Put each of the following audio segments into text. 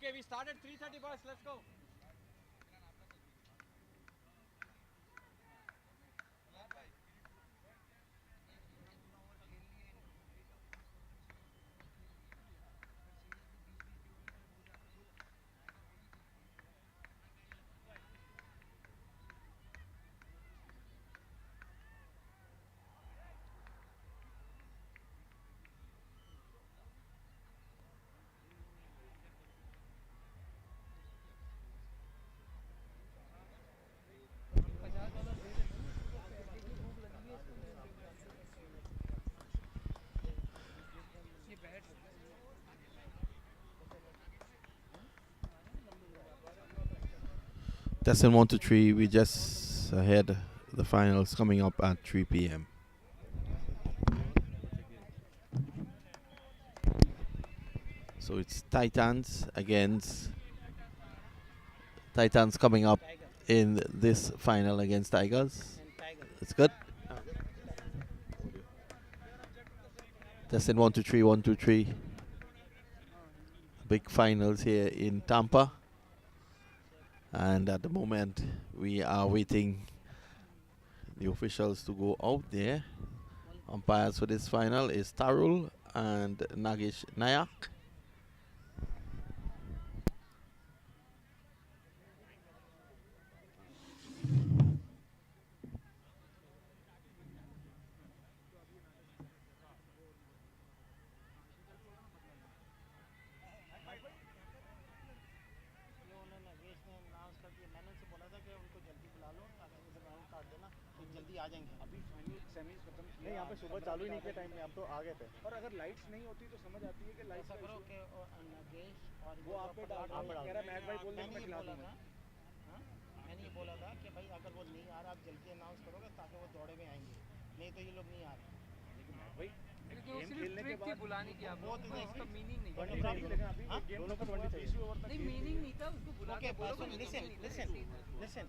Okay, we start at 3:30, boys. Let's go. Testing 1 to 3. We just ahead. The finals coming up at 3 p.m. So it's Titans against Titans coming up in this final against Tigers. It's good. Testing 1 to 3, 1 to 3. Big finals here in Tampa. And at the moment, we are waiting the officials to go out there. Umpires for this final is Tarul and Nagesh Nayak. नहीं यहाँ पे सुबह चालू ही नहीं किया time में हम तो आ गए थे और अगर लाइट्स नहीं होती तो समझ आती है कि लाइट्स करो कि वो आप पे डाल कह रहा मैक भाई बोल रहे मैं खिला दूंगा मैंने ये बोला था कि भाई अगर वो नहीं आ रहा आप जल्दी अनाउंस करोगे ताकि वो दौड़े में आएंगे नहीं तो ये लोग नहीं आ रहे भाई गेम खेलने के बाद बुलाने की आप बहुत उसका मीनिंग नहीं लेकिन अभी दोनों को 20 चाहिए नहीं मीनिंग नहीं था उसको बुला के बोलो listen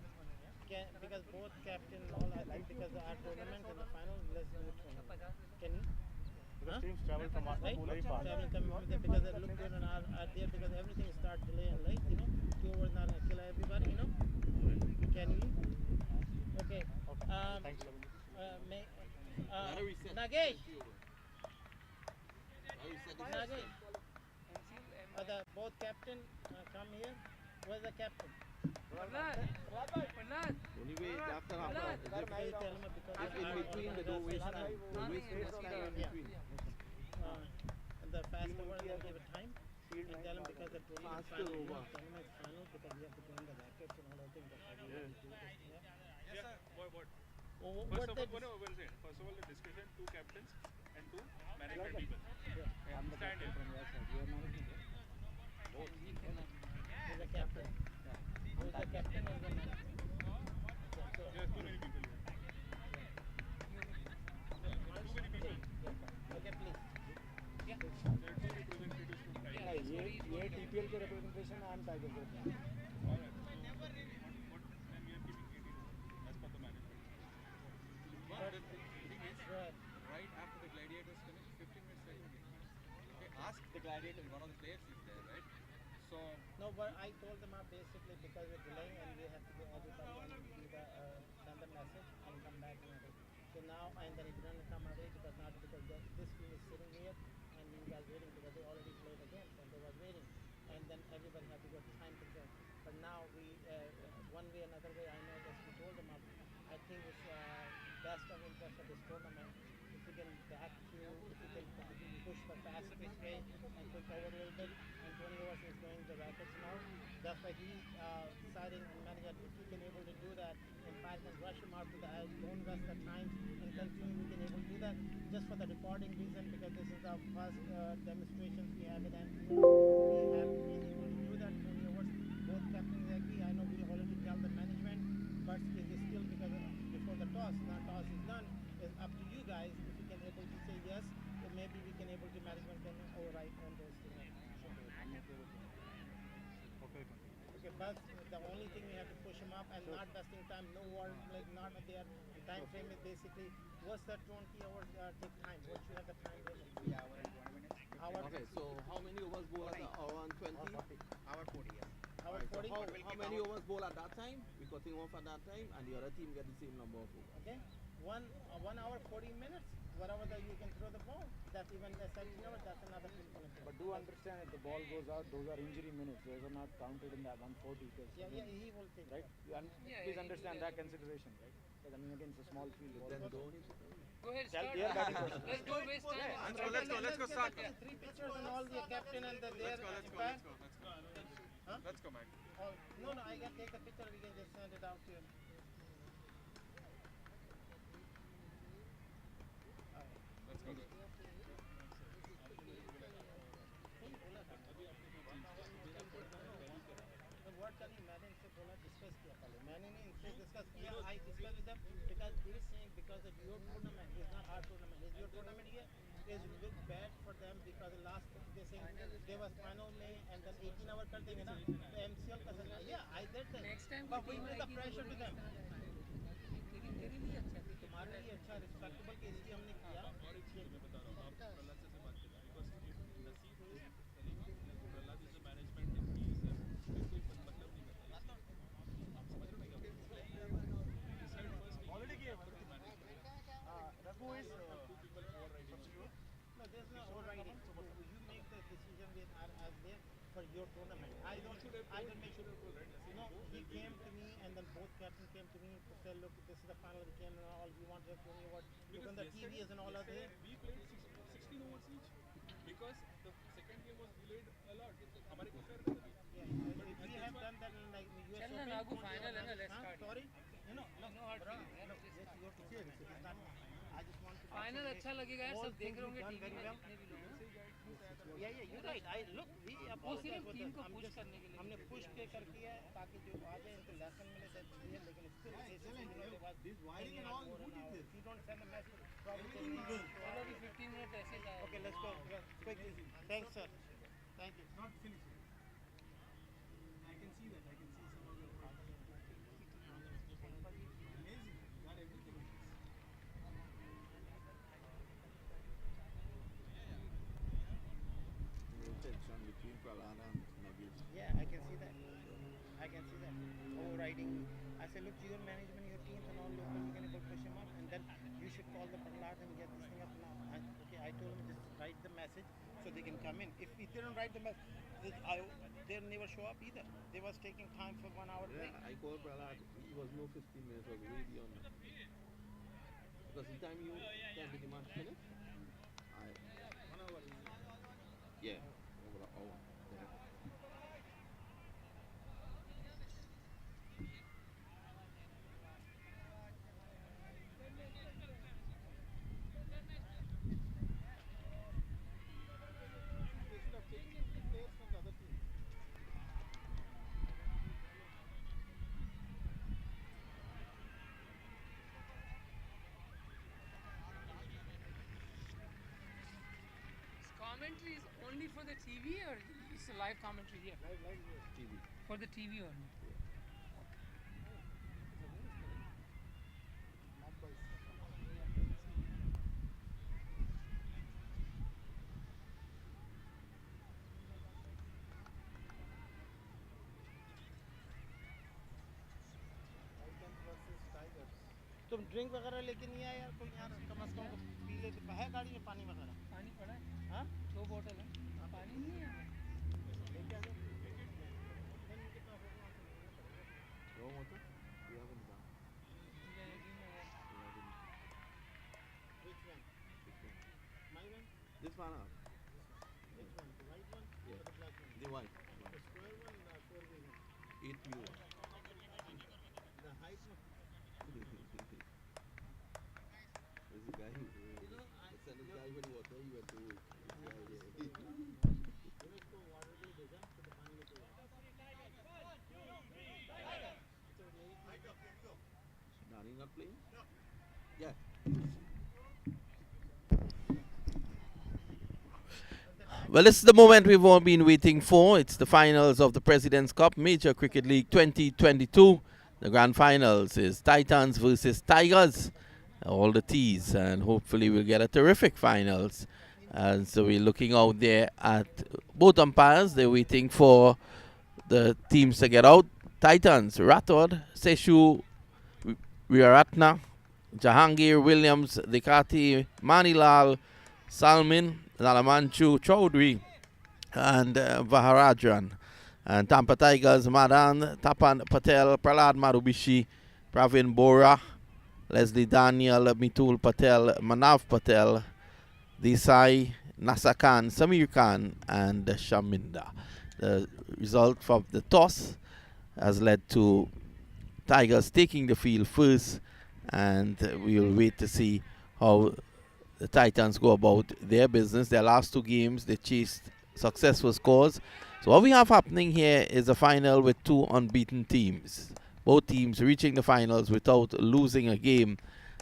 because both captain and all I think because our tournament in the final less than 20 can you because teams travel from right very far traveling coming from there because they look good and are there because everything start delay and late you know 2 hours not gonna kill everybody you know can you okay thanks Nagesh both captain come here where's the captain Only way after half hour. In between the doorways. And the fast over and they'll give it time and tell them because the tournament is final because we have to join the rackets and all that thing Yes sir, what? First of all the discussion, 2 captains and 2 management people. I'm the captain from your side you are managing both who's the captain who's the captain or the manager There are too many people here. Too many people. okay please There are 2 representatives from Tiger. ये TPL के representation I am tiger के Alright. And we are keeping 80 as per the management. But the thing is, right after the gladiators finish, 15 minutes later, okay, ask the gladiators, one of the players is there, right? So no but I told them basically because we're delaying and we have to go everybody and do the send the message and come back and everything. So now and then it didn't come away because not because this team is sitting here and you guys waiting because they already played the game and they was waiting and then everybody had to go time to go. But now we one way another way I know that we told them I think it's best of interest of this tournament if we can back to if we can push the fastest way and push over a little bit and 20 overs is going the rackets now. That's why he deciding and manager if we can able to do that and fight and rush him out to the edge, don't waste the time and continue we can able to do that just for the recording reason because this is our first demonstrations we have it and we have been able to do that 20 overs. Both captains agree. I know we already tell the management but it is still because before the toss, now toss is done, it's up to you guys if you can able to say yes, then maybe we can able to management can override on those things. Okay, but the only thing we have to push him up and not wasting time, no war, like not there. The time frame is basically what's the 20 hours take time? What you have the time limit? 3 hours and 20 minutes Hour. Okay, so how many overs go on 20? hour how many overs bowl at that time? We cutting off at that time, and the other team get the same number of overs. Okay, 1 hour 40 minutes. Whatever that you can throw the ball, that's even the 17 hours. That's another team going to play. But do understand if the ball goes out, those are injury minutes. Those are not counted in that 140. Yeah, he will take Right? Please understand that consideration, right? Because I mean, again, it's a small field. Then Ball. go. Go ahead, Tell start. clear batting question. Let's don't waste time. Let's go, start. 3 pictures and all the captain and the there. Let's go, Mac. Oh, no, I can take the picture. We can just send it out to you. Let's go. The word करी मैंने इनसे बोला discuss किया पहले मैंने नहीं इनसे discuss किया I discuss with them because they saying because of your tournament is not our tournament is your tournament here is look bad for them because last they saying they was final में and then 18 hour कर देंगे ना तो MCL का sir yeah I did that Next time but we put the pressure to them तेरे लिए अच्छा है। तुम्हारे लिए अच्छा रिस्पेक्टेबल के इसलिए हमने किया मैं बता रहा हूँ आप प्रहलाद से बात करें बिकॉज नसीब is Prahlad is the management team he is कोई मतलब नहीं करता आप समझ रहे हो डिसाइड फर्स्ट ऑलरेडी किया Raghu is two people overriding no there's no overriding you make the decision with as there for your tournament I don't make sure no he came to me and then both captains came to me to say look this is the final we came and all we want to tell me what look on the TVs and all of that we played 16 overs each because the second game was delayed a lot हमारे को fair नहीं लगी yeah we have done that in like US चलना Nagu final है ना let's start. sorry no No hard feeling, yeah. yes your tournament it's not mine. I just want to Final अच्छा लगेगा यार सब देख रहे होंगे टीवी में well. जितने भी लोग हैं। yeah you're right I look we वो सिर्फ टीम को पुश करने के लिए हमने पुश के कर किया है ताकि जो आ जाए इनको लेसन मिले तो ये लेकिन still this wiring and all you don't send a message probably चलो भी 15 मिनट ऐसे ही जाए। okay let's go quickly thanks sir thank you not finished I can see that I can see some of your amazing got everything Tension between Prahlad and Nabil. yeah I can see that overriding I said look your management your teams and all local you can able push him up and then you should call the Prahlad and get this thing up now I told him just write the message so they can come in if they don't write the message they'll never show up either they was taking time for 1 hour break Yeah, I called Prahlad. It was no 15 minutes. It was way beyond that. Because the time you came to the match finish, 1 hour yeah, over an hour. Yeah. they should have taken players from the other team Commentary is only for the TV or it's a live commentary here? TV. For the TV only. तुम drink वगैरह लेके नहीं आए यार कोई यार कम से कम P लेते है गाड़ी में पानी वगैरह पानी पड़ा है हाँ 2 बोतल है पानी नहीं है लेके आ जाओ No water? We haven't done. which one Which one? my one This one up. which one the white one Yeah. or the black one The white. the square one the 4-way one 8 pure. the height one There's a guy who sent this guy for the water. He went to work. इसको water भी भेजा तो पानी में Nani not playing? Yeah. Well, this is the moment we've all been waiting for. It's the finals of the President's Cup Major Cricket League 2022. The grand finals is Titans versus Tigers. All the T's, and hopefully we'll get a terrific finals. And so we're looking out there at both umpires. They're waiting for the teams to get out. Titans, Rathod, Seshu, Viratna, Jahangir, Williams, Dekati, Manilal, Salmin, Nalamanchu, Chaudhry, and Vaharajan. And Tampa Tigers, Madan, Tapan Patel, Prahlad Marubishi, Pravin Bora, Leslie Daniel, Mitul Patel, Manav Patel, Desai, Nasa Khan, Samir Khan, and Shaminda. The result from the toss has led to Tigers taking the field first, and we'll wait to see how the Titans go about their business. Their last two games, they chased successful scores. So what we have happening here is a final with two unbeaten teams. Both teams reaching the finals without losing a game,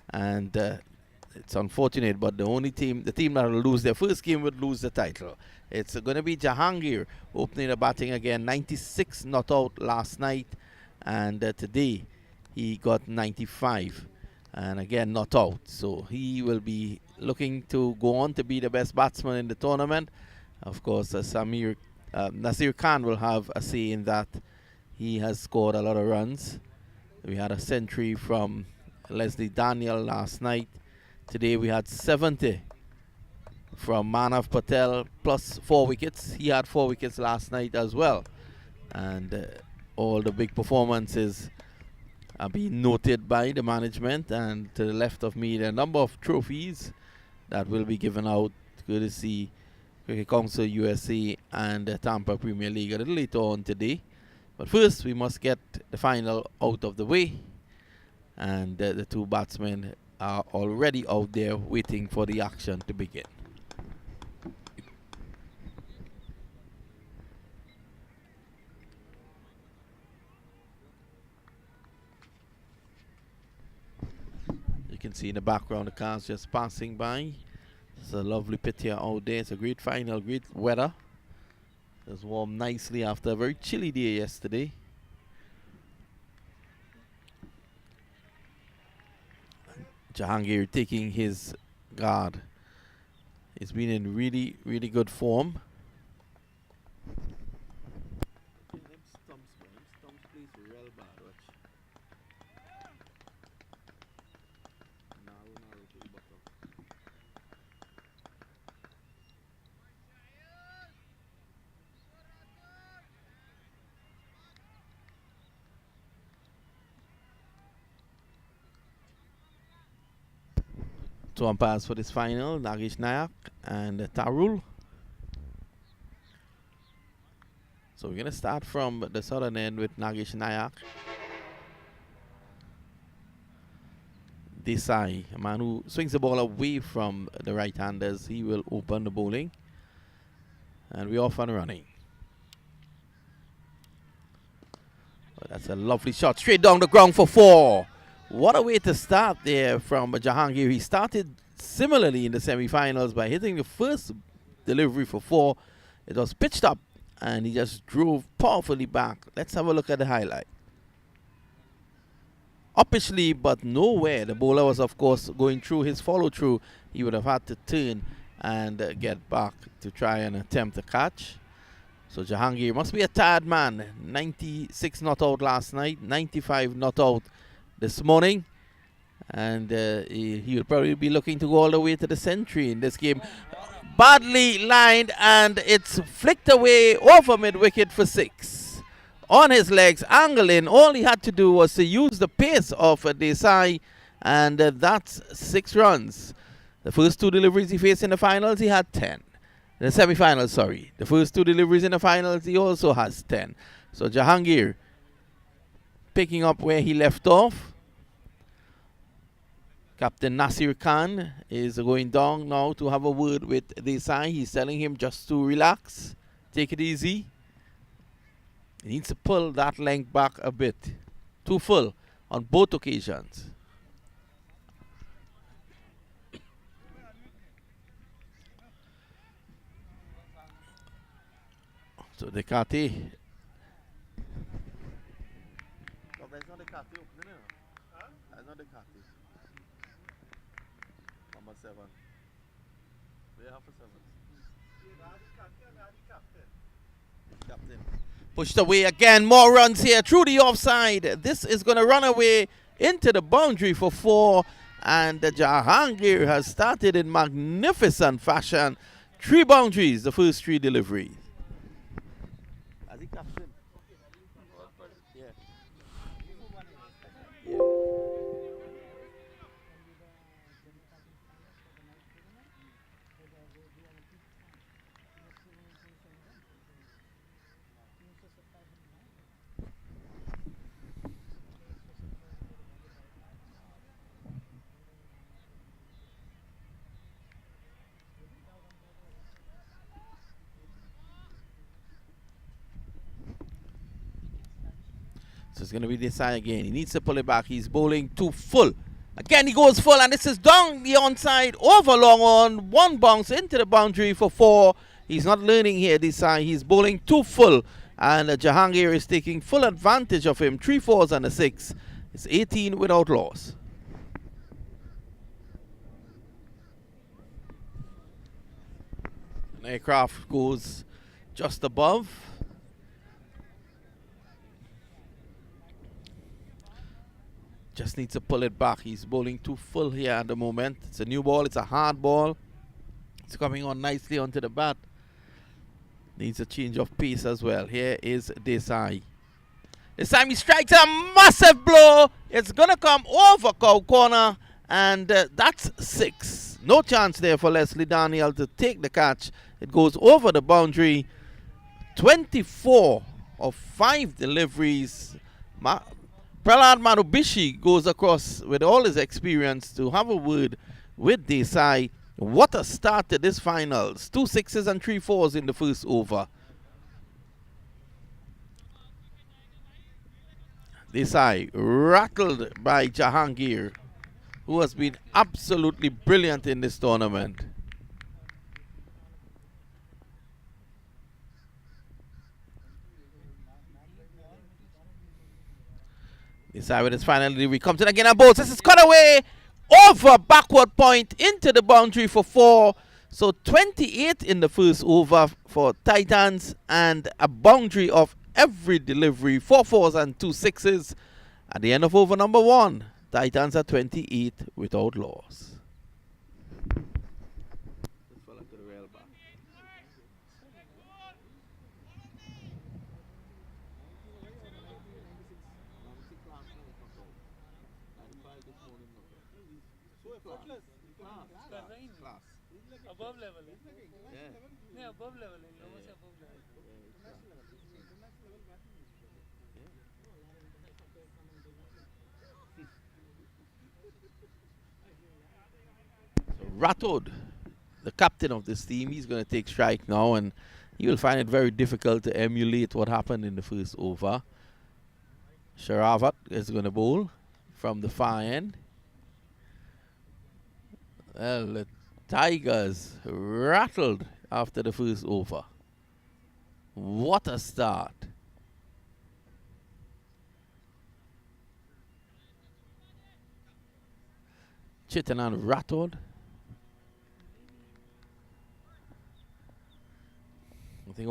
and it's unfortunate, but the team that will lose their first game would lose the title. It's going to be Jahangir opening the batting again. 96 not out last night, and today he got 95, and again not out. So he will be looking to go on to be the best batsman in the tournament. Of course, Nasir Khan will have a say in that. He has scored a lot of runs. We had a century from Leslie Daniel last night. Today we had 70 from Manav Patel plus 4 wickets. He had 4 wickets last night as well. And all the big performances are being noted by the management. And to the left of me, there are a number of trophies that will be given out courtesy Cricket Council USA and the Tampa Premier League a little later on today. But first, we must get the final out of the way. And the two batsmen are already out there waiting for the action to begin. You can see in the background the cars just passing by. It's a lovely pit here out there. It's a great final, great weather. It's warmed nicely after a very chilly day yesterday. Jahangir taking his guard. He's been in really, really good form. Two umpires for this final, Nagesh Nayak and Tarul. So we're going to start from the southern end with Nagesh Nayak. Desai, a man who swings the ball away from the right-handers. He will open the bowling. And we're off and running. Well, that's a lovely shot. Straight down the ground for 4. What a way to start there from Jahangir. He started similarly in the semi-finals by hitting the first delivery for 4. It was pitched up and he just drove powerfully back. Let's have a look at the highlight. Uppishly, but nowhere. The bowler was, of course, going through his follow-through. He would have had to turn and get back to try and attempt a catch. So Jahangir must be a tired man. 96 not out last night, 95 not out this morning, and he will probably be looking to go all the way to the century in this game. Badly lined, and it's flicked away over mid-wicket for 6. On his legs, angling. All he had to do was to use the pace of Desai, and that's 6 runs. The first 2 deliveries he faced in the finals, he had 10. The semi-finals, sorry. The first 2 deliveries in the finals, he also has 10. So Jahangir picking up where he left off. Captain Nasir Khan is going down now to have a word with Desai. He's telling him just to relax, take it easy. He needs to pull that length back a bit. Too full on both occasions. So Dekati. That's not the Kati opening, huh? That's not the Kati. Number 7. They have for 7. Captain. Pushed away again. More runs here through the offside. This is going to run away into the boundary for 4. And Jahangir has started in magnificent fashion. 3 boundaries, the first 3 deliveries. As he captain. Yeah. Yeah. So it's going to be Desai again. He needs to pull it back. He's bowling too full. Again, he goes full, and this is down the onside, over long on. 1 bounce into the boundary for 4. He's not learning here, Desai. He's bowling too full, and Jahangir is taking full advantage of him. 3 fours and a 6. It's 18 without loss. An aircraft goes just above. Just needs to pull it back. He's bowling too full here at the moment. It's a new ball. It's a hard ball. It's coming on nicely onto the bat. Needs a change of pace as well. Here is Desai. This time he strikes a massive blow. It's going to come over cow corner. And that's 6. No chance there for Leslie Daniel to take the catch. It goes over the boundary. 24 of 5 deliveries. Prahlad Marubishi goes across with all his experience to have a word with Desai. What a start to this finals. 2 6s and 3 4s in the first over. Desai rattled by Jahangir, who has been absolutely brilliant in this tournament. Desai with his final delivery comes in again and bowls. This is cut away over backward point into the boundary for 4. So 28 in the first over for Titans, and a boundary of every delivery. 4 4s and 2 6s. At the end of over number 1, Titans are 28 without loss. Above level. Yeah, above level. Above level. So Rathod, the captain of this team, he's going to take strike now, and he will find it very difficult to emulate what happened in the first over. Sharavat is going to bowl from the far end. Well, the Tigers rattled after the first over. What a start. Chitanan Rathod. I think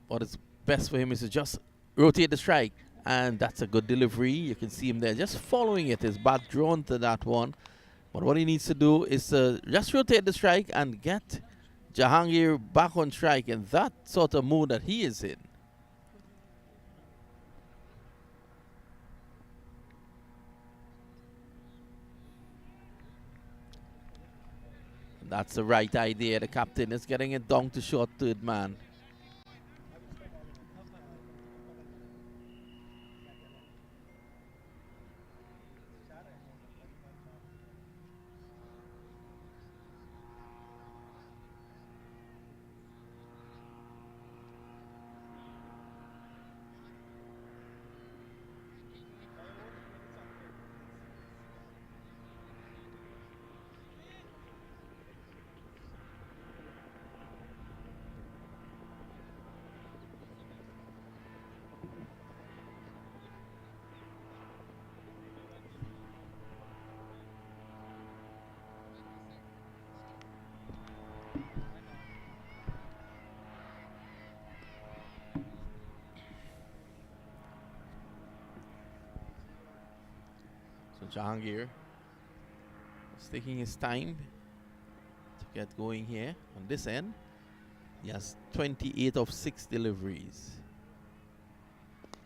what is best for him is to just rotate the strike. And that's a good delivery. You can see him there just following it. His bat drawn to that one. But what he needs to do is just rotate the strike and get Jahangir back on strike in that sort of mood that he is in. And that's the right idea. The captain is getting it down to short third man. So Jahangir is taking his time to get going here on this end. He has 28 of 6 deliveries.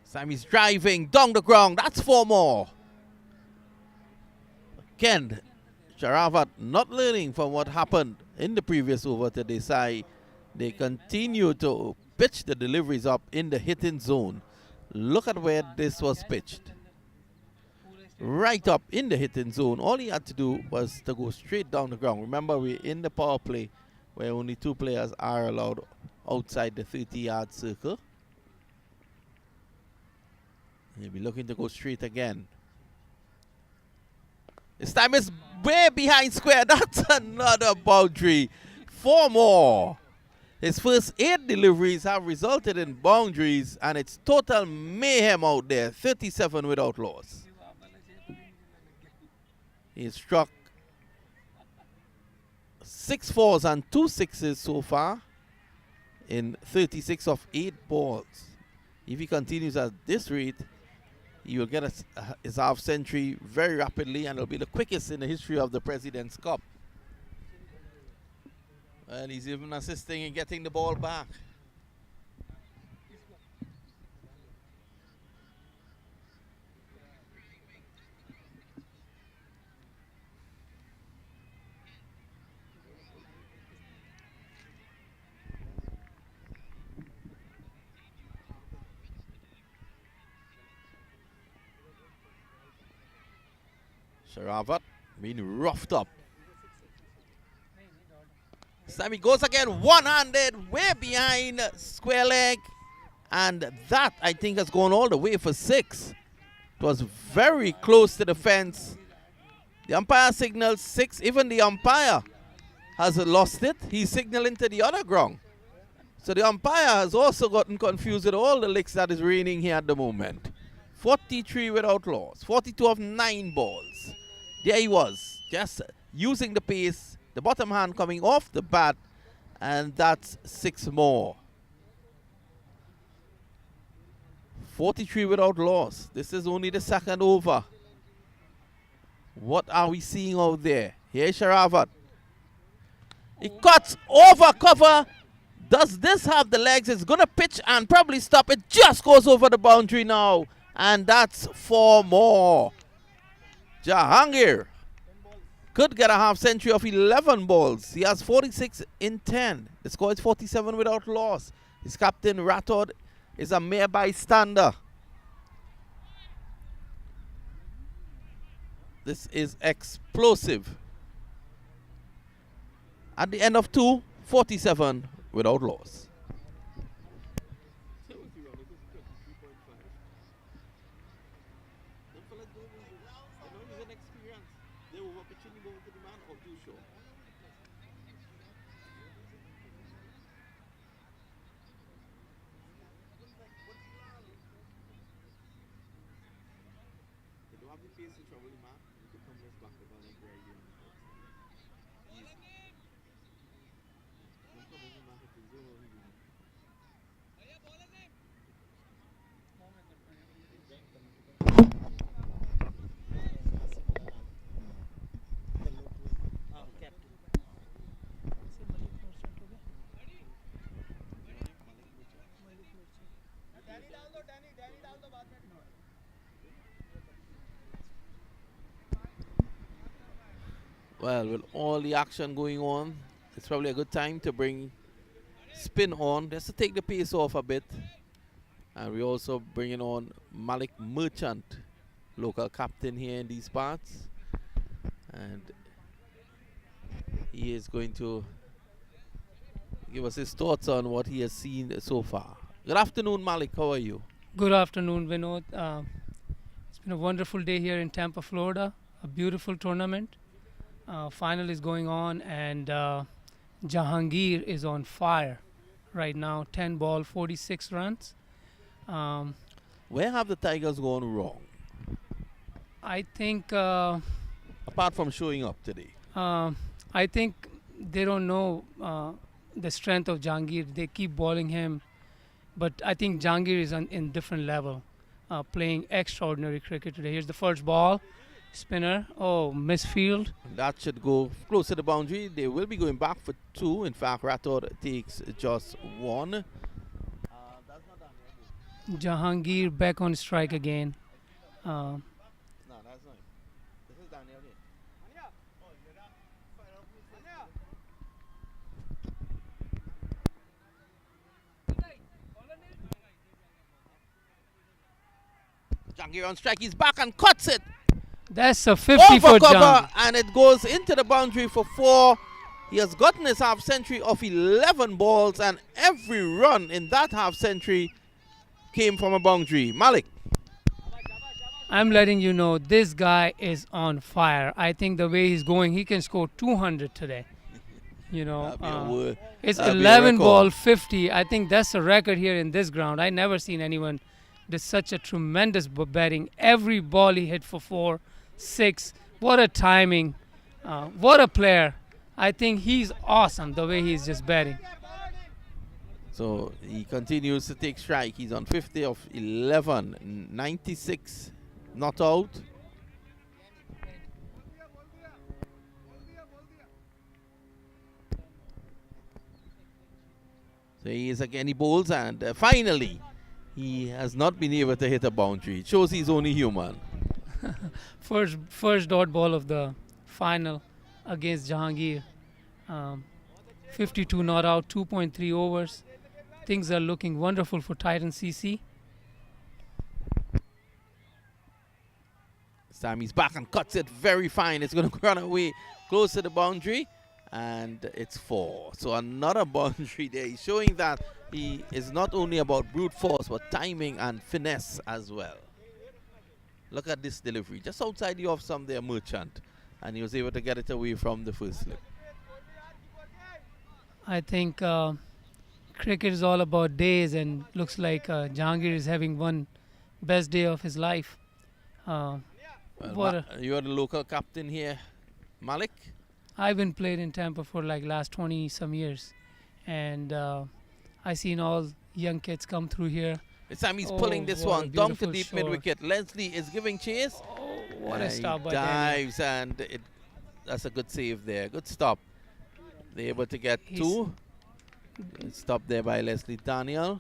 Sammy's driving down the ground. That's 4 more. Again, Sharavat not learning from what happened in the previous over to decide they continue to pitch the deliveries up in the hitting zone. Look at where this was pitched. Right up in the hitting zone. All he had to do was to go straight down the ground. Remember, we're in the power play where only 2 players are allowed outside the 30-yard circle. He'll be looking to go straight again. This time is way behind square. That's another boundary. 4 more. His first 8 deliveries have resulted in boundaries, and it's total mayhem out there. 37 without loss. He struck 6 4s and 2 6s so far in 36 of 8 balls. If he continues at this rate, he will get his half century very rapidly, and it'll be the quickest in the history of the President's Cup. And he's even assisting in getting the ball back. Sharavat being roughed up. Sammy goes again, one-handed, way behind square leg. And that, I think, has gone all the way for 6. It was very close to the fence. The umpire signals 6. Even the umpire has lost it. He's signaling to the other ground. So the umpire has also gotten confused with all the licks that is raining here at the moment. 43 without loss. 42 of 9 balls. There he was, just using the pace. The bottom hand coming off the bat, and that's 6 more. 43 without loss. This is only the second over. What are we seeing out there? Here's Sharavat. He cuts over cover. Does this have the legs? It's going to pitch and probably stop. It just goes over the boundary now, and that's 4 more. Jahangir could get a half century of 11 balls. He has 46 in 10. The score is 47 without loss. His captain, Rathod, is a mere bystander. This is explosive. At the end of 2, 47 without loss. Well, with all the action going on, it's probably a good time to bring spin on, just to take the pace off a bit. And we're also bringing on Malik Merchant, local captain here in these parts. And he is going to give us his thoughts on what he has seen so far. Good afternoon, Malik. How are you? Good afternoon, Vinod. It's been a wonderful day here in Tampa, Florida. A beautiful tournament. Final is going on, and Jahangir is on fire right now. 10 ball, 46 runs. Where have the Tigers gone wrong? I think apart from showing up today. I think they don't know the strength of Jahangir. They keep bowling him, but I think Jahangir is in different level, playing extraordinary cricket today. Here's the first ball, Spinner. Oh, misfield. That should go close to the boundary. They will be going back for 2. In fact, Rathod takes just 1. That's not done yet. Jahangir back on strike again. No, that's not. This is Daniel here. Jahangir on strike. He's back and cuts it. That's a 50-foot Over cover, jump. and it goes into the boundary for 4. He has gotten his half century of 11 balls, and every run in that half century came from a boundary. Malik. I'm letting you know this guy is on fire. I think the way he's going, he can score 200 today. You know, it's that'd be a 11 record. ball 50. I think that's a record here in this ground. I never seen anyone did such a tremendous batting. Every ball he hit for 4, 6. What a timing. What a player. I think he's awesome the way he's just batting. So he continues to take strike. He's on 50 of 11, 96 not out. So he is again, he bowls, and finally he has not been able to hit a boundary. It shows he's only human. First dot ball of the final against Jahangir. 52 not out, 2.3 overs. Things are looking wonderful for Titan CC. This time he's back and cuts it very fine. It's going to run away close to the boundary, and it's 4. So another boundary there. He's showing that he is not only about brute force, but timing and finesse as well. Look at this delivery. Just outside the off stump there, Merchant. And he was able to get it away from the first slip. I think cricket is all about days, and looks like Jahangir is having one best day of his life. Well, What a- you're the local captain here, Malik. I've been playing in Tampa for like last 20 some years, and I seen all young kids come through here. This time he's Oh, pulling this what a one down to beautiful deep shot. mid-wicket. Leslie is giving chase. Oh, what a And stop he by Daniel. dives, and that's a good save there. Good stop. They're able to get He's- 2. Stop there by Leslie Daniel.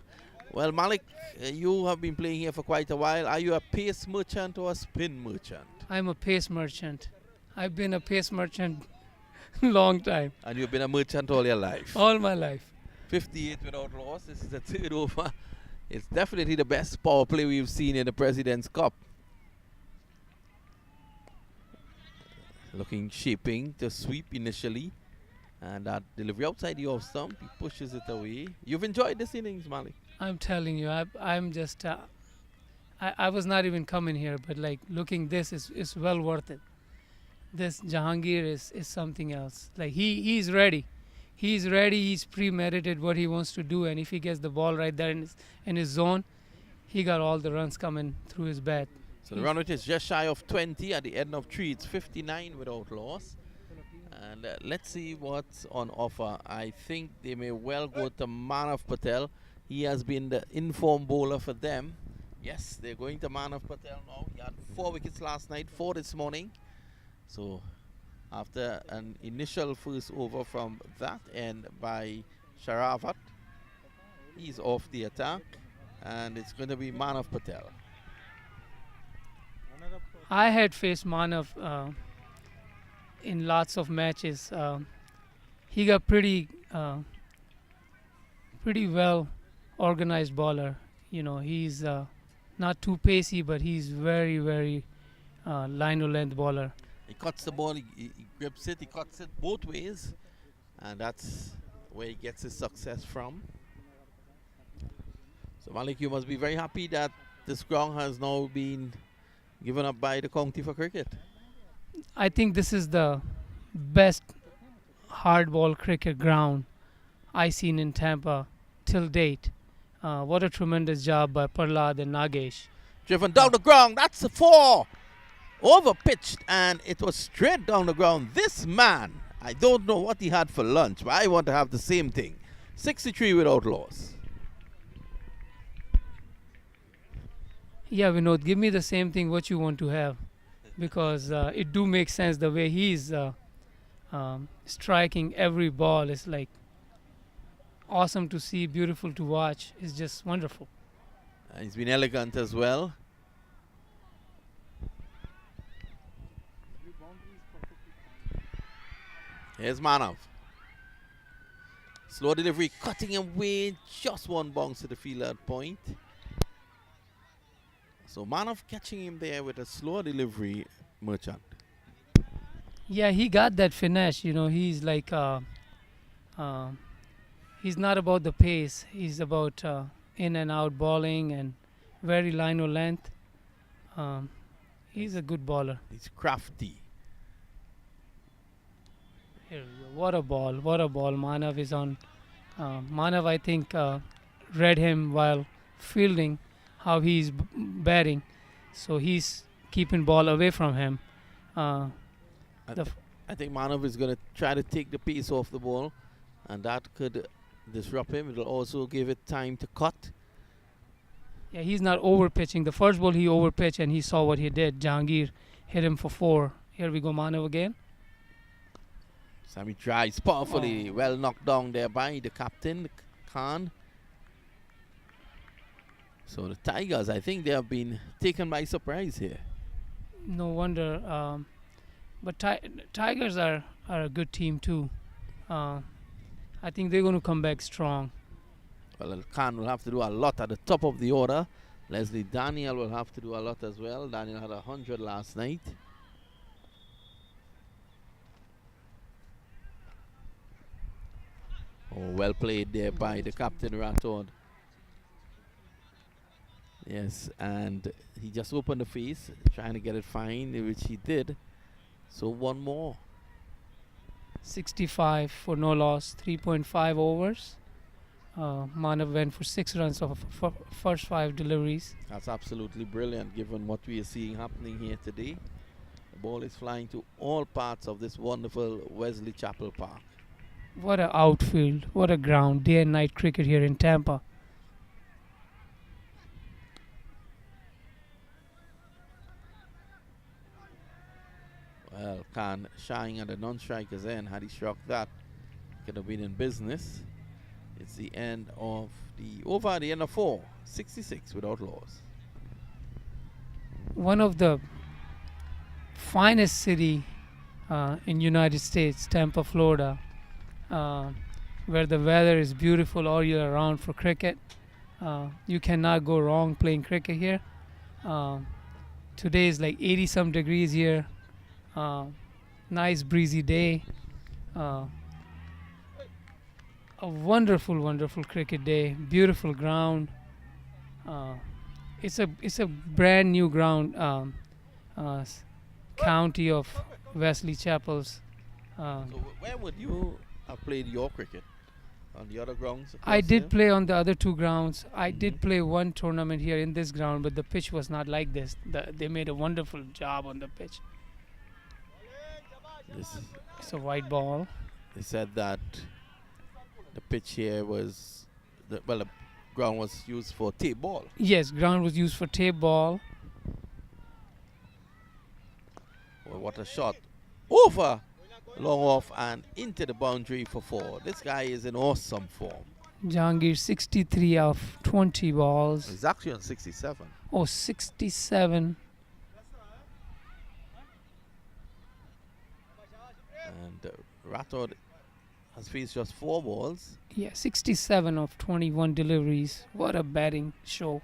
Well, Malik, you have been playing here for quite a while. Are you a pace merchant or a spin merchant? I'm a pace merchant. I've been a pace merchant long time, And you've been a merchant all your life. all my life. 58 without loss. This is the 3rd over. It's definitely the best power play we've seen in the President's Cup. Looking shaping to sweep initially. And that delivery outside the off stump, he pushes it away. You've enjoyed this innings, Malik. I'm telling you, I'm just, I was not even coming here, but like looking this is well worth it. This Jahangir is something else. Like he's ready. He's ready, he's premeditated what he wants to do, and if he gets the ball right there in his zone, he got all the runs coming through his bat. So the run rate is just shy of 20 at the end of 3. It's 59 without loss. And let's see what's on offer. I think they may well go to Manav Patel. He has been the inform bowler for them. Yes, they're going to Manav Patel now. He had 4 wickets last night, 4 this morning. So after an initial first over from that end by Sharavat, he's off the attack. And it's going to be Manav Patel. I had faced Manav in lots of matches. He got pretty well organized bowler. You know, he's not too pacey, but he's very, very line to length bowler. He cuts the ball, he grips it, he cuts it both ways. And that's where he gets his success from. So Malik, you must be very happy that this ground has now been given up by the county for cricket. I think this is the best hardball cricket ground I seen in Tampa till date. What a tremendous job by Prahlad and Nagesh. Driven down the ground, that's a 4. Over pitched, and it was straight down the ground. This man, I don't know what he had for lunch, but I want to have the same thing. 63 without loss. Yeah, Vinod, give me the same thing what you want to have. because it do make sense the way he's striking every ball is like awesome to see, beautiful to watch. It's just wonderful. He's been elegant as well. Here's Manav. Slow delivery, cutting away, just one bounce to the field at point. So Manav catching him there with a slow delivery, Merchant. Yeah, he got that finesse. You know, he's like he's not about the pace. He's about in and out bowling and very line or length. He's a good bowler. He's crafty. Here we go. What a ball! What a ball! Manav is on. Manav, I think, read him while fielding how he's batting, so he's keeping ball away from him. I think Manav is going to try to take the pace off the ball, and that could disrupt him. It'll also give it time to cut. Yeah, he's not over pitching. The first ball he over pitched, and he saw what he did. Jahangir hit him for 4. Here we go, Manav again. Sammy tries powerfully. Well knocked down there by the captain, Khan. So the Tigers, I think they have been taken by surprise here. No wonder. But Tigers are a good team too. I think they're going to come back strong. Well, Khan will have to do a lot at the top of the order. Leslie Daniel will have to do a lot as well. Daniel had 100 last night. Oh, well played there by the captain, Rathod. Yes, and he just opened the face, trying to get it fine, which he did. So one more. 65 for no loss, 3.5 overs. Manav went for 6 runs off first 5 deliveries. That's absolutely brilliant, given what we are seeing happening here today. The ball is flying to all parts of this wonderful Wesley Chapel Park. What a outfield, what a ground, day and night cricket here in Tampa. Well, Khan shying at the non-strikers end. Had he struck that, could have been in business. It's the end of the over, the end of 4, 66 without loss. One of the finest city in United States, Tampa, Florida, where the weather is beautiful all year round for cricket. You cannot go wrong playing cricket here. Today is like 80 some degrees here. Nice breezy day. A wonderful, wonderful cricket day. Beautiful ground. It's a brand new ground. County of Wesley Chapels. So where would you have played your cricket? On the other grounds? I across did here? play on the other 2 grounds. I did play one tournament here in this ground, but the pitch was not like this. They made a wonderful job on the pitch. It's a white ball. They said that the pitch here was, the ground was used for tape ball. Yes, ground was used for tape ball. Well, what a shot. Over, long off and into the boundary for 4. This guy is in awesome form. Jahangir 63 of 20 balls. He's actually on 67. Oh, 67. And Rathod has faced just 4 balls. Yeah, 67 of 21 deliveries. What a batting show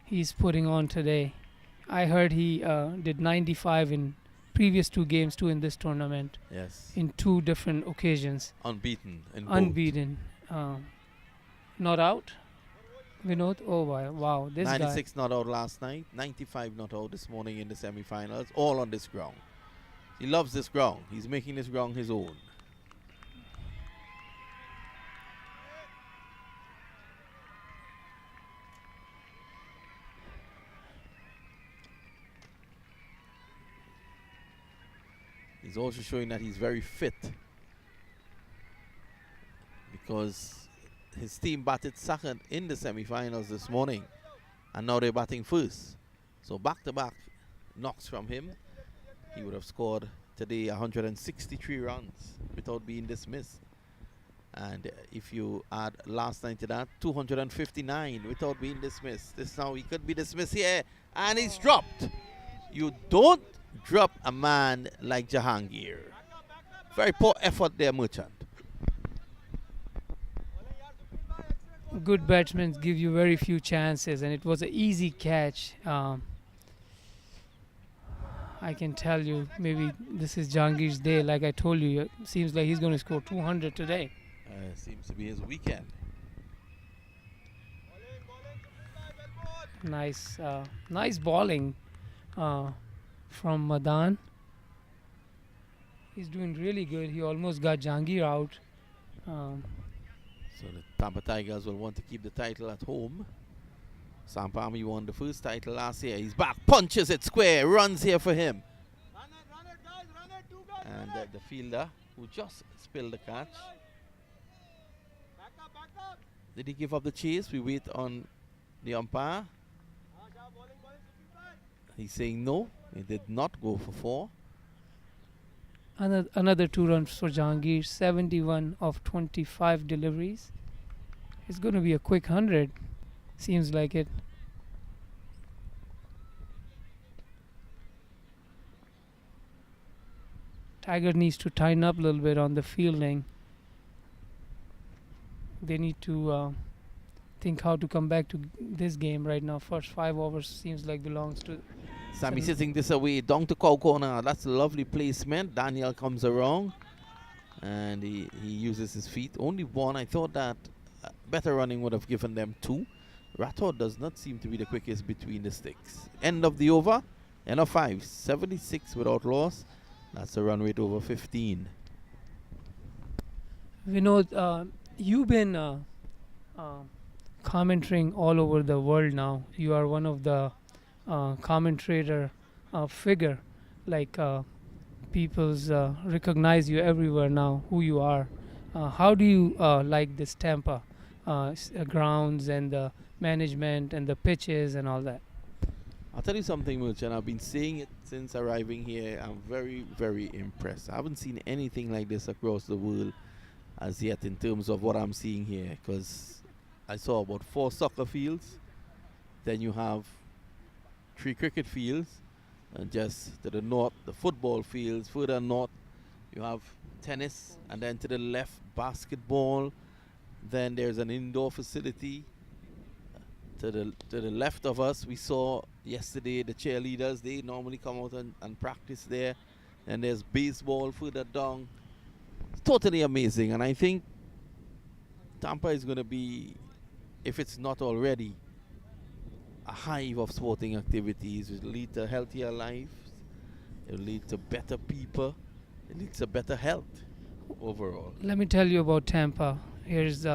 he's putting on today. I heard he did 95 in previous 2 games too in this tournament. Yes. In 2 different occasions. Unbeaten. In both. Unbeaten. Not out. Vinod. Oh wow. This 96 not out last night. 95 not out this morning in the semi-finals. All on this ground. He loves this ground. He's making this ground his own. He's also showing that he's very fit, because his team batted second in the semi-finals this morning, and now they're batting first. So back-to-back knocks from him. he would have scored today 163 runs without being dismissed. And if you add last night to that, 259 without being dismissed. This now he could be dismissed here, and he's dropped. You don't drop a man like Jahangir. Very poor effort there, Merchant. Good batsmen give you very few chances, and it was an easy catch. I can tell you, maybe this is Jahangir's day. Like I told you, it seems like he's going to score 200 today. Seems to be his weekend. Nice, nice bowling from Madan. He's doing really good. He almost got Jahangir out. So the Tampa Tigers will want to keep the title at home. Sampami won the first title last year. He's back, punches it square, runs here for him. And the fielder who just spilled the catch. Did he give up the chase? We wait on the umpire. He's saying no, he did not go for 4. Another 2 runs for Jahangir. 71 of 25 deliveries. It's going to be a quick 100. Seems like it. Tiger needs to tighten up a little bit on the fielding. They need to think how to come back to this game right now. First 5 overs seems like belongs to Sammy sitting this away down to cow corner. That's a lovely placement. Daniel comes around and he uses his feet. Only 1. I thought that better running would have given them 2. Rathod does not seem to be the quickest between the sticks. End of the over. End of 5. 76 without loss. That's a run rate over 15. Vinod, you've been commentating all over the world now. You are one of the commentator figure. Like people's recognize you everywhere now, who you are. How do you like this Tampa grounds and the management and the pitches and all that? I'll tell you something, Merchant. I've been saying it since arriving here. I'm very, very impressed. I haven't seen anything like this across the world as yet in terms of what I'm seeing here, because I saw about 4 soccer fields. Then you have 3 cricket fields, and just to the north, the football fields. Further north, you have tennis, and then to the left, basketball. Then there's an indoor facility. To the left of us, we saw yesterday the cheerleaders. They normally come out and practice there. And there's baseball further down. It's totally amazing. And I think Tampa is going to be, if it's not already, a hive of sporting activities. It will lead to healthier lives. It will lead to better people. It leads to better health overall. Let me tell you about Tampa. Here's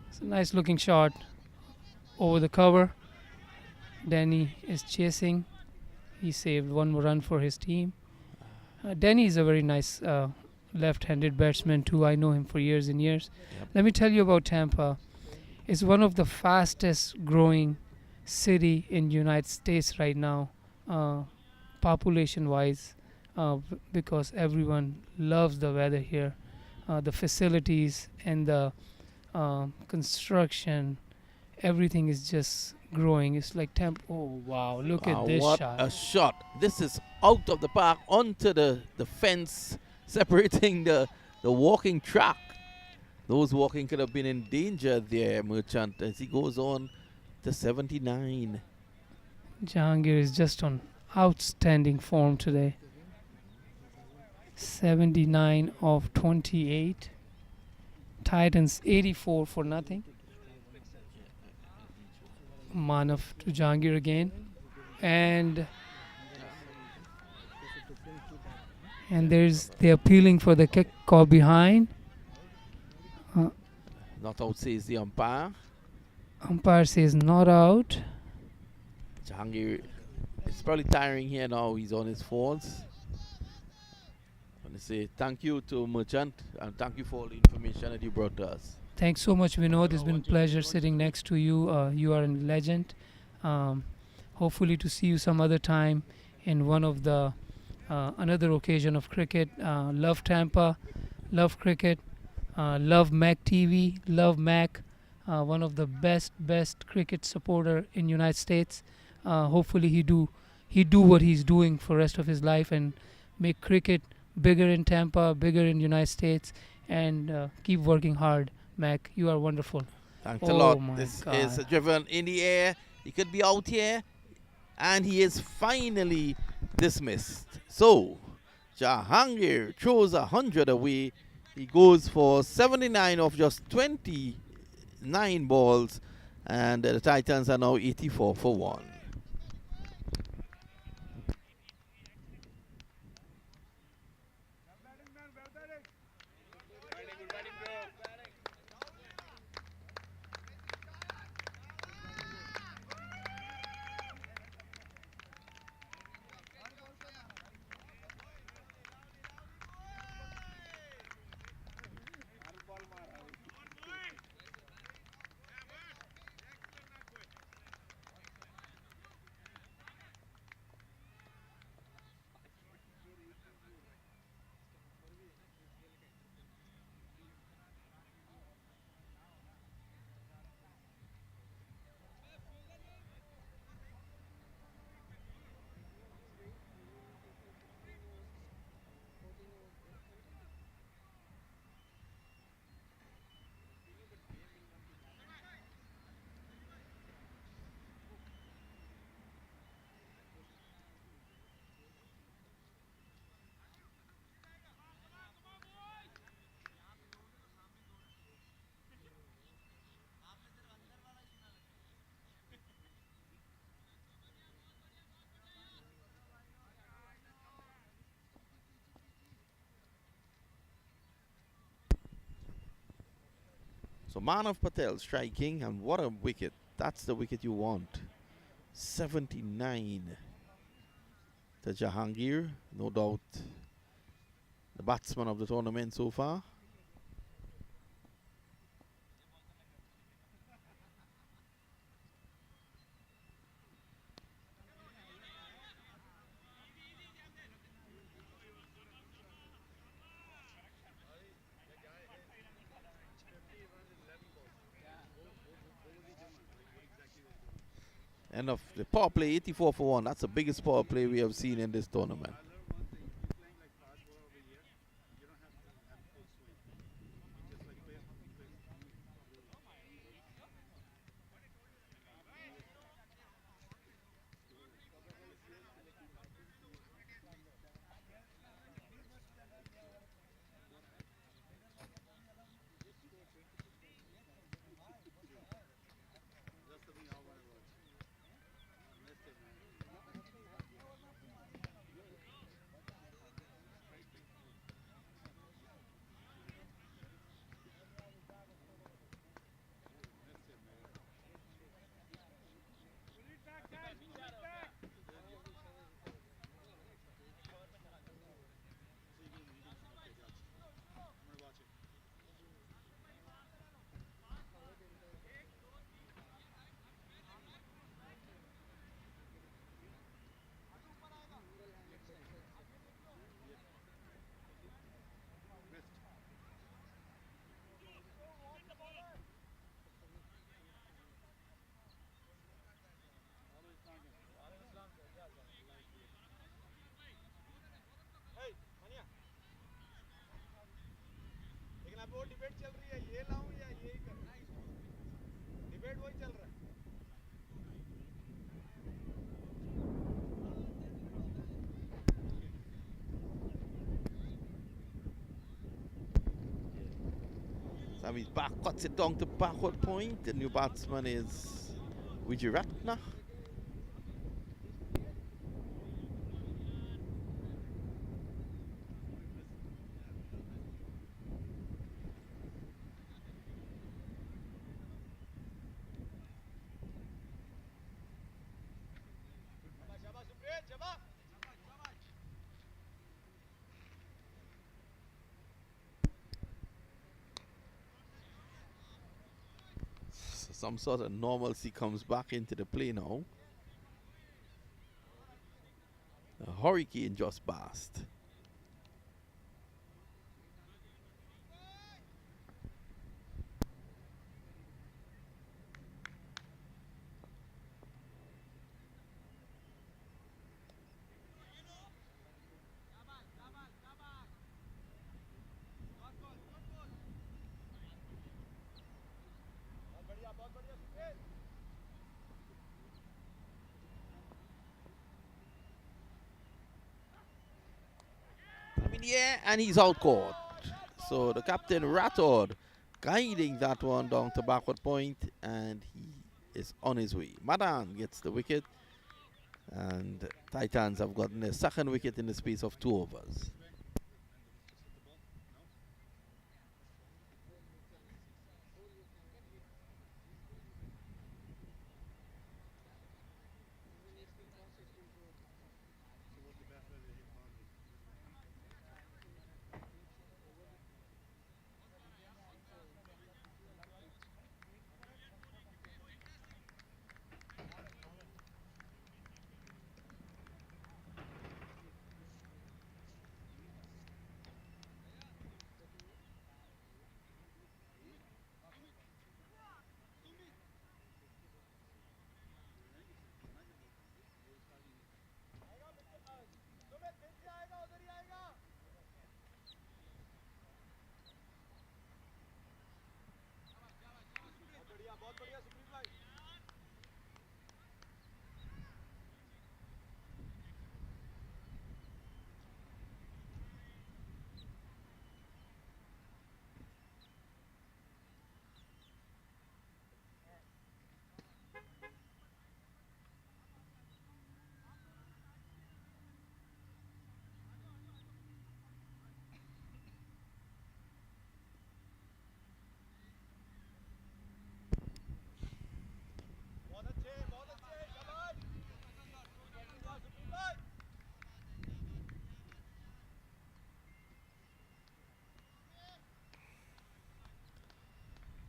it's a nice looking shot over the cover. Danny is chasing. He saved 1 more run for his team. Danny is a very nice left-handed batsman too. I know him for years and years. Yep. Let me tell you about Tampa. It's one of the fastest growing city in United States right now, population wise, because everyone loves the weather here. The facilities and the construction, everything is just growing. It's like Tampa. Oh wow, look at this what shot. A shot. This is out of the park onto the fence separating the walking track. Those walking could have been in danger there, Merchant, as he goes on to 79. Jahangir is just on outstanding form today. 79 of 28. Titans 84 for nothing. Manav to Jahangir again. And there's the appealing for the kick call behind. Not out, says the umpire. Umpire says not out. Jahangir is probably tiring here now. He's on his phones. I want to say thank you to Merchant and thank you for all the information that you brought to us. Thanks so much, Vinod. It's been a pleasure sitting next to you. You are a legend. hopefully to see you some other time in one of the another occasion of cricket. Love Tampa, love cricket, love MAQ TV, love MAQ, one of the best cricket supporter in United States. Hopefully he do what he's doing for rest of his life and make cricket bigger in Tampa, bigger in United States, and keep working hard. Mac, you are wonderful. Thanks a Oh lot. my This God. is driven in the air. He could be out here. And he is finally dismissed. So, Jahangir throws 100 away. He goes for 79 of just 29 balls. And the Titans are now 84 for 1. So Manav Patel striking, and what a wicket. That's the wicket you want. 79 to Jahangir, no doubt the batsman of the tournament so far. End of the power play, 84 for 1. That's the biggest power play we have seen in this tournament. वो debate चल रही है ये लाऊं या ये ही करना है इसको डिबेट वही चल रहा है Sami's back cuts it down to backward point. The new batsman is Wijiratna. Some sort of normalcy comes back into the play now. A hurricane just passed. In the air, and he's out caught. So the captain Rathod guiding that one down to backward point, and he is on his way. Madan gets the wicket, and Titans have gotten their second wicket in the space of 2 overs.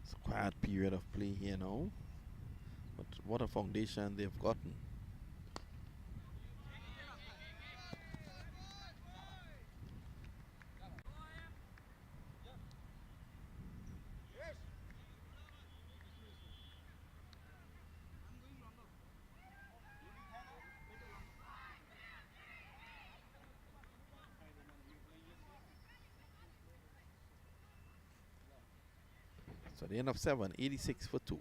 It's a quiet period of play here now, but what a foundation they've gotten. So the end of 7, 86 for 2.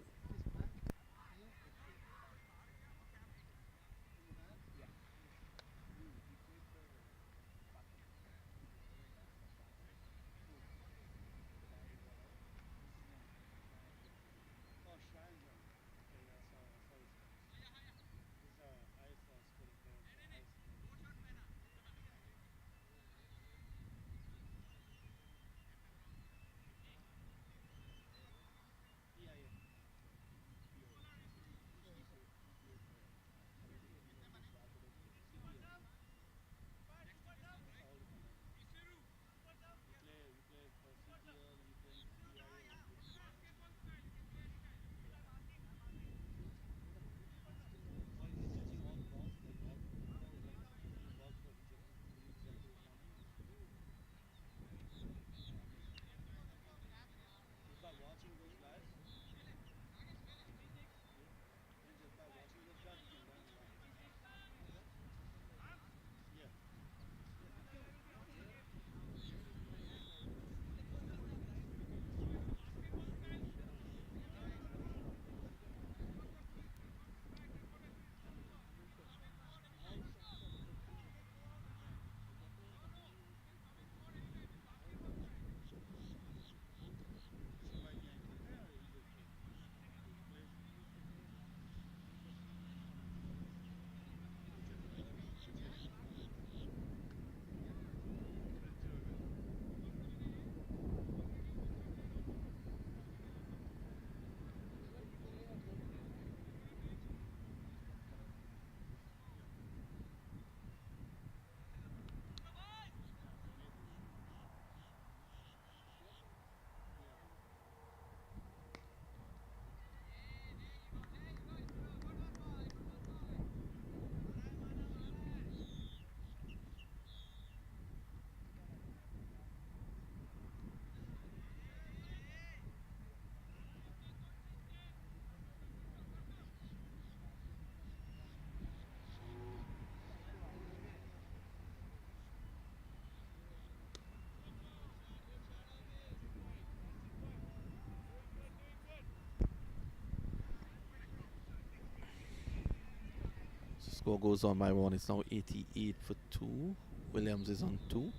Score goes on by 1. It's now 88 for 2. Williams is on 2.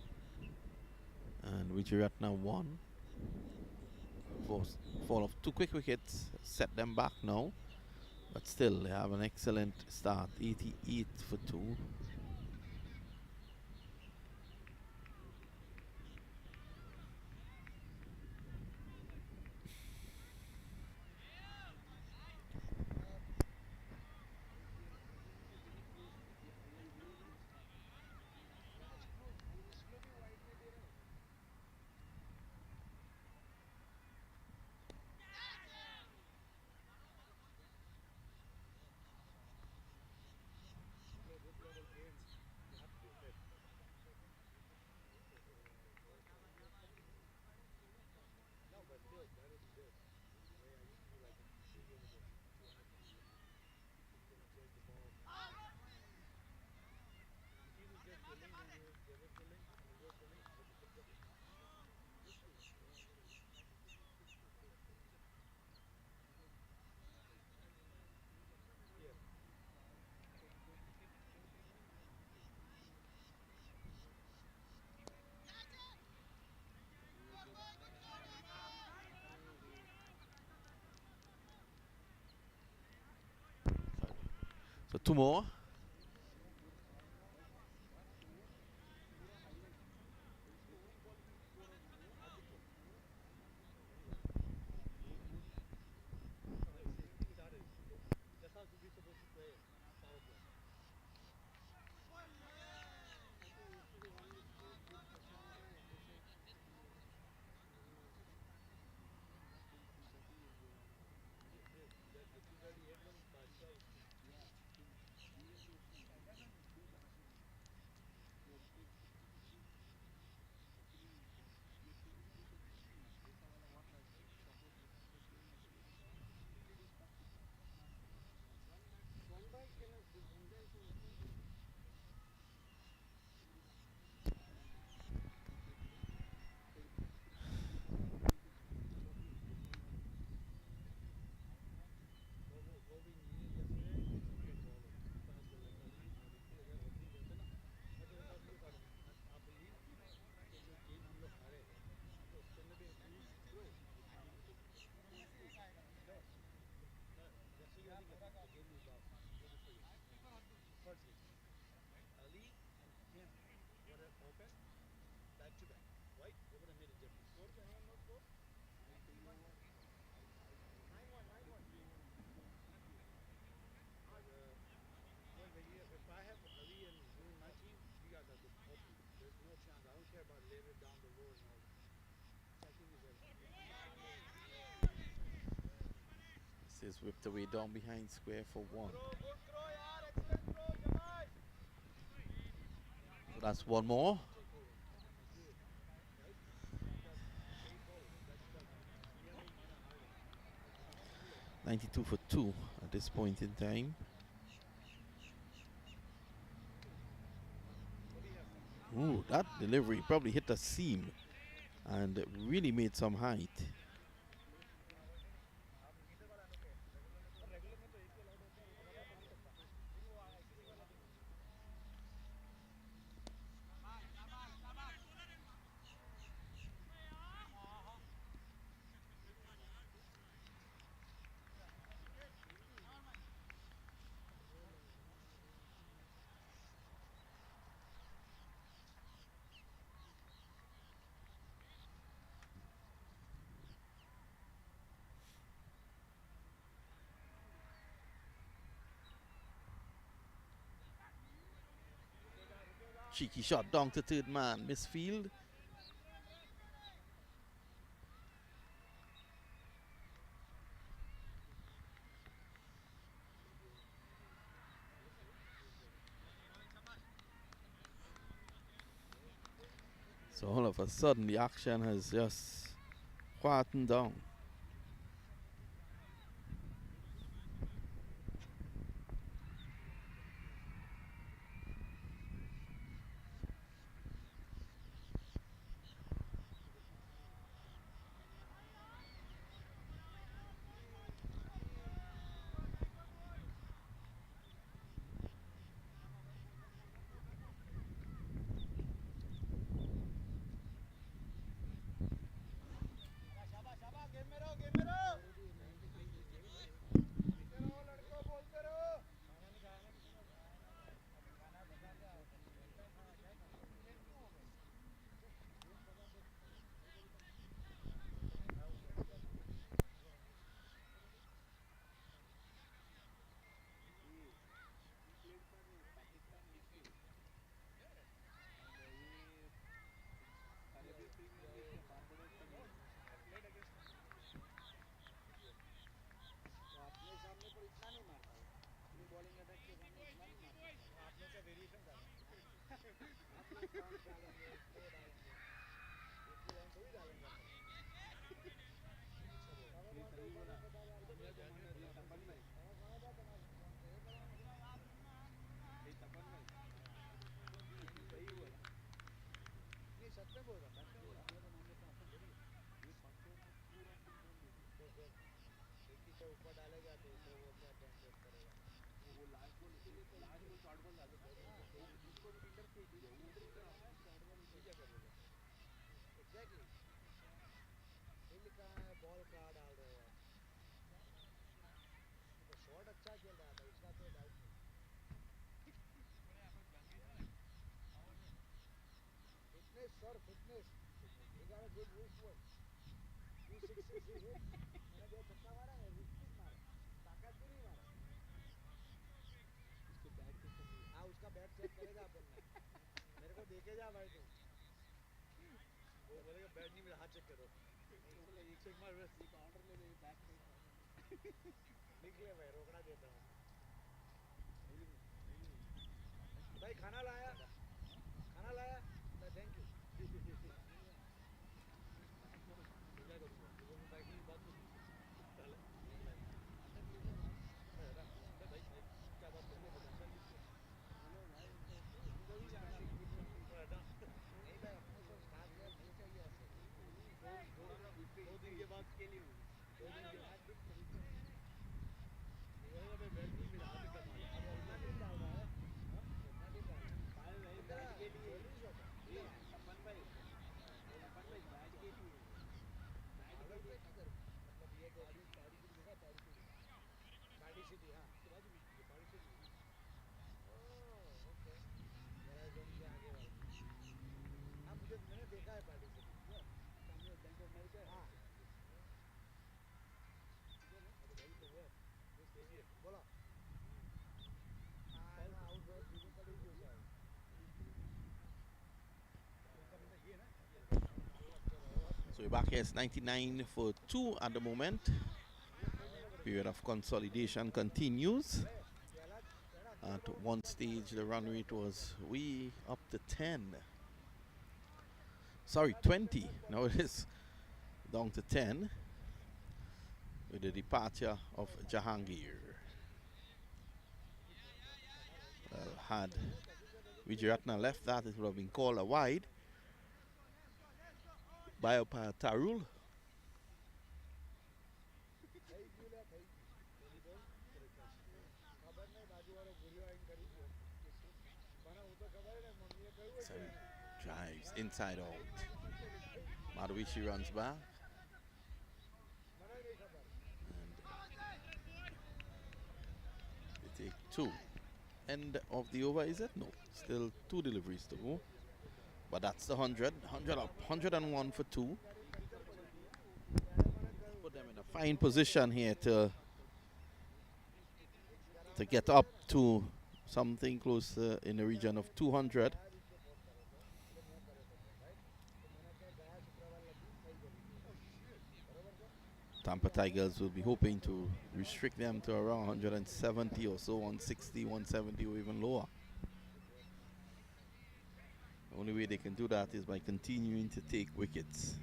And Wijiratna 1. Fall of 2 quick wickets. Set them back now. But still, they have an excellent start. 88 for 2. So 2 more. This is whipped away down behind square for 1. So that's 1 more. $92 for 2 at this point in time. Ooh, that delivery probably hit the seam and really made some height. Cheeky shot down to third man, misfield. So all of a sudden the action has just quietened down. So we're back here. It's 99 for 2 at the moment. Period of consolidation continues. At one stage, the run rate was way up to 10. Sorry, 20. Now it is down to 10 with the departure of Jahangir. Well, had Wijeratna left that, it would have been called a wide by umpire Tarul. So drives inside out. Madhuvishi runs back. And they take 2. End of the over, is it? No, still 2 deliveries to go. But that's the 100. 100 up, 101 for 2. Put them in a fine position here to get up to something close in the region of 200. Tampa Tigers will be hoping to restrict them to around 170 or so, 160, 170 or even lower. The only way they can do that is by continuing to take wickets.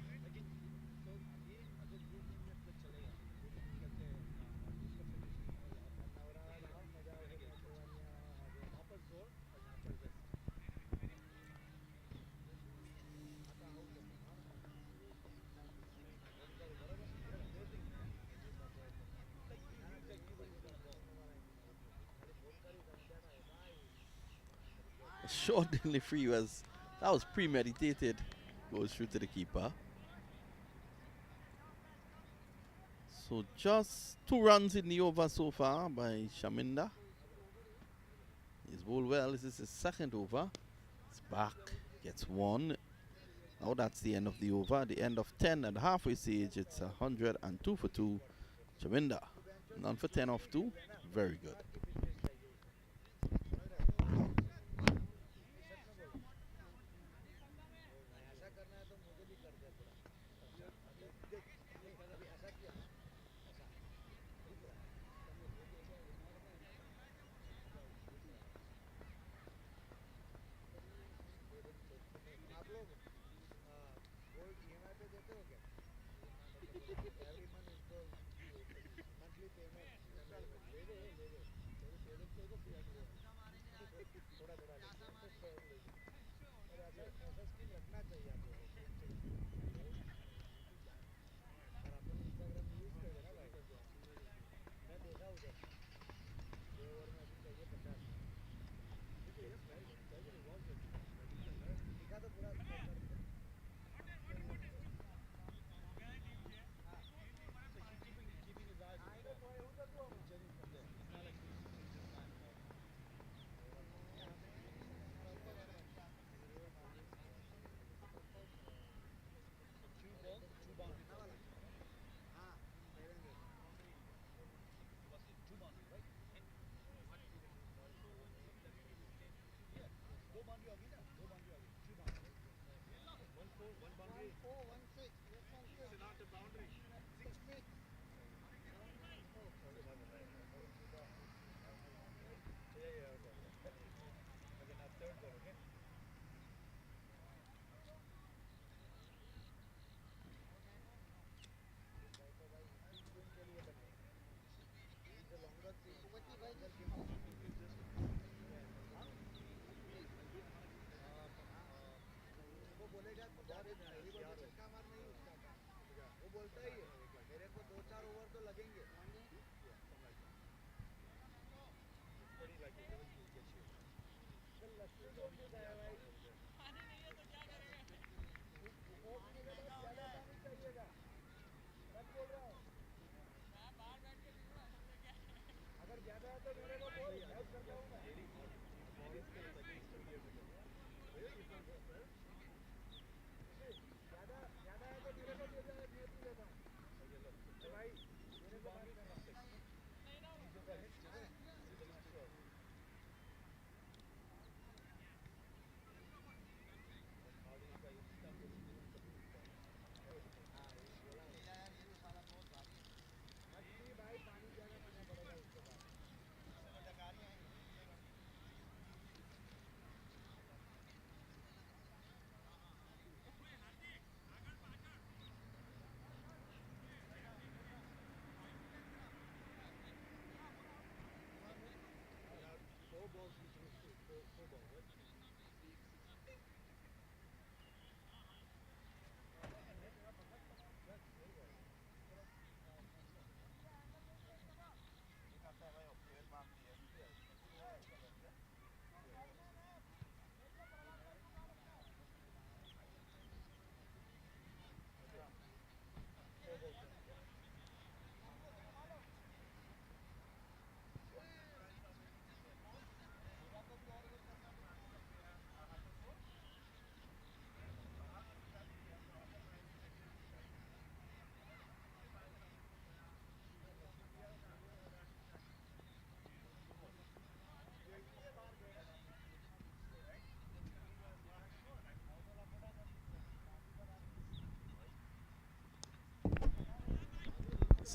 A short delivery was premeditated. Goes through to the keeper. So just 2 runs in the over so far by Shaminda. He's bowled well. This is his second over. It's back, gets 1. Now that's the end of the over. At the end of 10 at the halfway stage, it's 102 for 2. Shaminda, none for 10 off 2. Very good.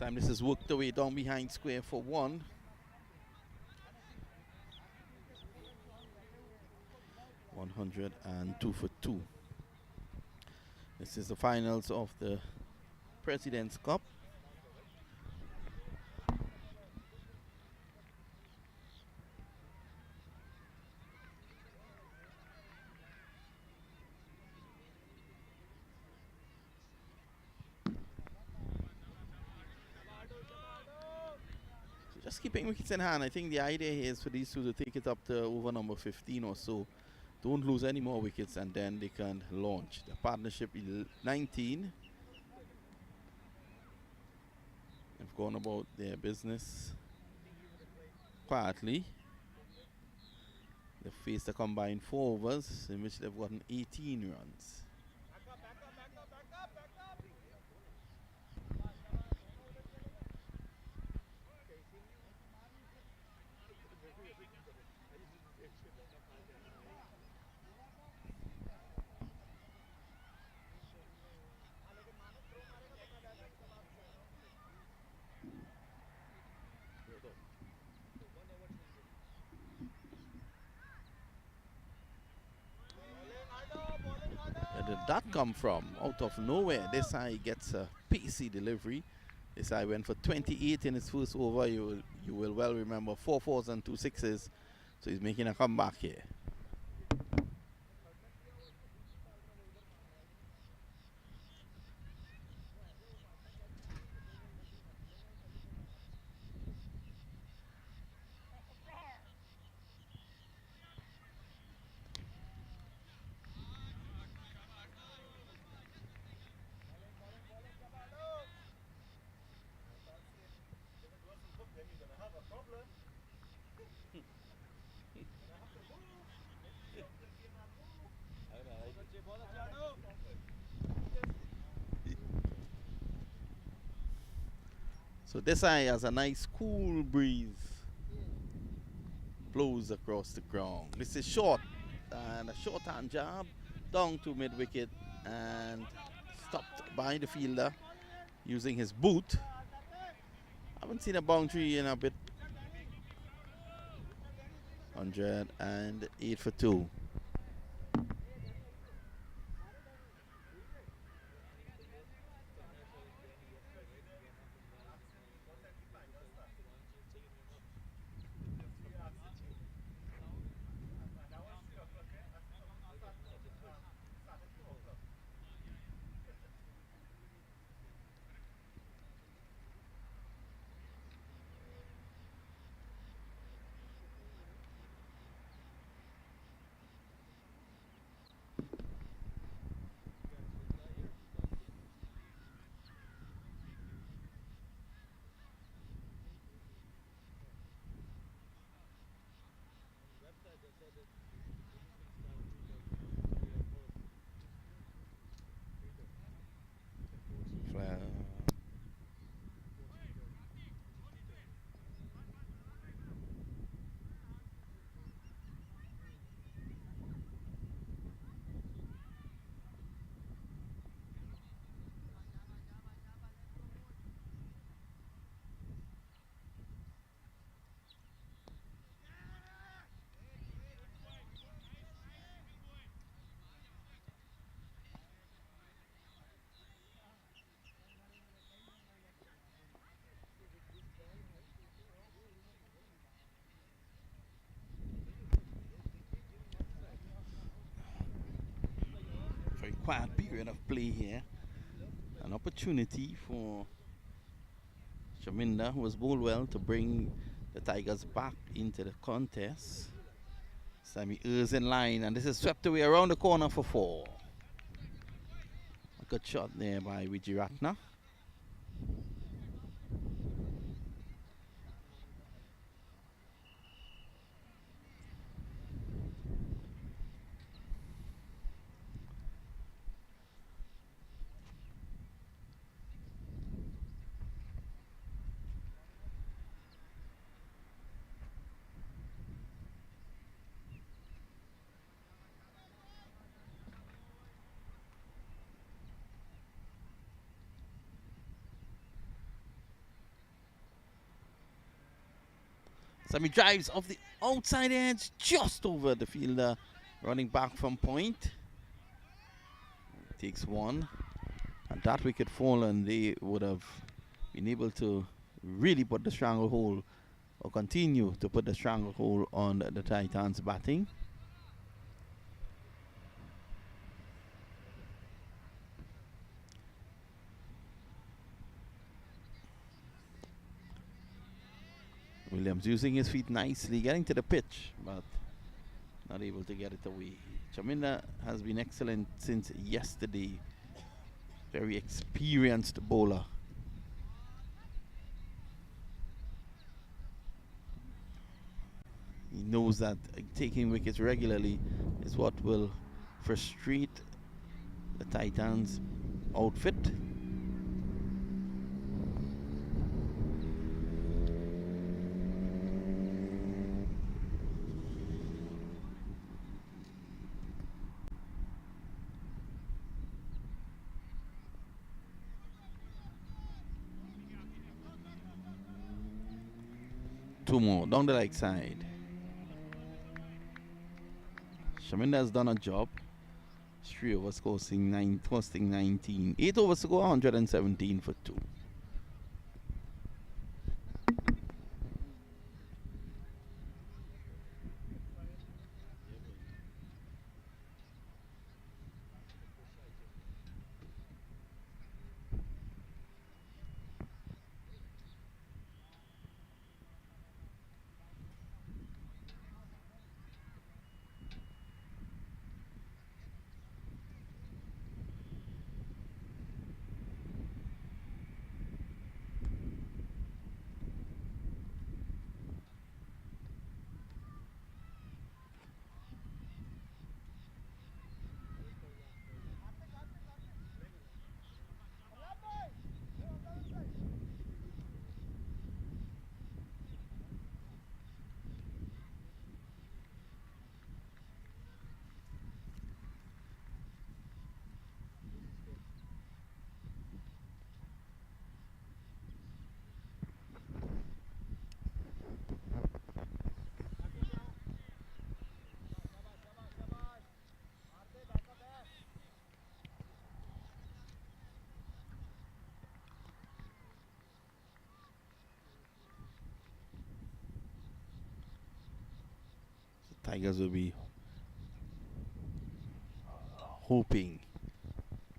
Sam, this is worked away down behind square for one. $102 for two. This is the finals of the President's Cup. Just keeping wickets in hand. I think the idea here is for these two to take it up to over number 15 or so. Don't lose any more wickets and then they can launch. The partnership 19 have gone about their business quietly. They faced a combined 4 overs in which they've gotten 18 runs. Where did that come from? Out of nowhere. This side gets a pacey delivery. This guy went for 28 in his first over. You will well remember 4 fours and 2 sixes. So he's making a comeback here. So this eye has a nice cool breeze. Blows across the ground. This is short and a short hand jab down to mid wicket and stopped by the fielder using his boot. Haven't seen a boundary in a bit. 108 for 2. Very quiet period of play here. An opportunity for Chaminda, who was bowled well, to bring the Tigers back into the contest. Sammy is in line, and this is swept away around the corner for 4. A good shot there by Wijiratna. Sammy drives off the outside edge, just over the fielder, running back from point. Takes 1. And that wicket fall, and they would have been able to really put the stranglehold, or continue to put the stranglehold on the Titans' batting. Williams using his feet nicely, getting to the pitch, but not able to get it away. Chaminda has been excellent since yesterday. Very experienced bowler. He knows that taking wickets regularly is what will frustrate the Titans' outfit. Two more down the leg side. Chaminda has done a job. 3 overs costing 19. 8 overs to go, 117 for 2. Tigers will be hoping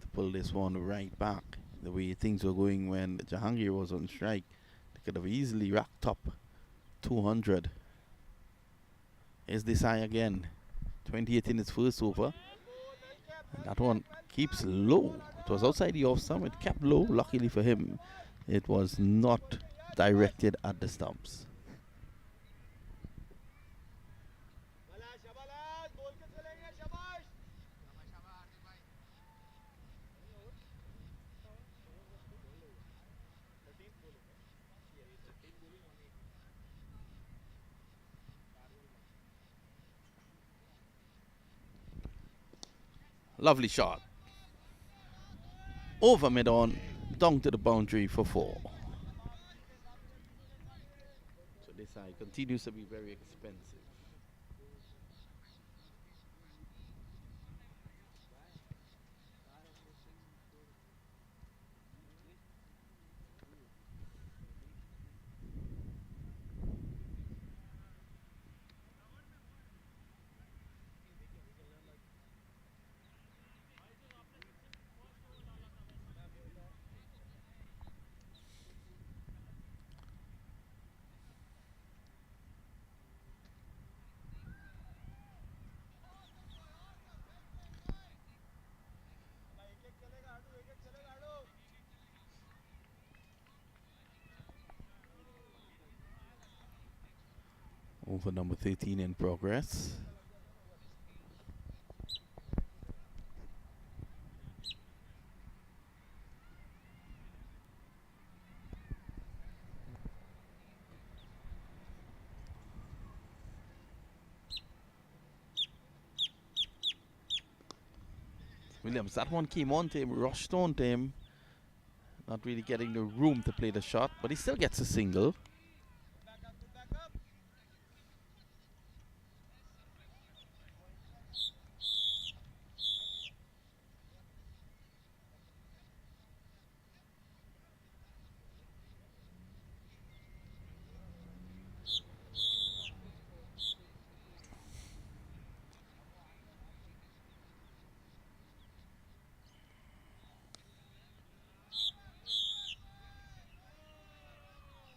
to pull this one right back. The way things were going when Jahangir was on strike, they could have easily racked up 200. Here's Desai again. 28 in his first over. And that one keeps low. It was outside the off stump. It kept low. Luckily for him, it was not directed at the stumps. Lovely shot. Over mid-on, down to the boundary for 4. So this side continues to be very expensive. Over number 13 in progress. Williams, that one came on to him, rushed on to him. Not really getting the room to play the shot, but he still gets a single.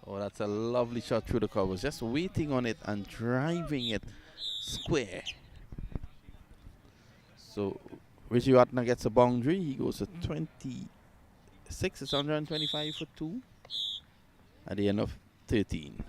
Oh, that's a lovely shot through the covers. Just waiting on it and driving it square. So Richie Ratner gets a boundary. He goes to 26. It's 125 for 2 at the end of 13.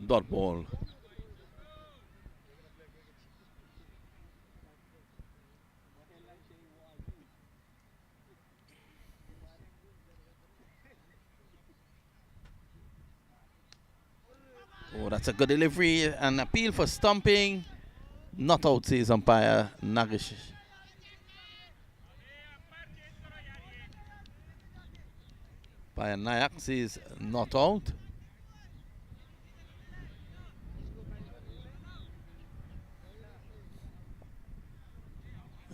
Dot ball. Oh, that's a good delivery. An appeal for stumping. Not out, says umpire Nagish. Umpire Nayak says not out.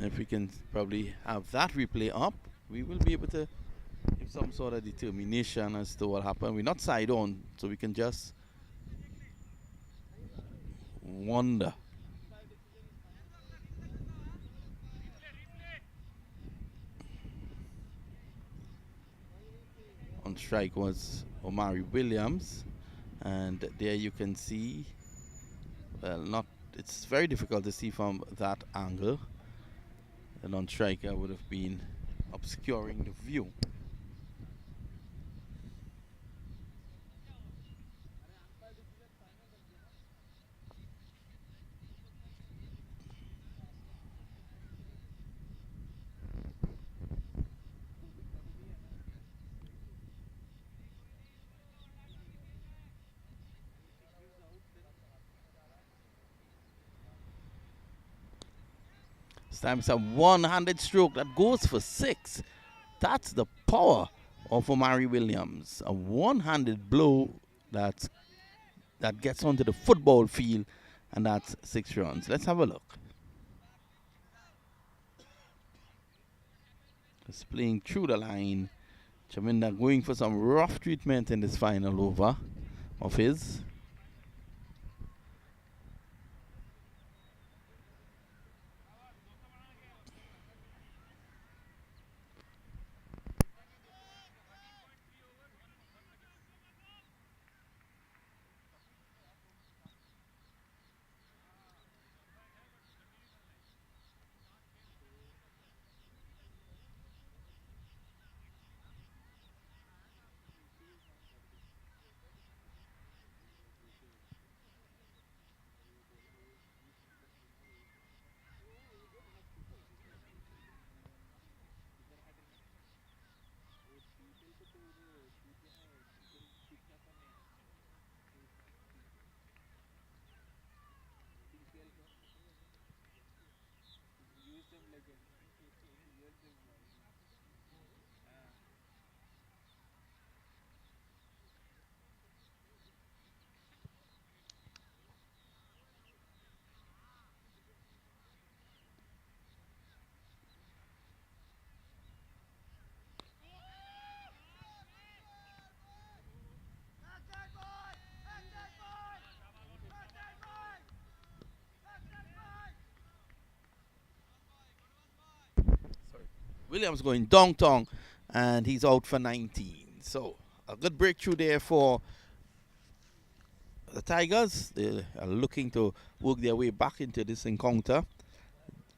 If we can probably have that replay up, we will be able to give some sort of determination as to what happened. We're not side on, so we can just wonder. On strike was Omari Williams. And there you can see, well, not, it's very difficult to see from that angle. The non-striker would have been obscuring the view. This time it's a one-handed stroke that goes for 6. That's the power of Omari Williams. A one-handed blow that gets onto the football field, and that's 6 runs. Let's have a look. Just playing through the line. Chaminda going for some rough treatment in this final over of his. Williams going downtown, and he's out for 19. So a good breakthrough there for the Tigers. They are looking to work their way back into this encounter.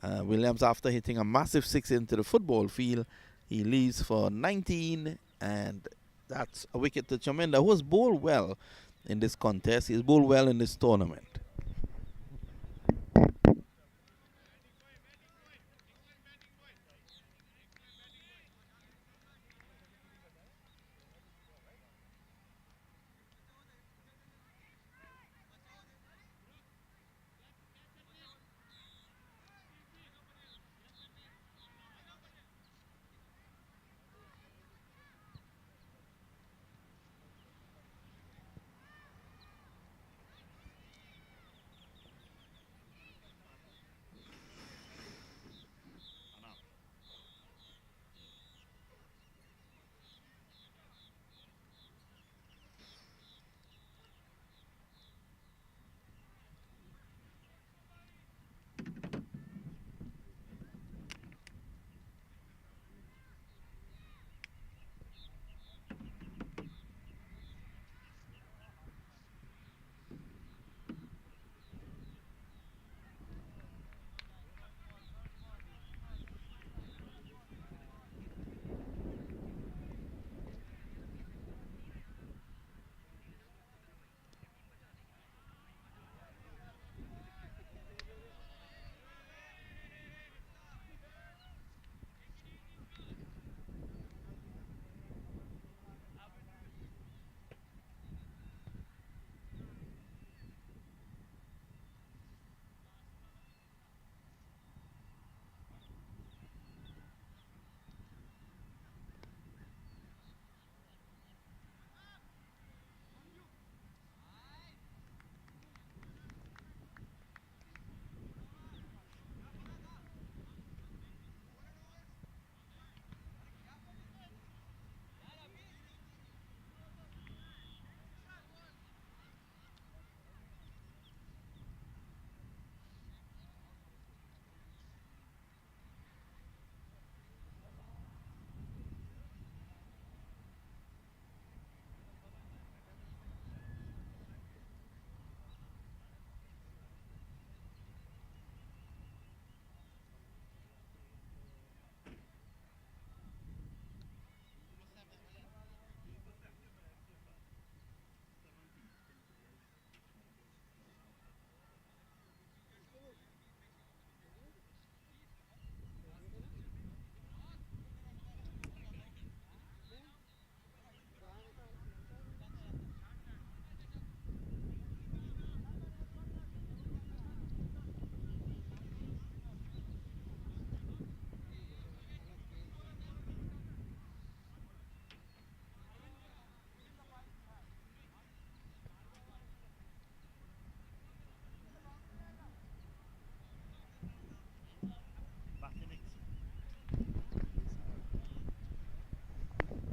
Williams, after hitting a massive 6 into the football field, he leaves for 19, and that's a wicket to Chaminda, who has bowled well in this contest. He's bowled well in this tournament.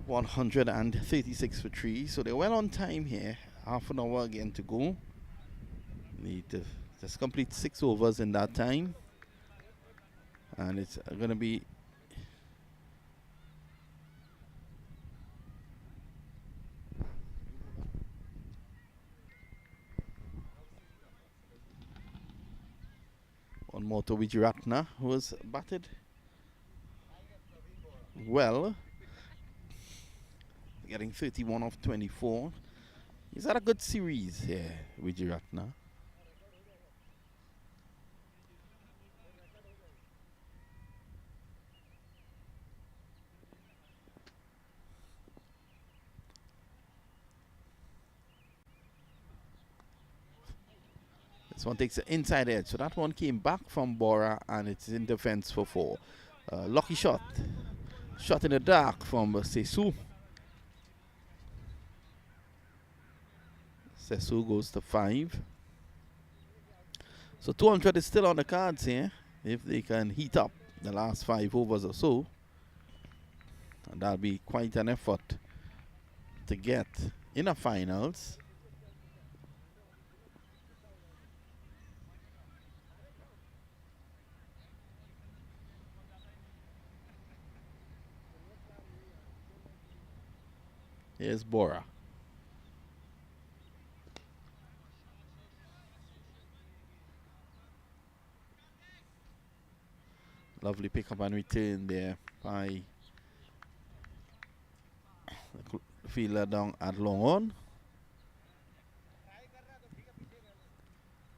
136 for 3. So they're well on time here. Half an hour again to go. Need to just complete 6 overs in that time. And it's going to be one more to Wijeratna, who was batted well, getting 31 off 24. He's had a good series here, Wijeratna. This one takes the inside edge, so that one came back from Bora and it's in defense for 4. Lucky shot. Shot in the dark from Sesu. Sesu goes to 5. So 200 is still on the cards here if they can heat up the last 5 overs or so. And that'll be quite an effort to get in the finals. Here's Bora. Lovely pick up and return there by the fielder down at long on.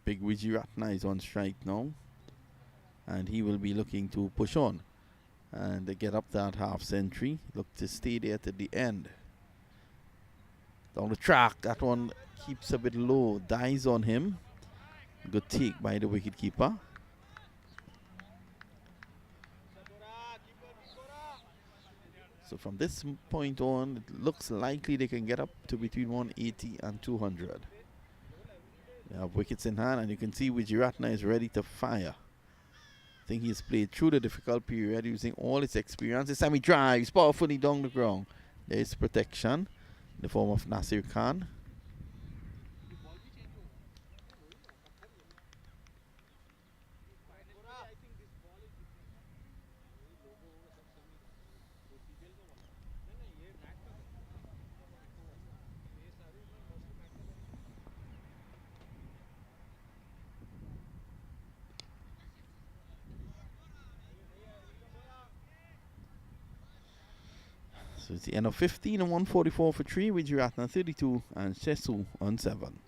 Big Wijeratna is on strike now. And he will be looking to push on and get up that half century. Look to stay there to the end. Down the track, that one keeps a bit low, dies on him. Good take by the wicketkeeper. So from this point on, it looks likely they can get up to between 180 and 200. They have wickets in hand, and you can see Wijeratna is ready to fire. I think he's played through the difficult period using all his experience. This time he drives powerfully down the ground. There is protection in the form of Nasir Khan. So it's the end of 15 and 144 for 3, Wijeratna 32 and Sesu on 7.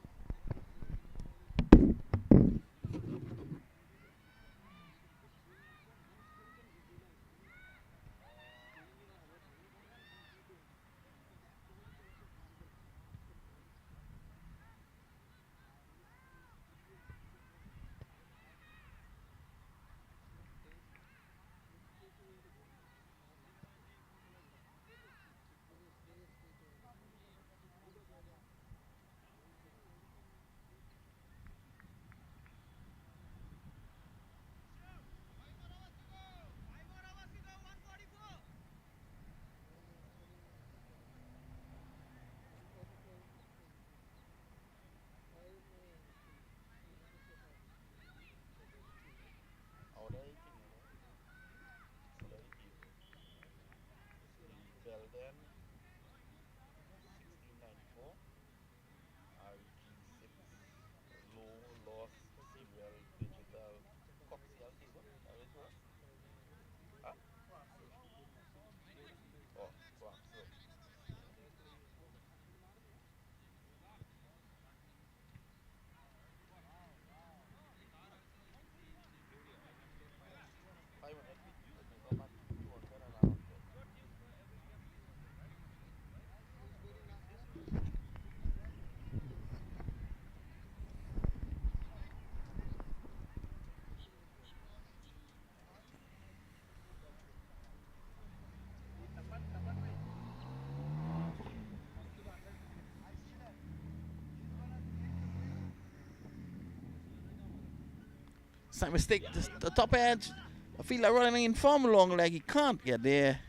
Slight mistake, the top edge. I feel like running in from long leg, he can't get there.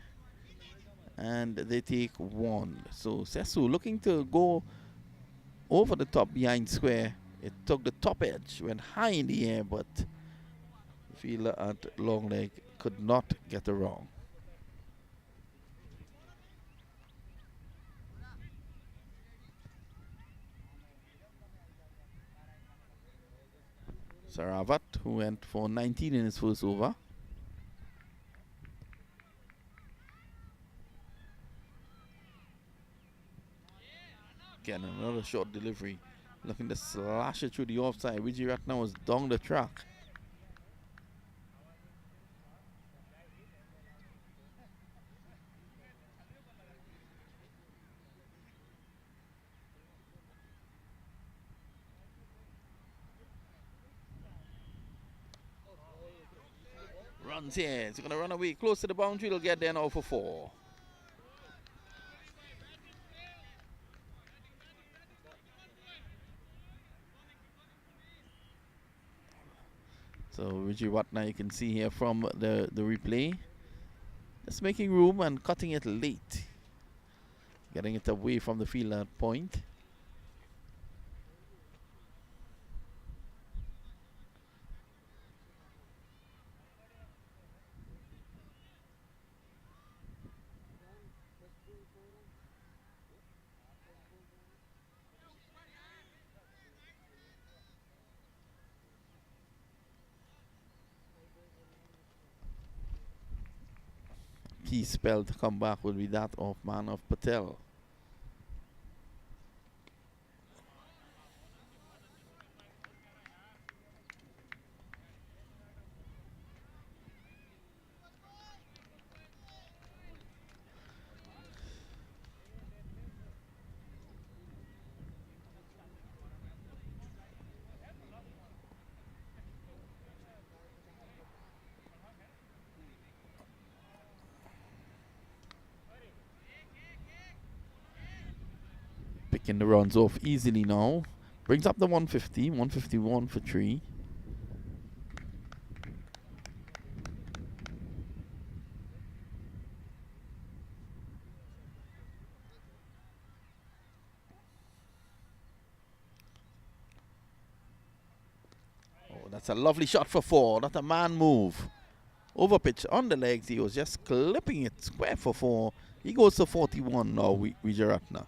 and they take 1. So Sesu looking to go over the top behind square. It took the top edge, went high in the air, but the fielder at long leg could not get around. Saravat, who went for 19 in his first over. Again, another short delivery. Looking to slash it through the offside. Wijeratna was down the track. Runs here. He's going to run away close to the boundary. He'll get there now for 4. So Wijeratna, you can see here from the replay, just making room and cutting it late, getting it away from the fielder at point. Key spell to come back will be that of Manav Patel. Picking the runs off easily now. Brings up the 150, 151 for 3. Oh, that's a lovely shot for 4. Not a man move. Over pitch on the legs. He was just clipping it square for 4. He goes to 41 now, Wijeratna.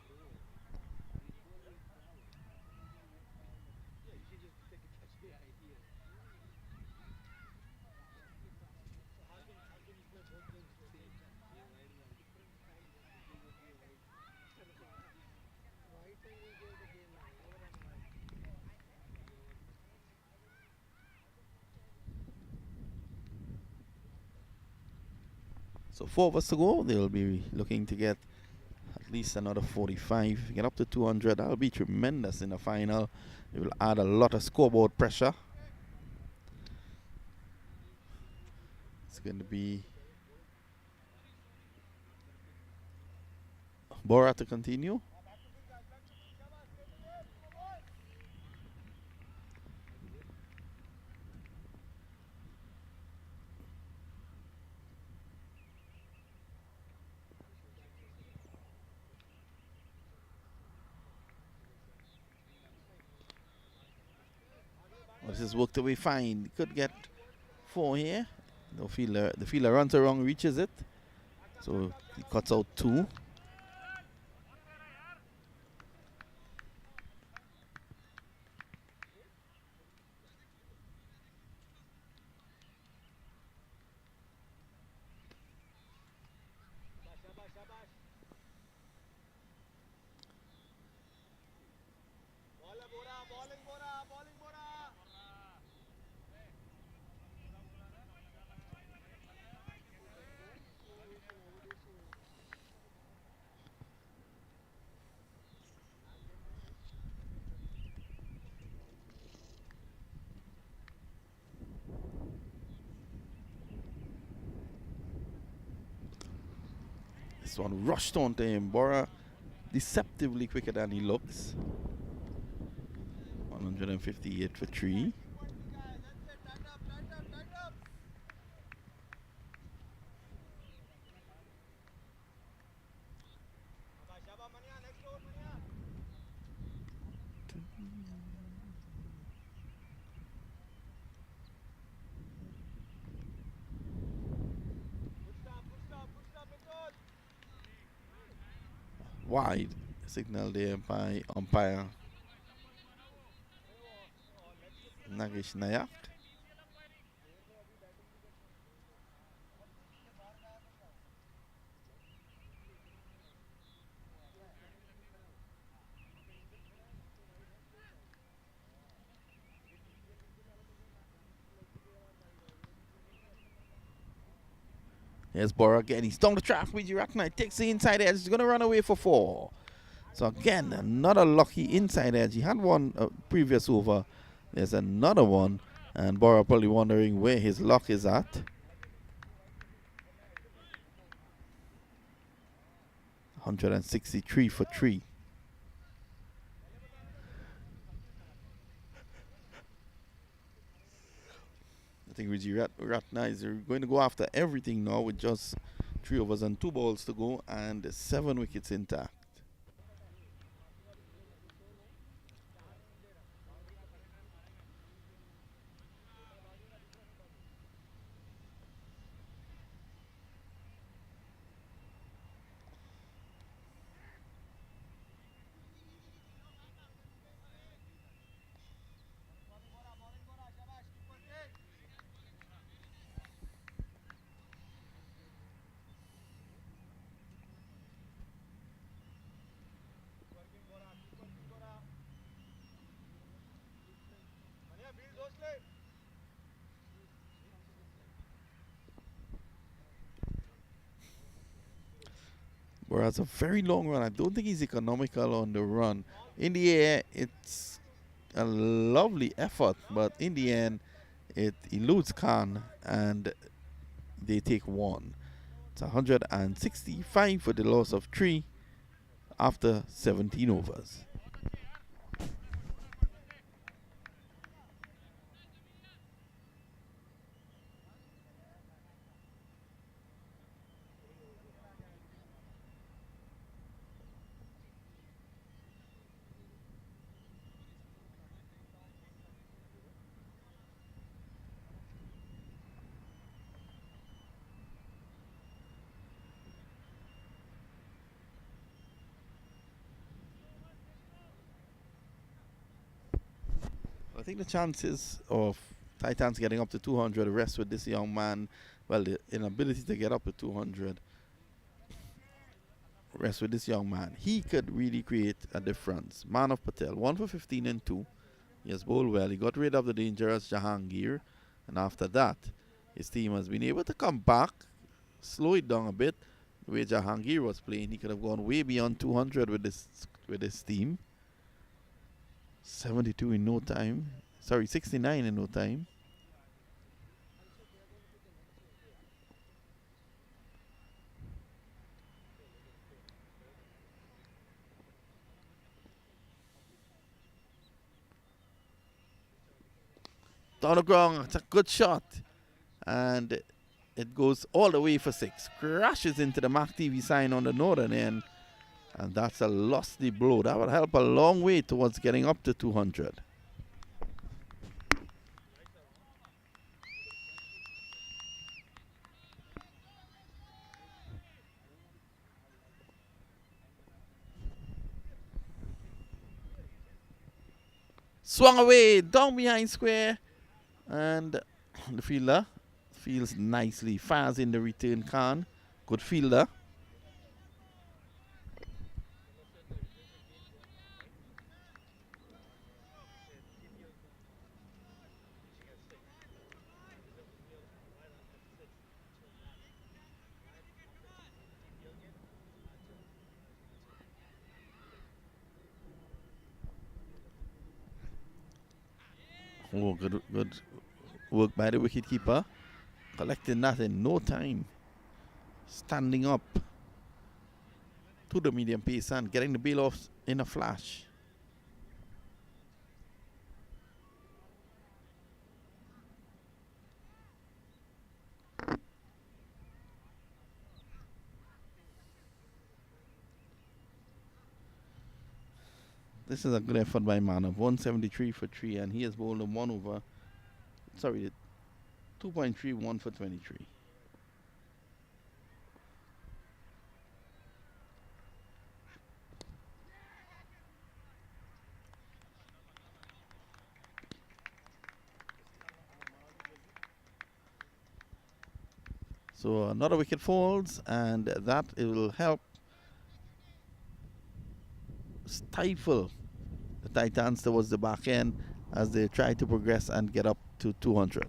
So 4 overs to go. They'll be looking to get at least another 45. Get up to 200. That'll be tremendous in the final. It will add a lot of scoreboard pressure. It's going to be Bora to continue. This is worked away fine. Could get 4 here. The fielder runs around, reaches it. So he cuts out 2. This one rushed onto him. Bora deceptively quicker than he looks. 158 for 3. wide signal there by umpire Nagesh Nayak. Here's Bora again. He's down the track. Wijiratnai takes the inside edge. He's going to run away for 4. So again, another lucky inside edge. He had one previous over. There's another one. And Bora probably wondering where his luck is at. $163 for 3. I think Wijiratnai is going to go after everything now with just 3 overs and 2 balls to go and 7 wickets intact. Whereas a very long run, I don't think he's economical on the run. In the air, it's a lovely effort, but in the end, it eludes Khan and they take 1. It's 165 for the loss of 3 after 17 overs. I think the chances of Titans getting up to 200 rest with this young man. Well, the inability to get up to 200 rest with this young man. He could really create a difference. Manav Patel, 1 for 15 and 2. He has bowled well. He got rid of the dangerous Jahangir. And after that, his team has been able to come back, slow it down a bit. The way Jahangir was playing, he could have gone way beyond 200 with this team. 72 in no time. Sorry, 69 in no time. Down the ground, it's a good shot. And it goes all the way for 6. Crashes into the MAQ TV sign on the northern end. And that's a lusty blow. That would help a long way towards getting up to 200. Swung away, down behind square. And the fielder feels nicely. Fires in the return Khan. Good fielder. Oh, good work by the wicketkeeper. Collecting that in no time. Standing up to the medium pace and getting the bail off in a flash. This is a good effort by Manav. 173 for 3, and he has bowled a 1 over. Sorry, 2.31 for 23. So another wicket falls, and that it will help stifle the Titans towards the back end as they try to progress and get up to 200.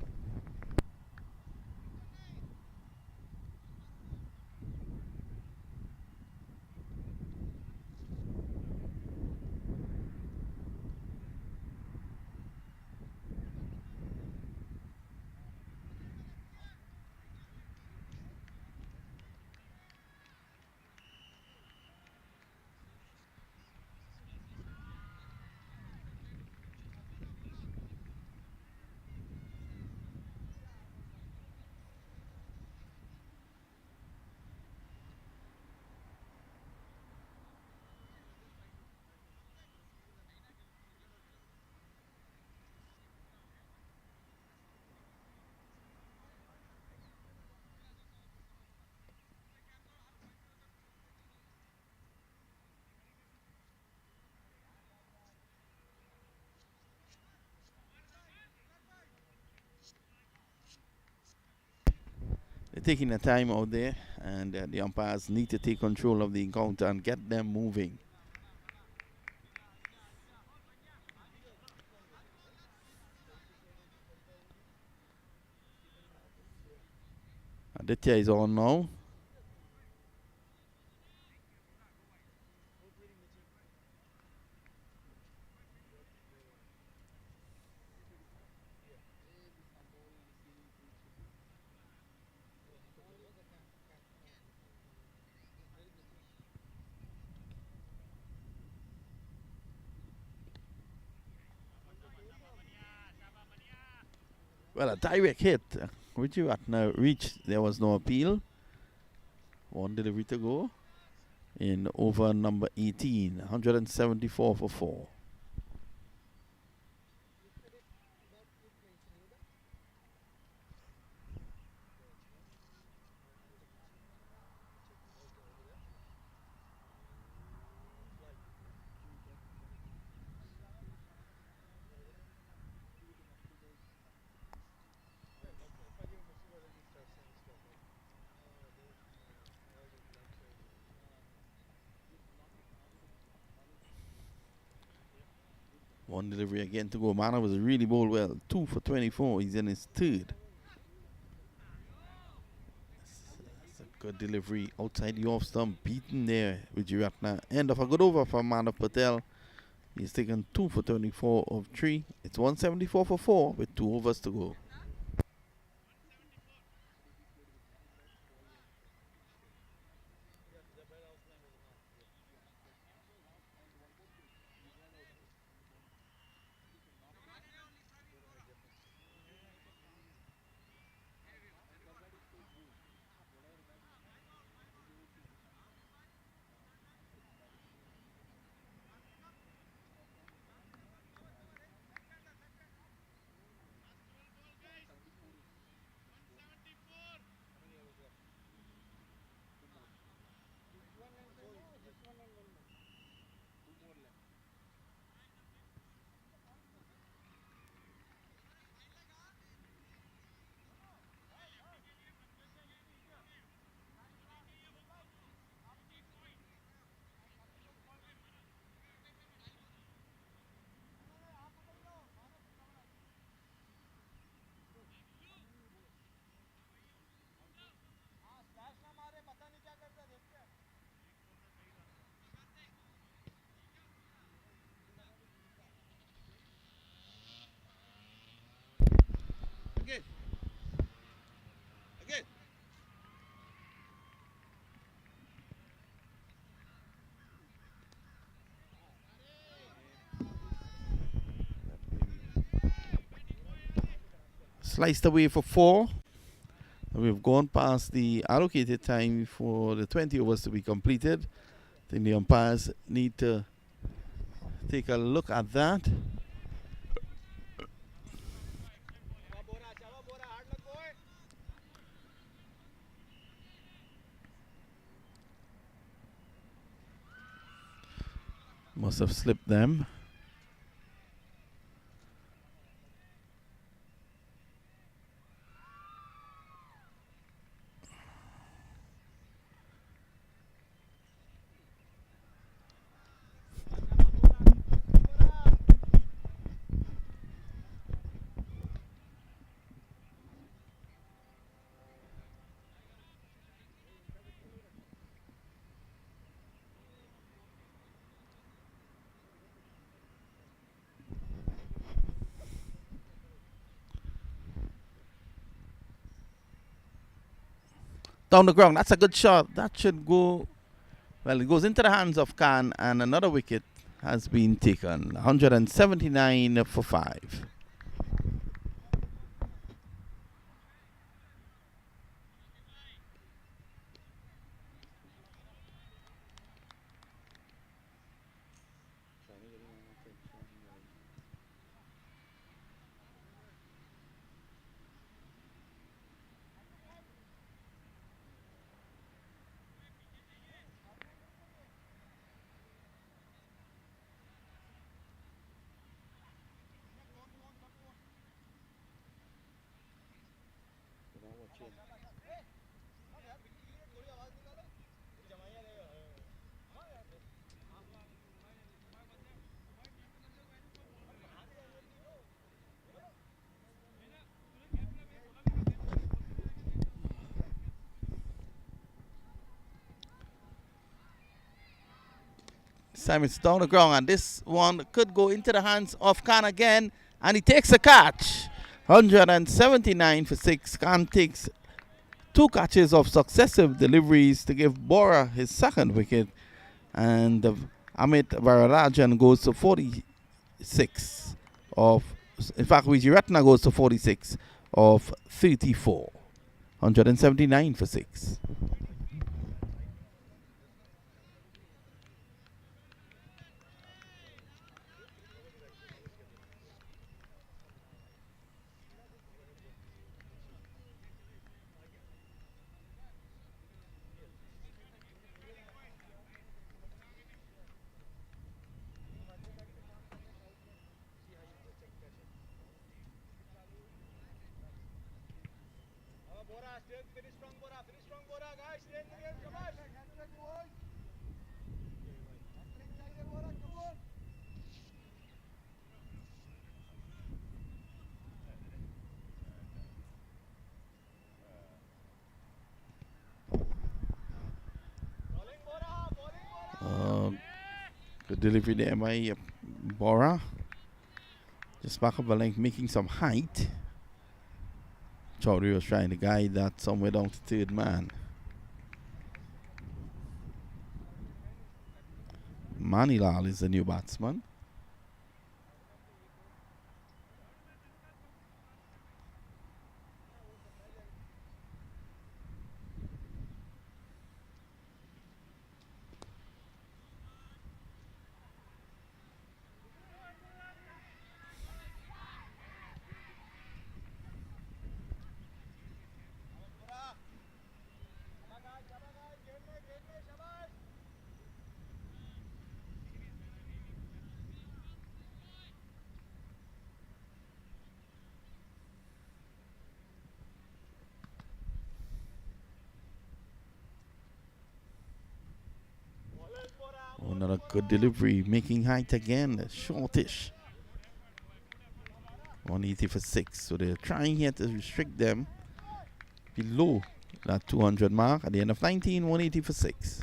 They're taking their time out there, and the umpires need to take control of the encounter and get them moving. Aditya is on now. Well, a direct hit. Richie Ratner reached. There was no appeal. One delivery to go in over number 18. 174 for 4. One delivery again to go. Mana was really bowled well. 2 for 24. He's in his third. That's a good delivery outside the off stump. Beaten there with Jiratna. End of a good over for Manav Patel. He's taken 2 for 24 of 3. It's 174 for 4 with 2 overs to go. Again. Sliced away for 4. We've gone past the allocated time for the 20 overs to be completed. I think the umpires need to take a look at that. Must have slipped them. down the ground. That's a good shot. That should go. Well, it goes into the hands of Khan, and another wicket has been taken. 179 for 5. Simon's down the ground, and this one could go into the hands of Khan again, and he takes a catch. 179 for 6. Khan takes 2 catches of successive deliveries to give Bora his second wicket, and Amit Vararajan goes to 46 of, in fact, Wijiratna goes to 46 of 34. 179 for 6. Good delivery there by Bora. Just back up the length, making some height. Chaudhary was trying to guide that somewhere down to third man. Manilal is the new batsman. Another good delivery, making height again, shortish. 180 for 6. So they're trying here to restrict them below that 200 mark. At the end of 19, 180 for 6.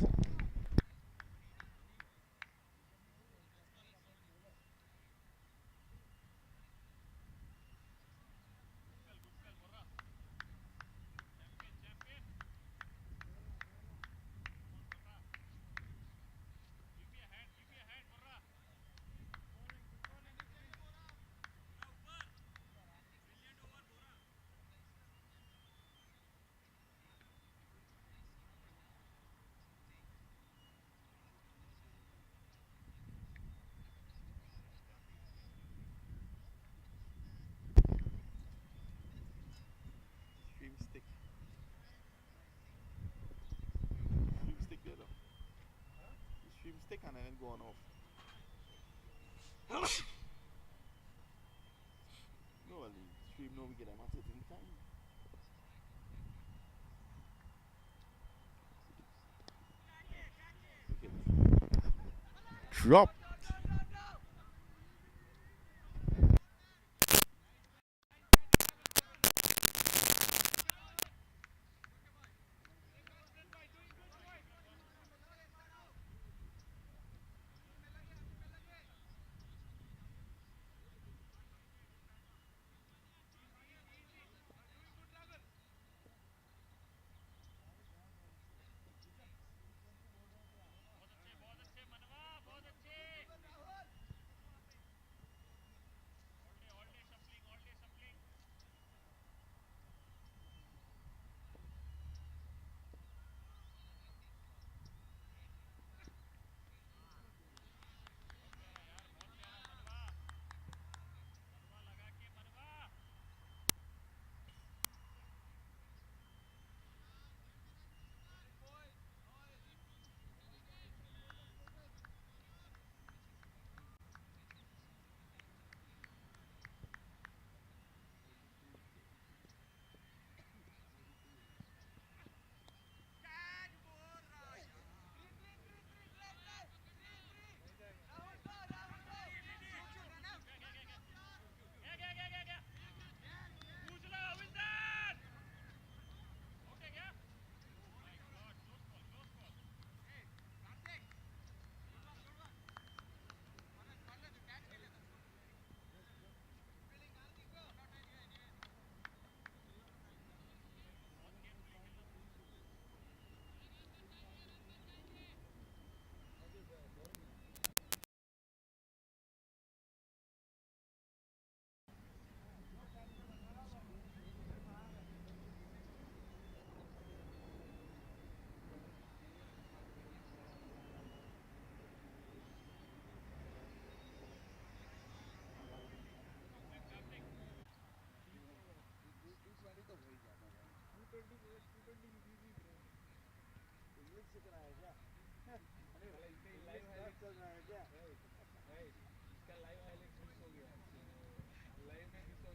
Stick and then going off. No, well, the stream no we get them at it in time. Drop. English सीख रहा है क्या? Live highlight चल रहा है क्या? इसका live highlight miss हो गया, लाइव में मिस हो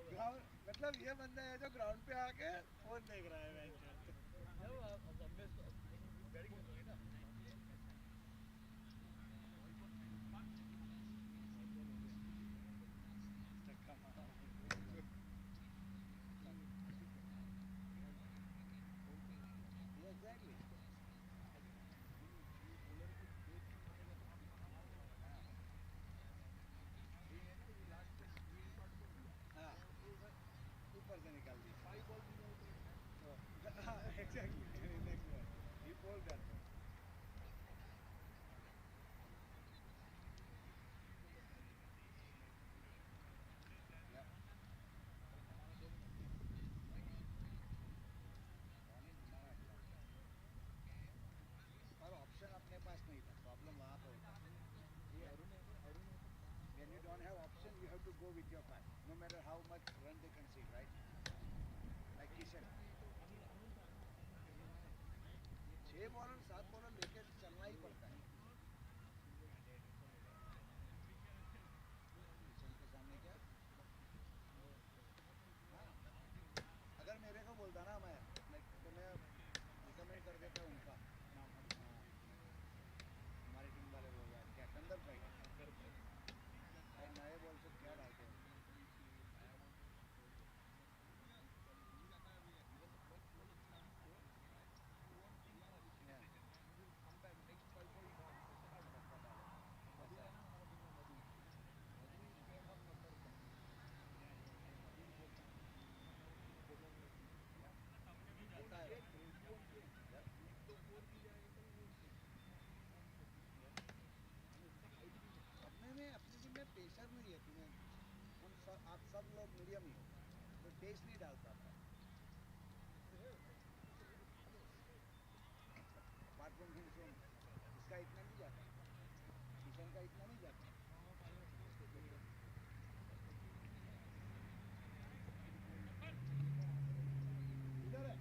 गया। मतलब ये बंदा है जो ग्राउंड पे आके फोन देख रहा है मैच। बैटिंग मिस हो गई ना। Exactly. हाँ, ऊपर से निकाल दी। Exactly. Next one. He bowled that one. Yeah. और ऑप्शन अपने पास नहीं था, प्रॉब्लम वहाँ पे होता है। When you don't have option, you have to go with your path, no matter how much run they concede, right? Like Kishan. 6 bowler 7 bowler लेके चलना ही पड़ता है। किशन के सामने क्या? हाँ, अगर मेरे को बोलता ना मैं, तो मैं रिकमेंड कर देता उनका नाम। हमारी टीम वाले बोल रहे हैं क्या कंदर भाई नए बॉल से क्या डालते हैं? अपनी टीम में प्रेशर नहीं है तुम्हें, आप सब लोग मीडियम ही हो, तो टेस्ट नहीं डाल पाता। अपार्ट फ्रॉम हिम सोन, इसका इतना नहीं जाता, किशन का इतना नहीं जाता। इधर है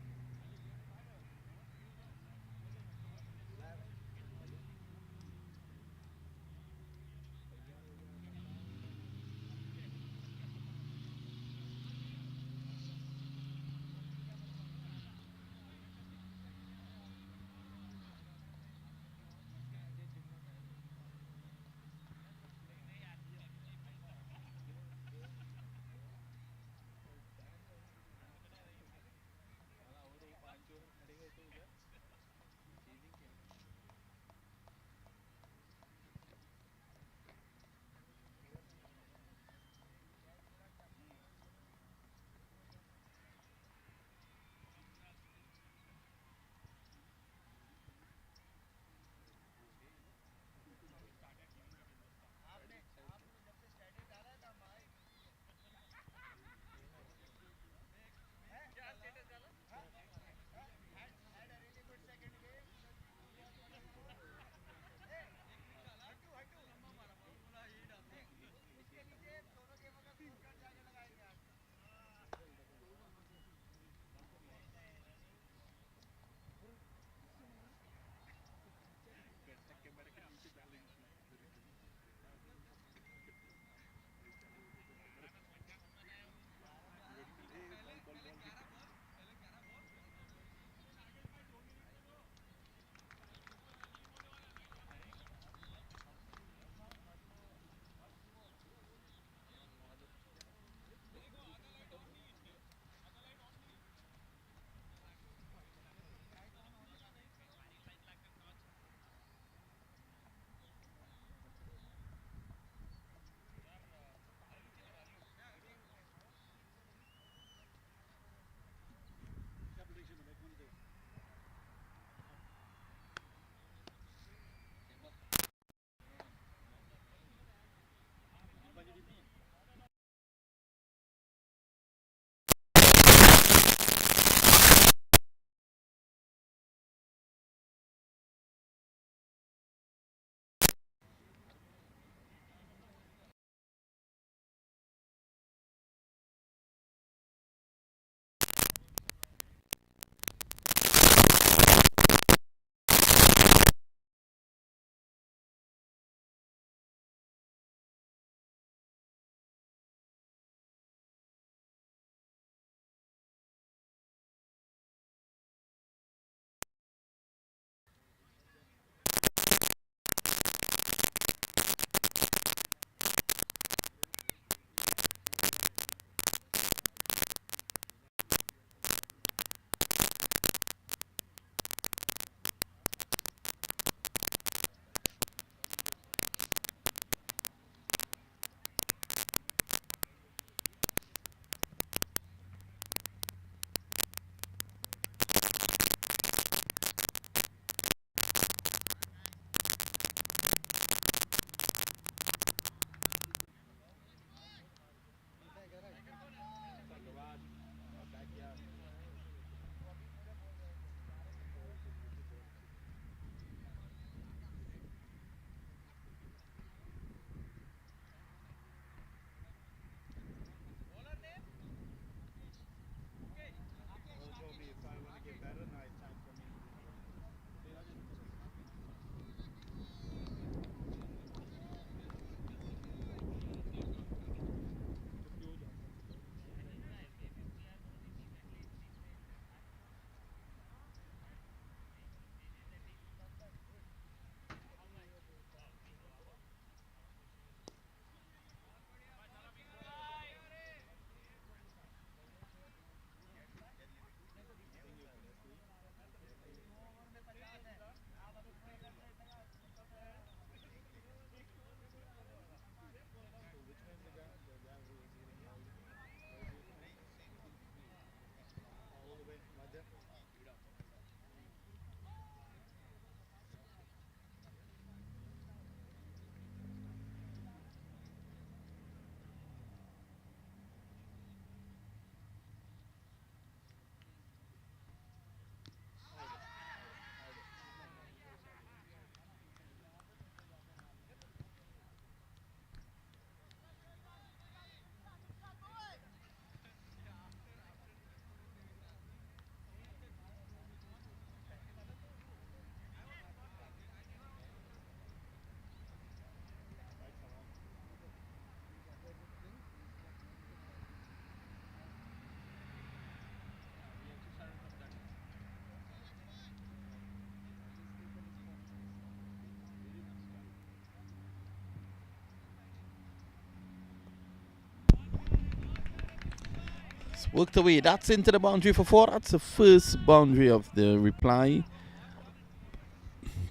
It's worked away. That's into the boundary for 4. That's the first boundary of the reply.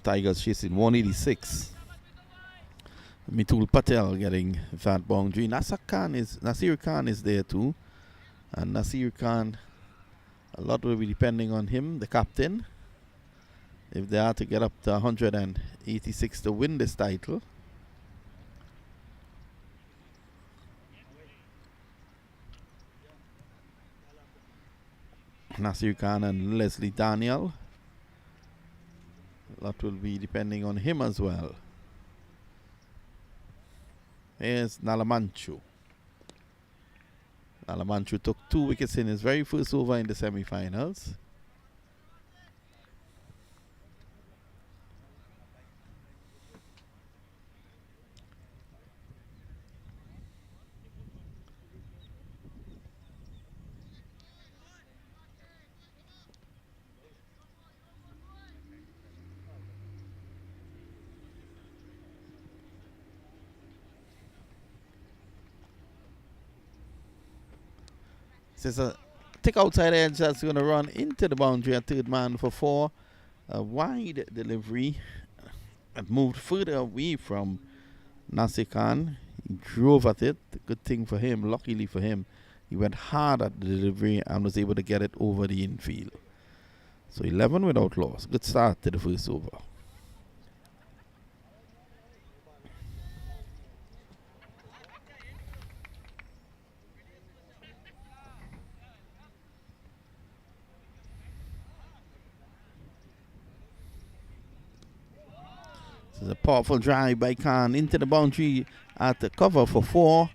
Tigers chasing 186. Mitul Patel getting that boundary. Nasir Khan is there too. And Nasir Khan, a lot will be depending on him, the captain, if they are to get up to 186 to win this title. Nasir Khan and Leslie Daniel. A lot will be depending on him as well. Here's Nalamanchu. Nalamanchu took 2 wickets in his very first over in the semi-finals. This is a tick outside edge that's going to run into the boundary at third man for 4. A wide delivery that moved further away from Nasir Khan. He drove at it. Good thing for him, luckily for him, he went hard at the delivery and was able to get it over the infield. So 11 without loss. Good start to the first over. This is a powerful drive by Khan into the boundary at the cover for 4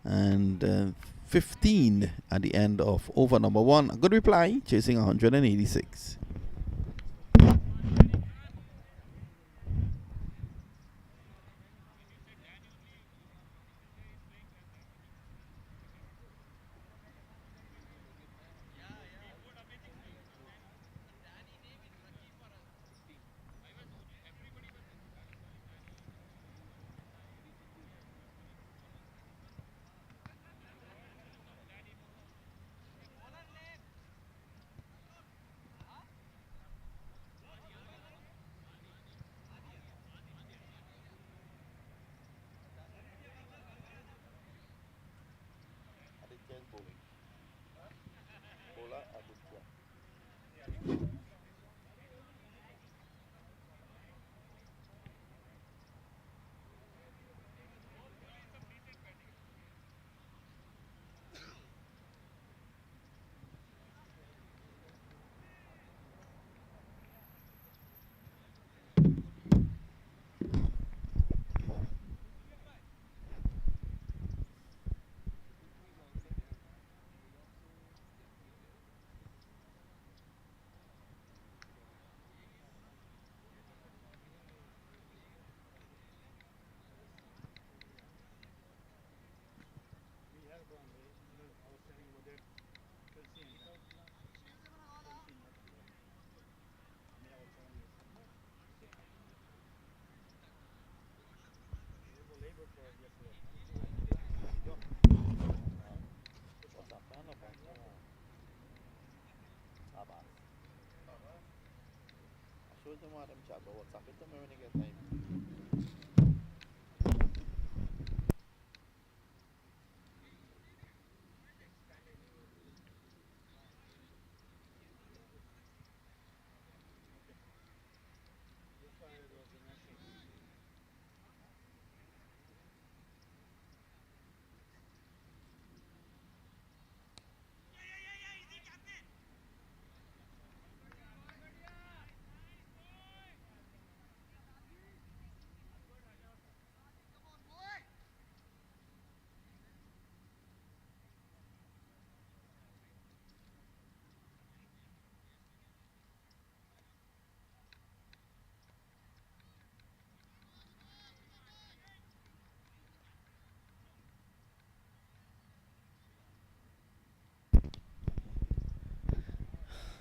and 15 at the end of over number 1. A good reply, chasing 186.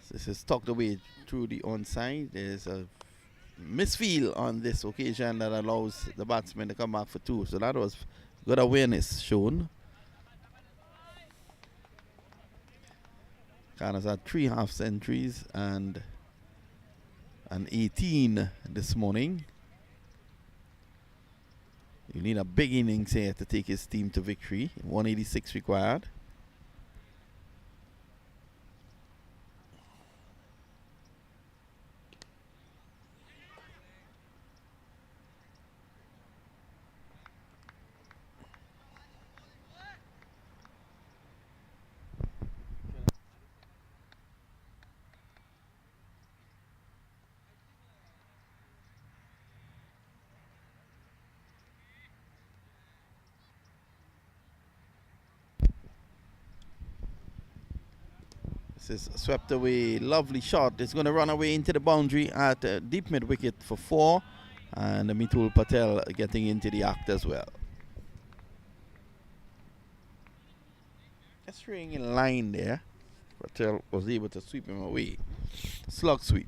This is tucked away through the onside. There's a misfield on this occasion that allows the batsman to come back for 2. So that was good awareness shown. Ghana's had 3 half centuries and an 18 this morning. You need a big innings here to take his team to victory. 186 required. This is swept away, lovely shot. It's going to run away into the boundary at deep mid wicket for 4, and Mitul Patel getting into the act as well. Just staying in line there. Patel was able to sweep him away. Slug sweep.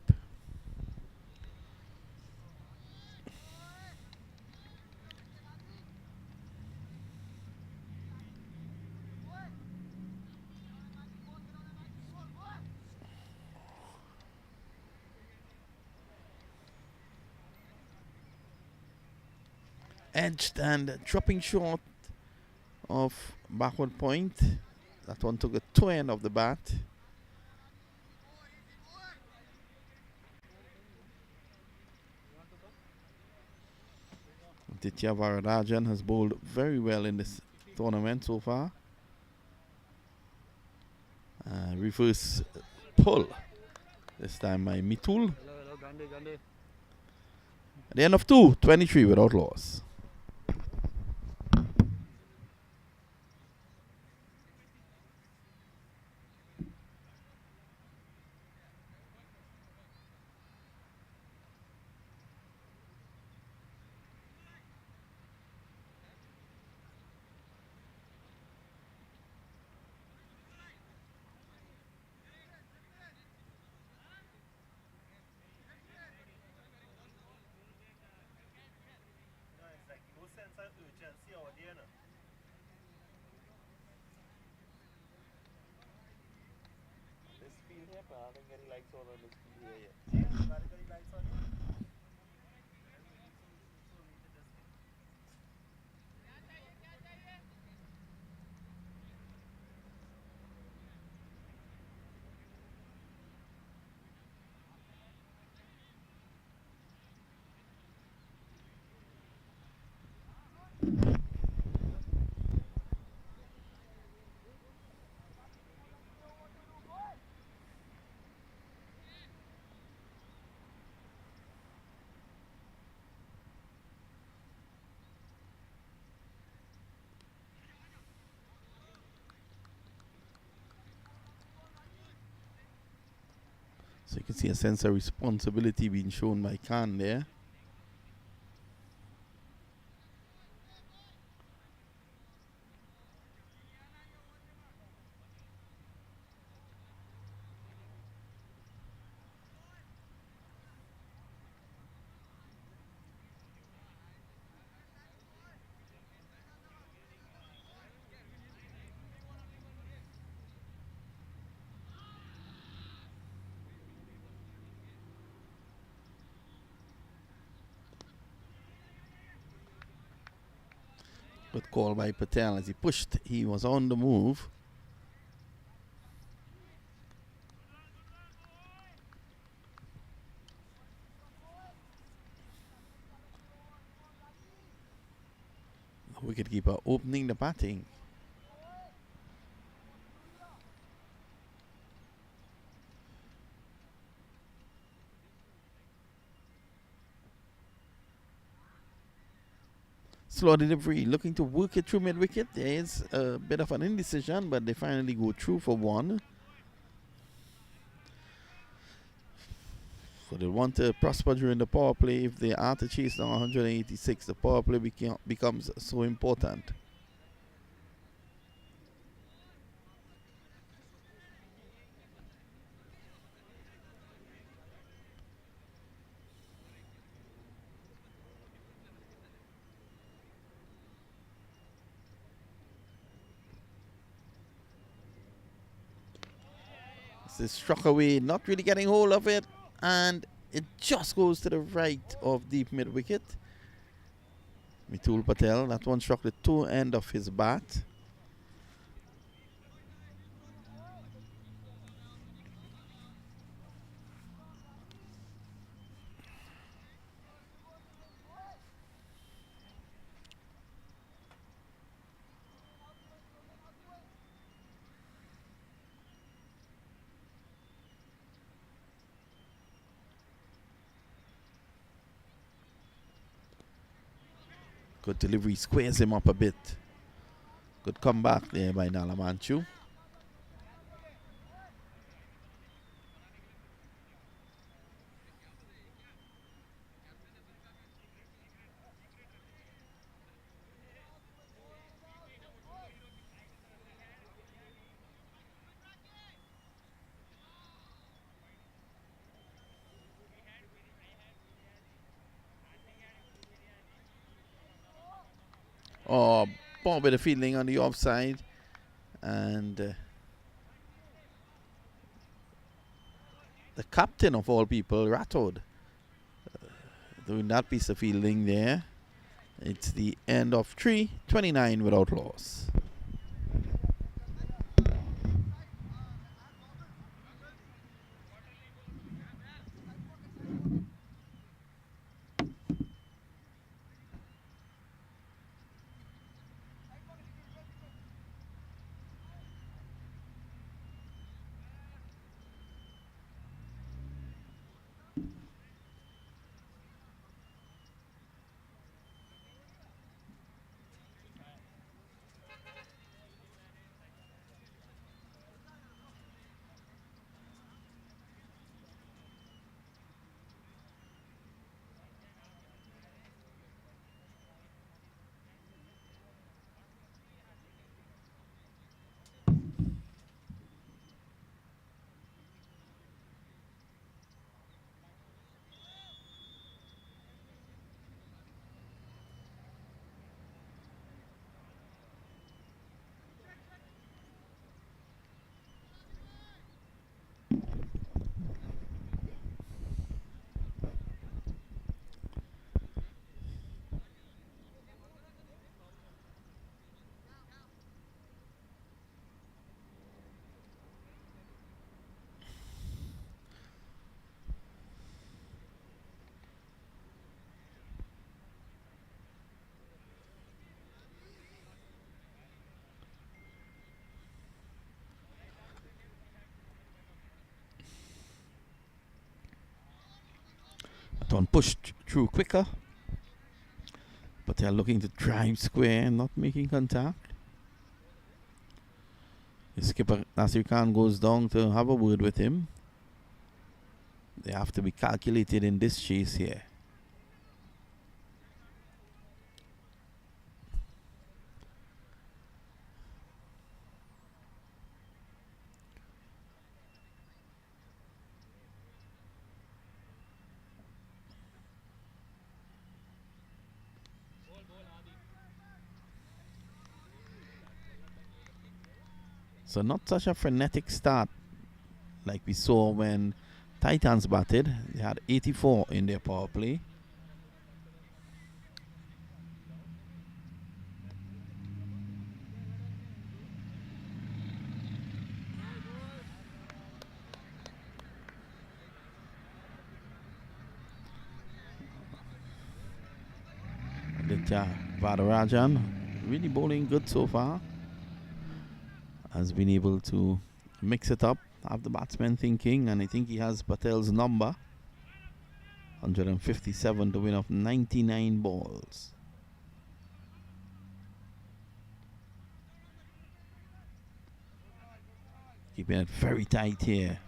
Edged and dropping short of backward point. That one took a toe end of the bat. Ditya Varadajan has bowled very well in this tournament so far. Reverse pull. This time by Mitul. At the end of 2, 23 without loss. So you can see a sense of responsibility being shown by Khan there. Good call by Patel as he pushed. He was on the move. The wicketkeeper opening the batting. Slow delivery, looking to work it through mid-wicket. There is a bit of an indecision, but they finally go through for 1. So they want to prosper during the power play. If they are to chase down 186, the power play becomes so important. It's struck away, not really getting hold of it, and it just goes to the right of deep mid wicket. Mitul Patel, that one struck the toe end of his bat. Good delivery, squares him up a bit. Good comeback there by Nalamanchu. Oh, poor bit of fielding on the offside. And the captain of all people, Rathod, doing that piece of fielding there. It's the end of 3:29 without loss. That one pushed through quicker. But they're looking to drive square, not making contact. The skipper Nasir Khan goes down to have a word with him. They have to be calculated in this chase here. So not such a frenetic start like we saw when Titans batted. They had 84 in their power play. Aditya Vadarajan really bowling good so far. Has been able to mix it up, have the batsman thinking, and I think he has Patel's number. 157 to win of 99 balls. Keeping it very tight here.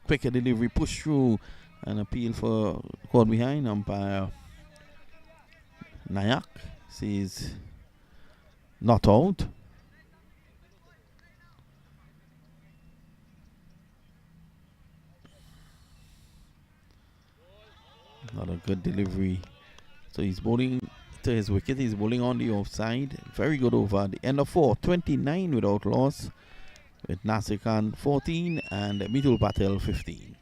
Quicker delivery, push through, and appeal for caught behind. Umpire Nayak says not out. Not a good delivery. So he's bowling to his wicket. He's bowling on the offside. Very good over. The end of 4, 29 without loss, with Nasir Khan 14 and Mitul Patel 15.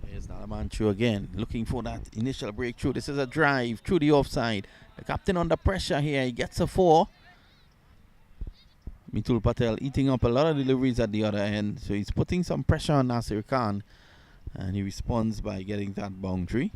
Here's Nalamanchu again, looking for that initial breakthrough. This is a drive through the offside. The captain under pressure here. He gets a 4. Mitul Patel eating up a lot of deliveries at the other end. So he's putting some pressure on Nasir Khan. And he responds by getting that boundary.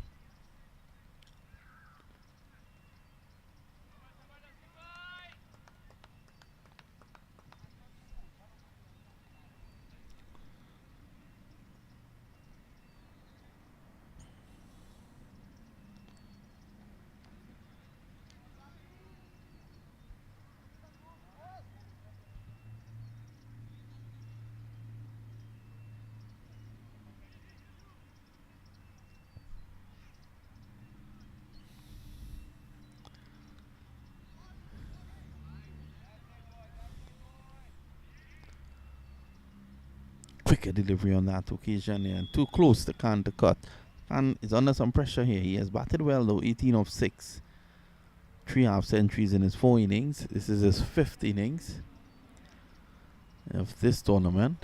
Quicker delivery on that occasion and too close to Khan to cut. Khan is under some pressure here. He has batted well though, 18 of 6. 3 half centuries in his 4 innings. This is his 5th innings of this tournament.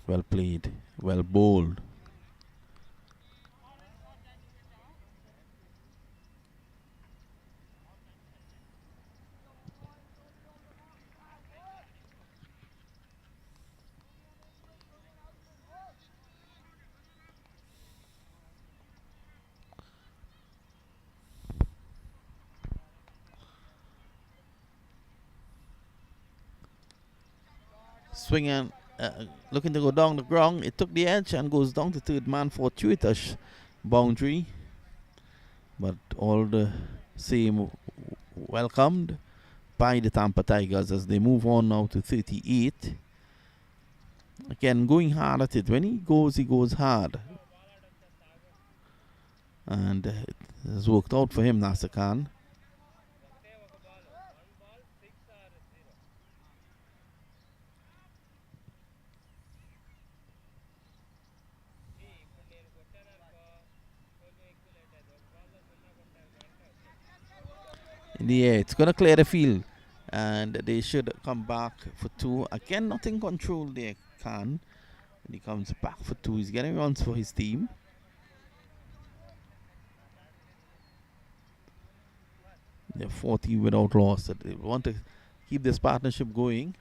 Well played, well bowled. Swinging, looking to go down the ground. It took the edge and goes down to third man, fortuitous boundary. But all the same welcomed by the Tampa Tigers as they move on now to 38. Again, going hard at it. When he goes hard. And it has worked out for him, Nasir Khan. In the air, it's going to clear the field. And they should come back for 2. Again, not in control there, Khan. When he comes back for 2, he's getting runs for his team. They're 40 without loss. They want to keep this partnership going.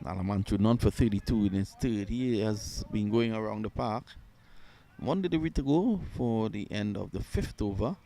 Alamanchu none for 32 in his third. He has been going around the park. One delivery to go for the end of the 5th over.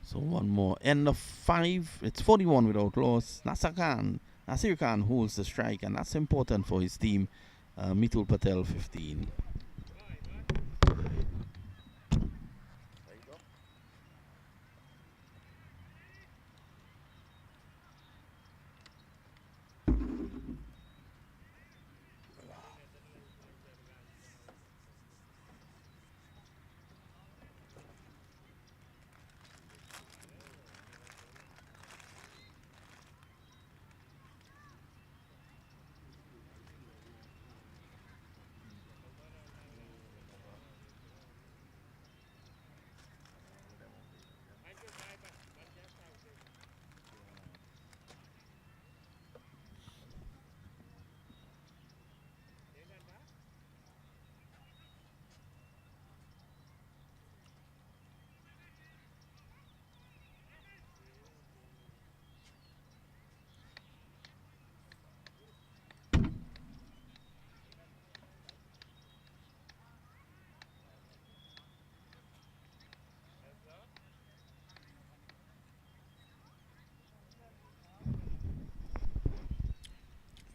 So one more. End of 5. It's 41 without loss. Nasir Khan holds the strike, and that's important for his team. Mitul Patel 15.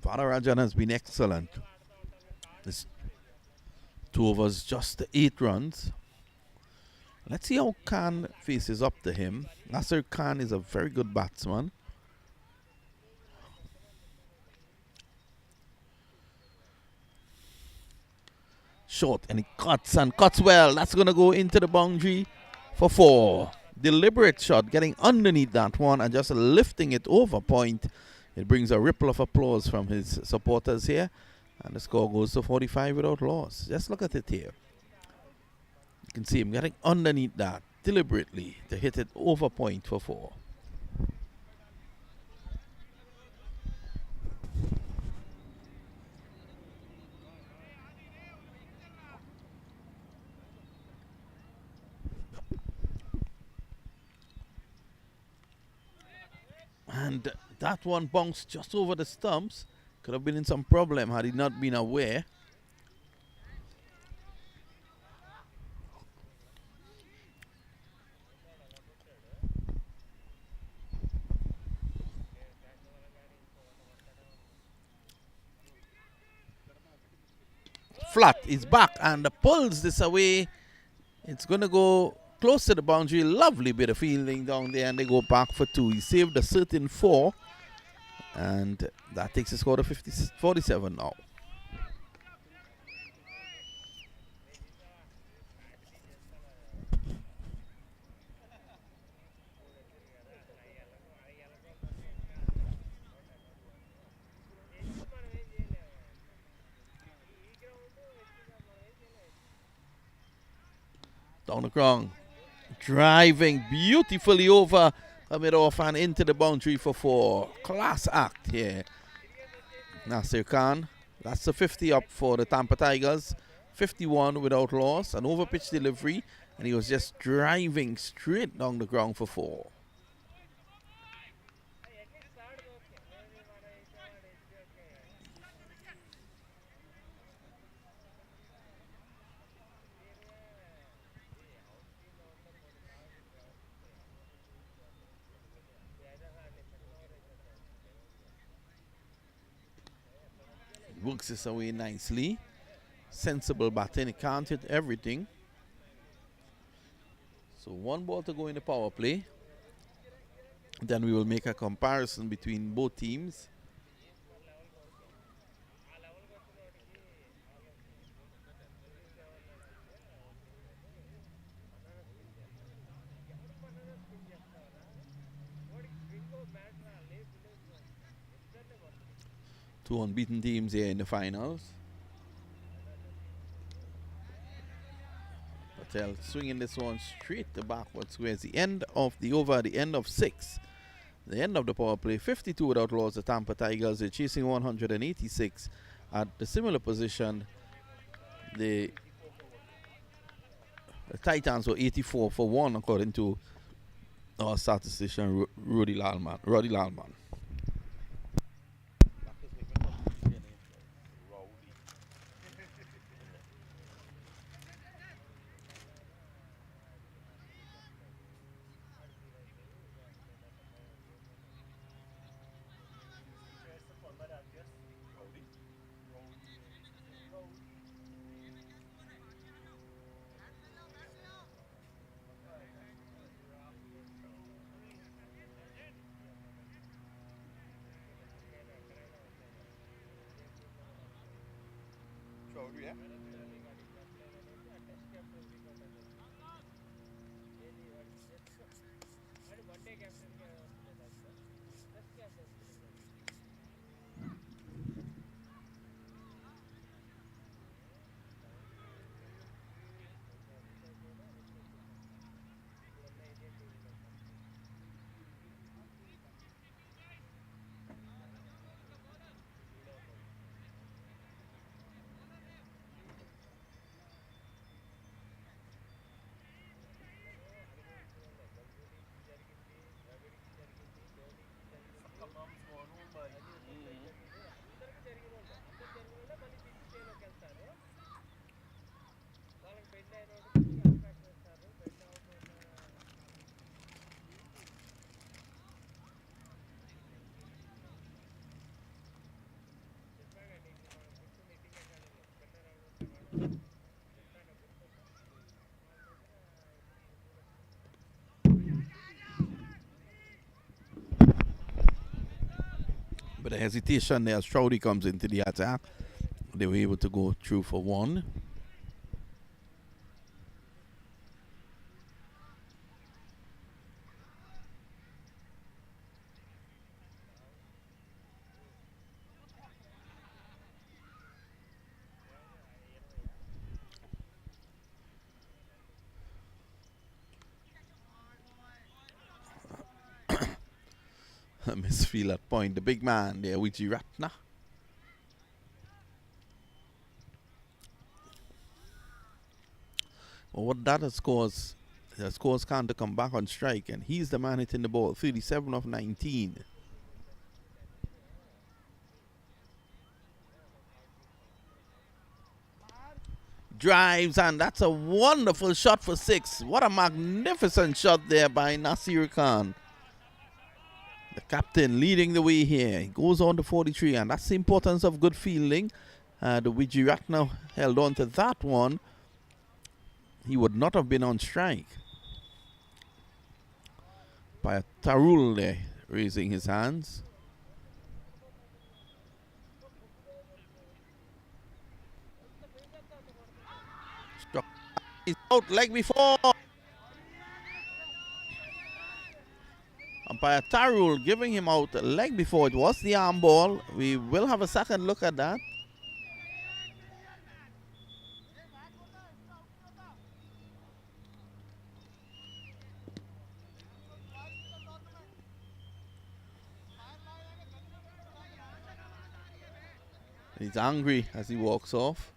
Vadarajan has been excellent. This 2 overs, just 8 runs. Let's see how Khan faces up to him. Nasir Khan is a very good batsman. Short, and he cuts well. That's going to go into the boundary for 4. Deliberate shot, getting underneath that one and just lifting it over point. It brings a ripple of applause from his supporters here. And the score goes to 45 without loss. Just look at it here. You can see him getting underneath that deliberately to hit it over point for 4. And that one bounced just over the stumps. Could have been in some problem had he not been aware. Flat is back and pulls this away. It's going to go close to the boundary. Lovely bit of fielding down there, and they go back for 2. He saved a certain 4. And that takes the score to 47 now. Down the ground. Driving beautifully over a mid-off and into the boundary for 4. Class act here. Nasir Khan. That's the 50 up for the Tampa Tigers. 51 without loss. An over-pitch delivery. And he was just driving straight down the ground for 4. Works this away nicely. Sensible batting. He can't hit everything. So 1 ball to go in the power play. Then we will make a comparison between both teams. Two unbeaten teams here in the finals. Patel swinging this one straight to backward squares. The end of the over, the end of 6. The end of the power play. 52 without loss. The Tampa Tigers are chasing 186. At the similar position, the Titans were 84 for 1 according to our statistician Roddy Lalman. But the hesitation there as Troudy comes into the attack. They were able to go through for 1. Misfeel at point. The big man there, Wijiratna. Well, what that scores, the scores can't come back on strike, and he's the man hitting the ball. 37 of 19. Drives, and that's a wonderful shot for 6. What a magnificent shot there by Nasir Khan. The captain leading the way here. He goes on to 43, and that's the importance of good fielding. The Wijiratna held on to that one. He would not have been on strike. By Tarul there, raising his hands. Struck. He's out leg before. Umpire Tarul giving him out leg before. It was the arm ball. We will have a second look at that. He's angry as he walks off.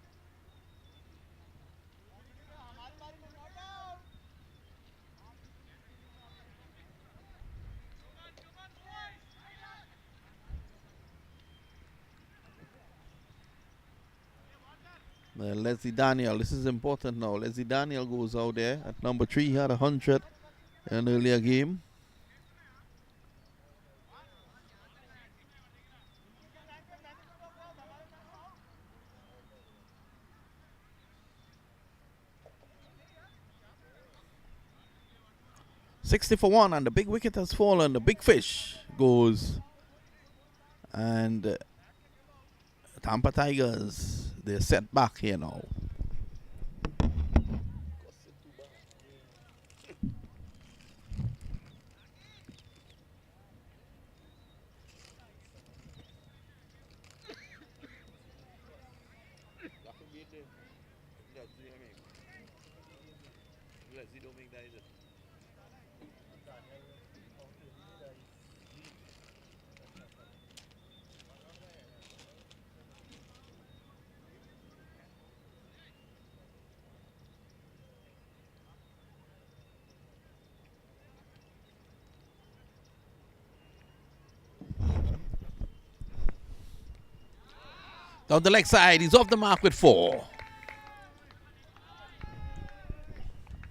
Leslie Daniel, this is important now. Leslie Daniel goes out there at number 3. He had 100 in an earlier game. $60 for 1, and the big wicket has fallen. The big fish goes, and Tampa Tigers, they're set back here now. Wesley don't make that either. Down the leg side, he's off the mark with 4.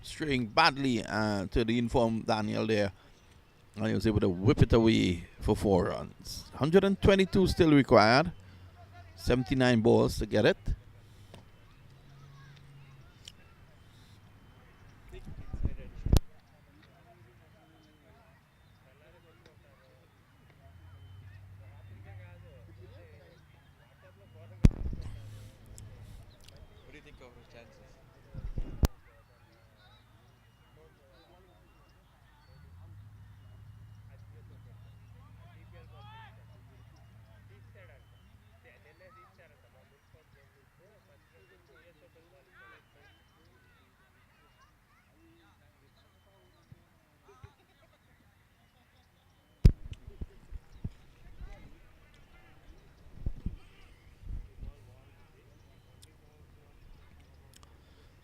Straying badly to the informed Daniel there. And he was able to whip it away for 4 runs. 122 still required. 79 balls to get it. What do you think of his chances?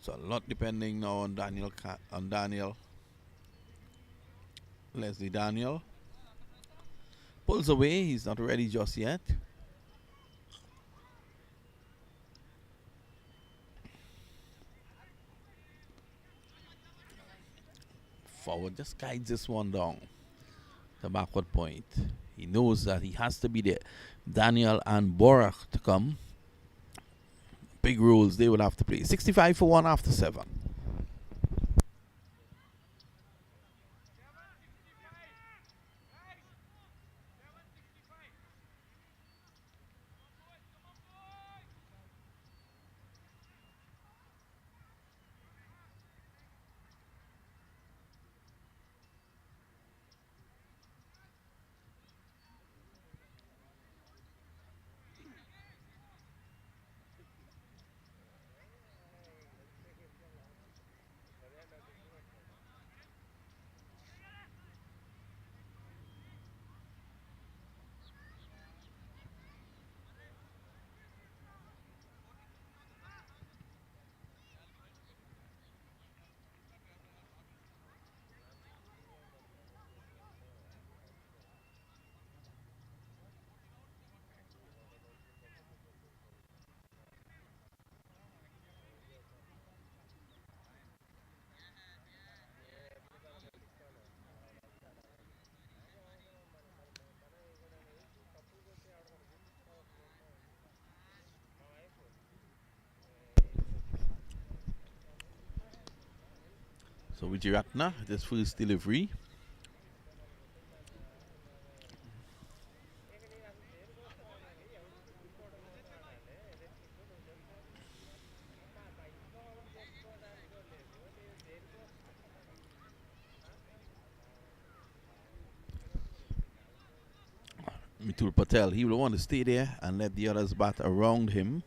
So a lot depending now on Daniel. Leslie Daniel pulls away. He's not ready just yet. Forward just guides this one down the backward point. He knows that he has to be there. Daniel and Borak to come. Big rules they will have to play. 65 for 1 after 7. So Wijiratna, this first delivery. Mitul Patel, he will want to stay there and let the others bat around him.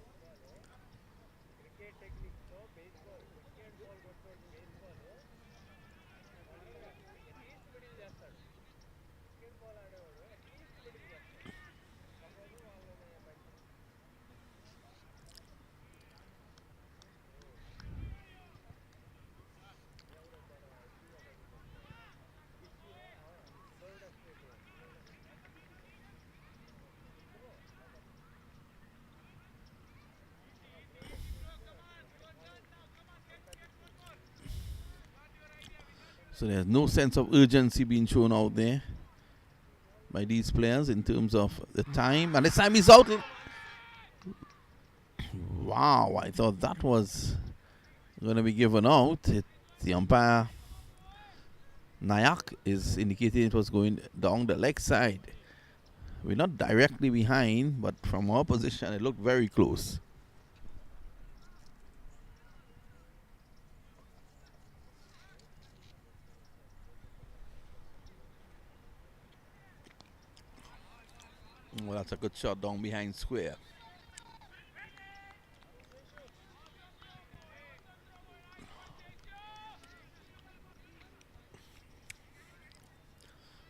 So there's no sense of urgency being shown out there by these players in terms of the time. And this time he's out. Wow, I thought that was going to be given out. The umpire, Nayak, is indicating it was going down the leg side. We're not directly behind, but from our position it looked very close. Well, that's a good shot down behind square.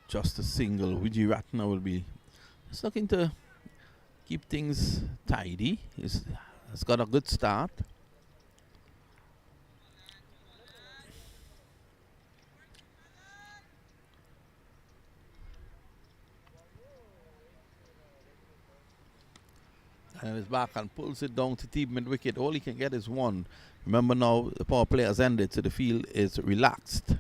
just a single. Wijeratana will be just looking to keep things tidy. He's got a good start. And he's back and pulls it down to deep mid wicket. All he can get is one. Remember now, the power play has ended, so the field is relaxed.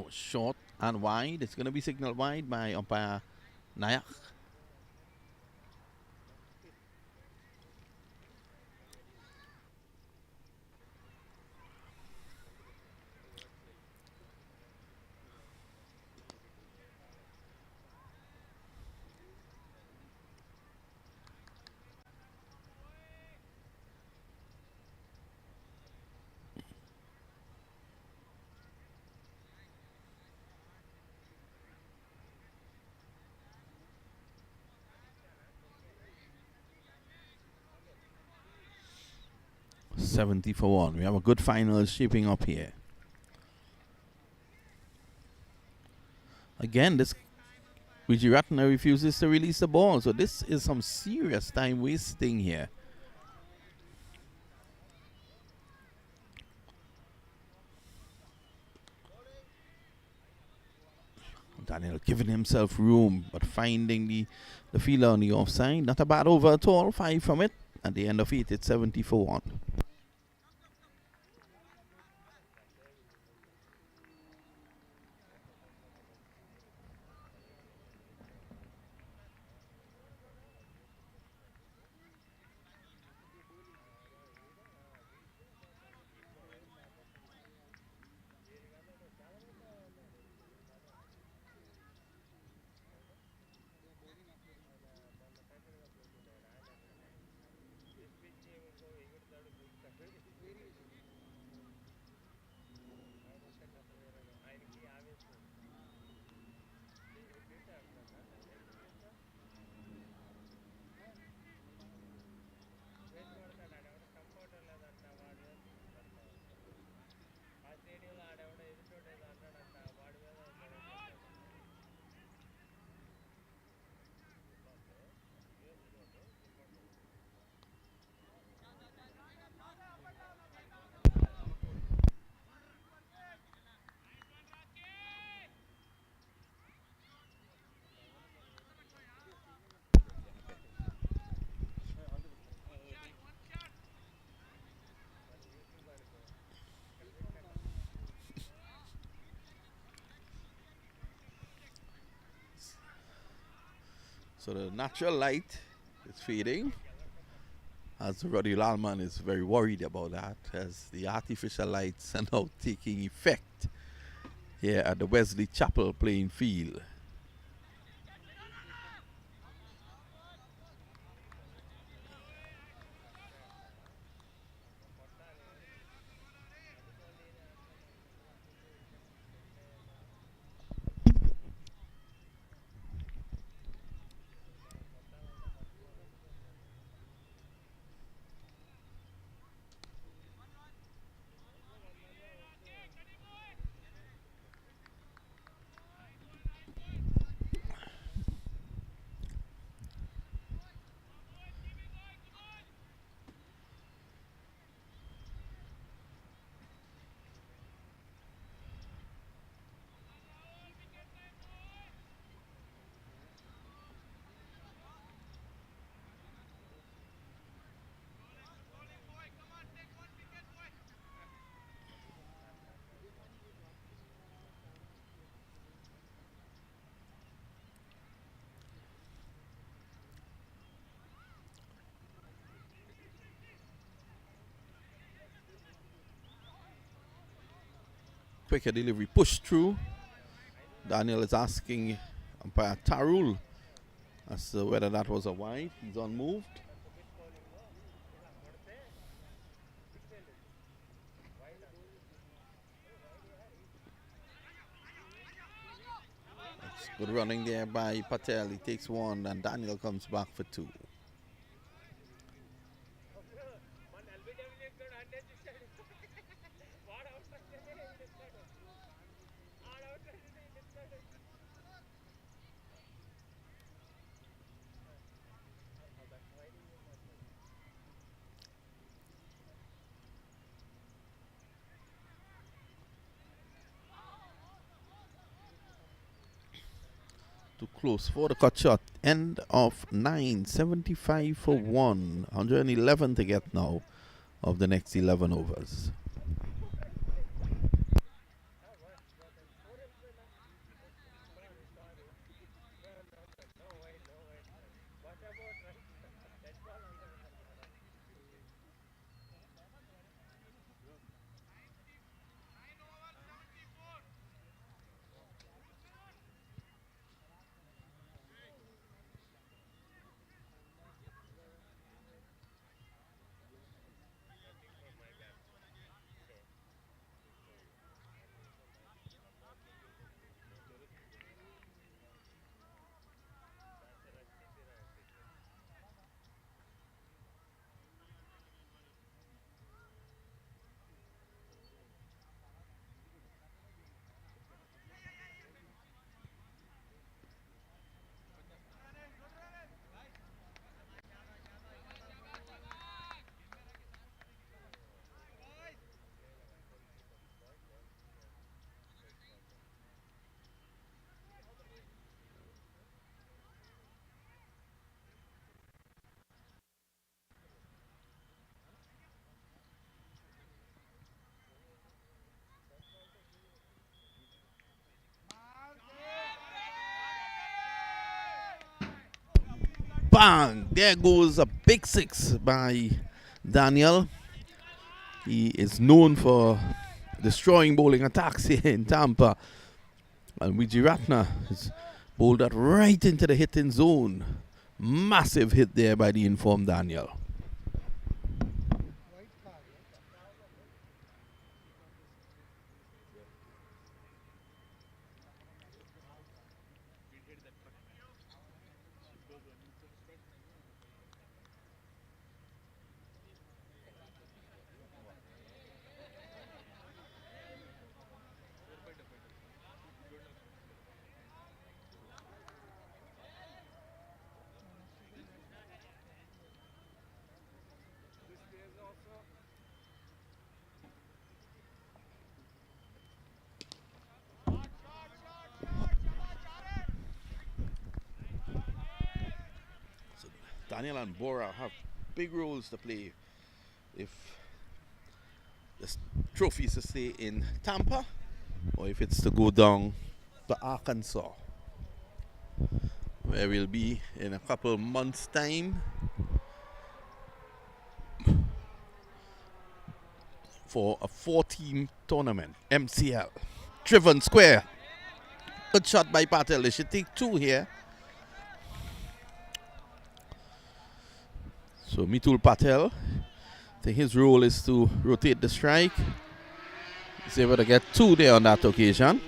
Short and wide. It's going to be signaled wide by umpire Nayak. $70 for 1. We have a good final shaping up here. Again, this Wijeratana refuses to release the ball, so this is some serious time wasting here. Daniel giving himself room, but finding the fielder on the offside. Not a bad over at all. 5 from it. At the end of it, it's 70 for 1. So the natural light is fading, as Roddy Lalman is very worried about that, as the artificial lights are now taking effect here at the Wesley Chapel playing field. Quicker delivery pushed through. Daniel is asking umpire Tarul as to whether that was a wide. He's unmoved. Good running there by Patel. He takes one and Daniel comes back for two. Too close for the cut shot. End of 9, 75 for 1. 111 to get now of the next 11 overs. Bang! There goes a big six by Daniel. He is known for destroying bowling attacks here in Tampa. And Wijeratna has bowled that right into the hitting zone. Massive hit there by the informed Daniel. Daniel and Bora have big roles to play if the trophy is to stay in Tampa or if it's to go down to Arkansas, where we'll be in a couple of months' time for a 4-team tournament, MCL. Driven square. Good shot by Patel. They should take two here. So Mitul Patel, I think his role is to rotate the strike. He's able to get two there on that occasion.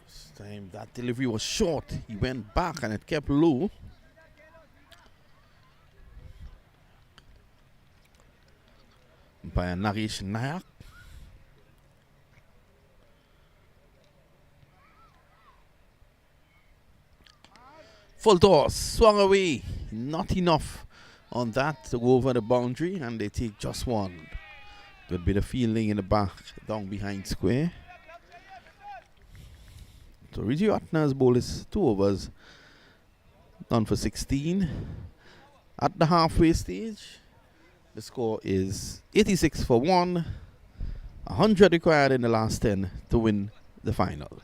This time that delivery was short. He went back and it kept low. By Naresh Nayak. Full toss, swung away. Not enough on that to go over the boundary, and they take just one. Good bit of fielding in the back, down behind square. So Wijeratna's bowl is 2 overs, done for 16. At the halfway stage, the score is 86 for 1, 100 required in the last 10 to win the final.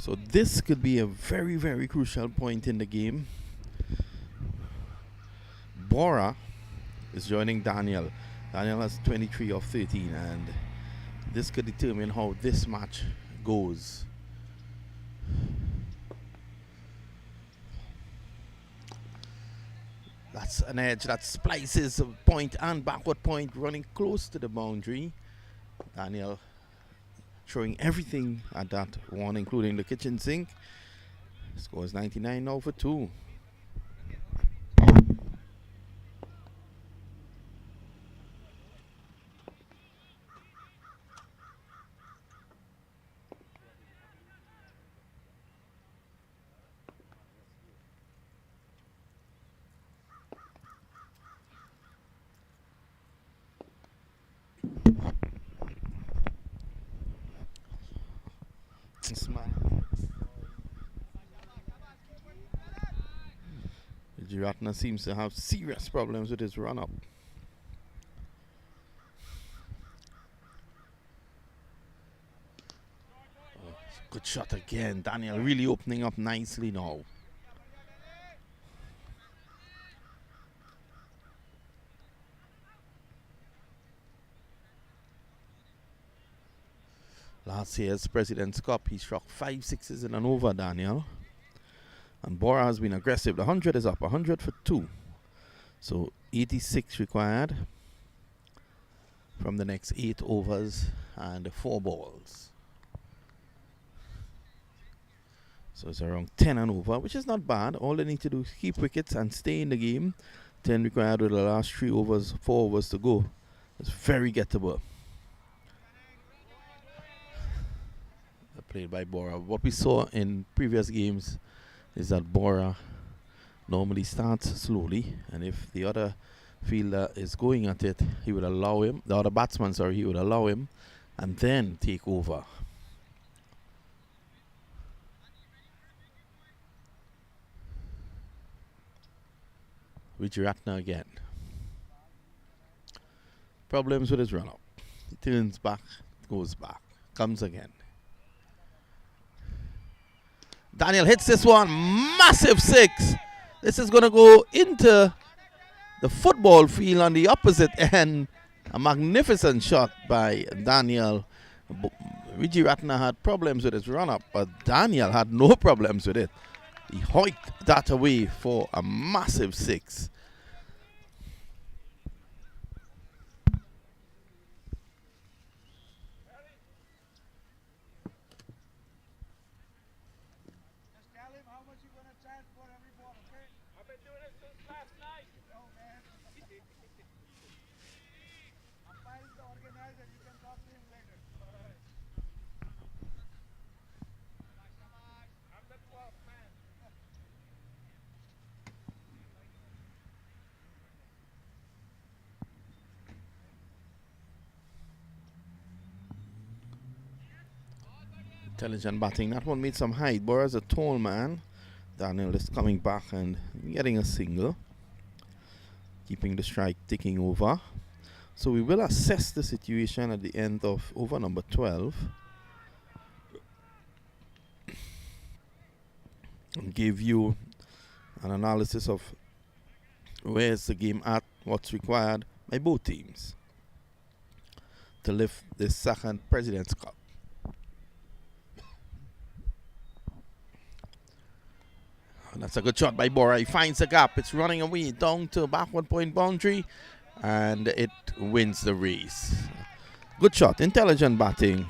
So this could be a very, very crucial point in the game. Bora is joining Daniel. Daniel has 23 of 13, and this could determine how this match goes. That's an edge that splices a point and backward point, running close to the boundary. Daniel throwing everything at that one, including the kitchen sink. Scores 99 now for 2. Ratner seems to have serious problems with his run-up. Oh, good shot again. Daniel really opening up nicely now. Last year's President's Cup, he struck 5 sixes in an over, Daniel. And Bora has been aggressive. The 100 is up, 100 for 2. So 86 required from the next 8 overs and 4 balls. So it's around 10 and over, which is not bad. All they need to do is keep wickets and stay in the game. 10 required with the last 3 overs, 4 overs to go. It's very gettable. Played by Bora. What we saw in previous games is that Bora normally starts slowly, and if the other fielder is going at it, he would allow him, the other batsman, sorry, he would allow him and then take over. Ratner again. Problems with his run-up. He turns back, goes back, comes again. Daniel hits this one, massive 6. This is going to go into the football field on the opposite end. A magnificent shot by Daniel. Ratner had problems with his run-up, but Daniel had no problems with it. He hoiked that away for a massive 6. Intelligent batting. That one made some height. Bora's a tall man. Daniel is coming back and getting a single. Keeping the strike ticking over. So we will assess the situation at the end of over number 12. And give you an analysis of where's the game at, what's required by both teams to lift this second President's Cup. That's a good shot by Bora. He finds the gap. It's running away down to backward point boundary, and it wins the race. Good shot. Intelligent batting.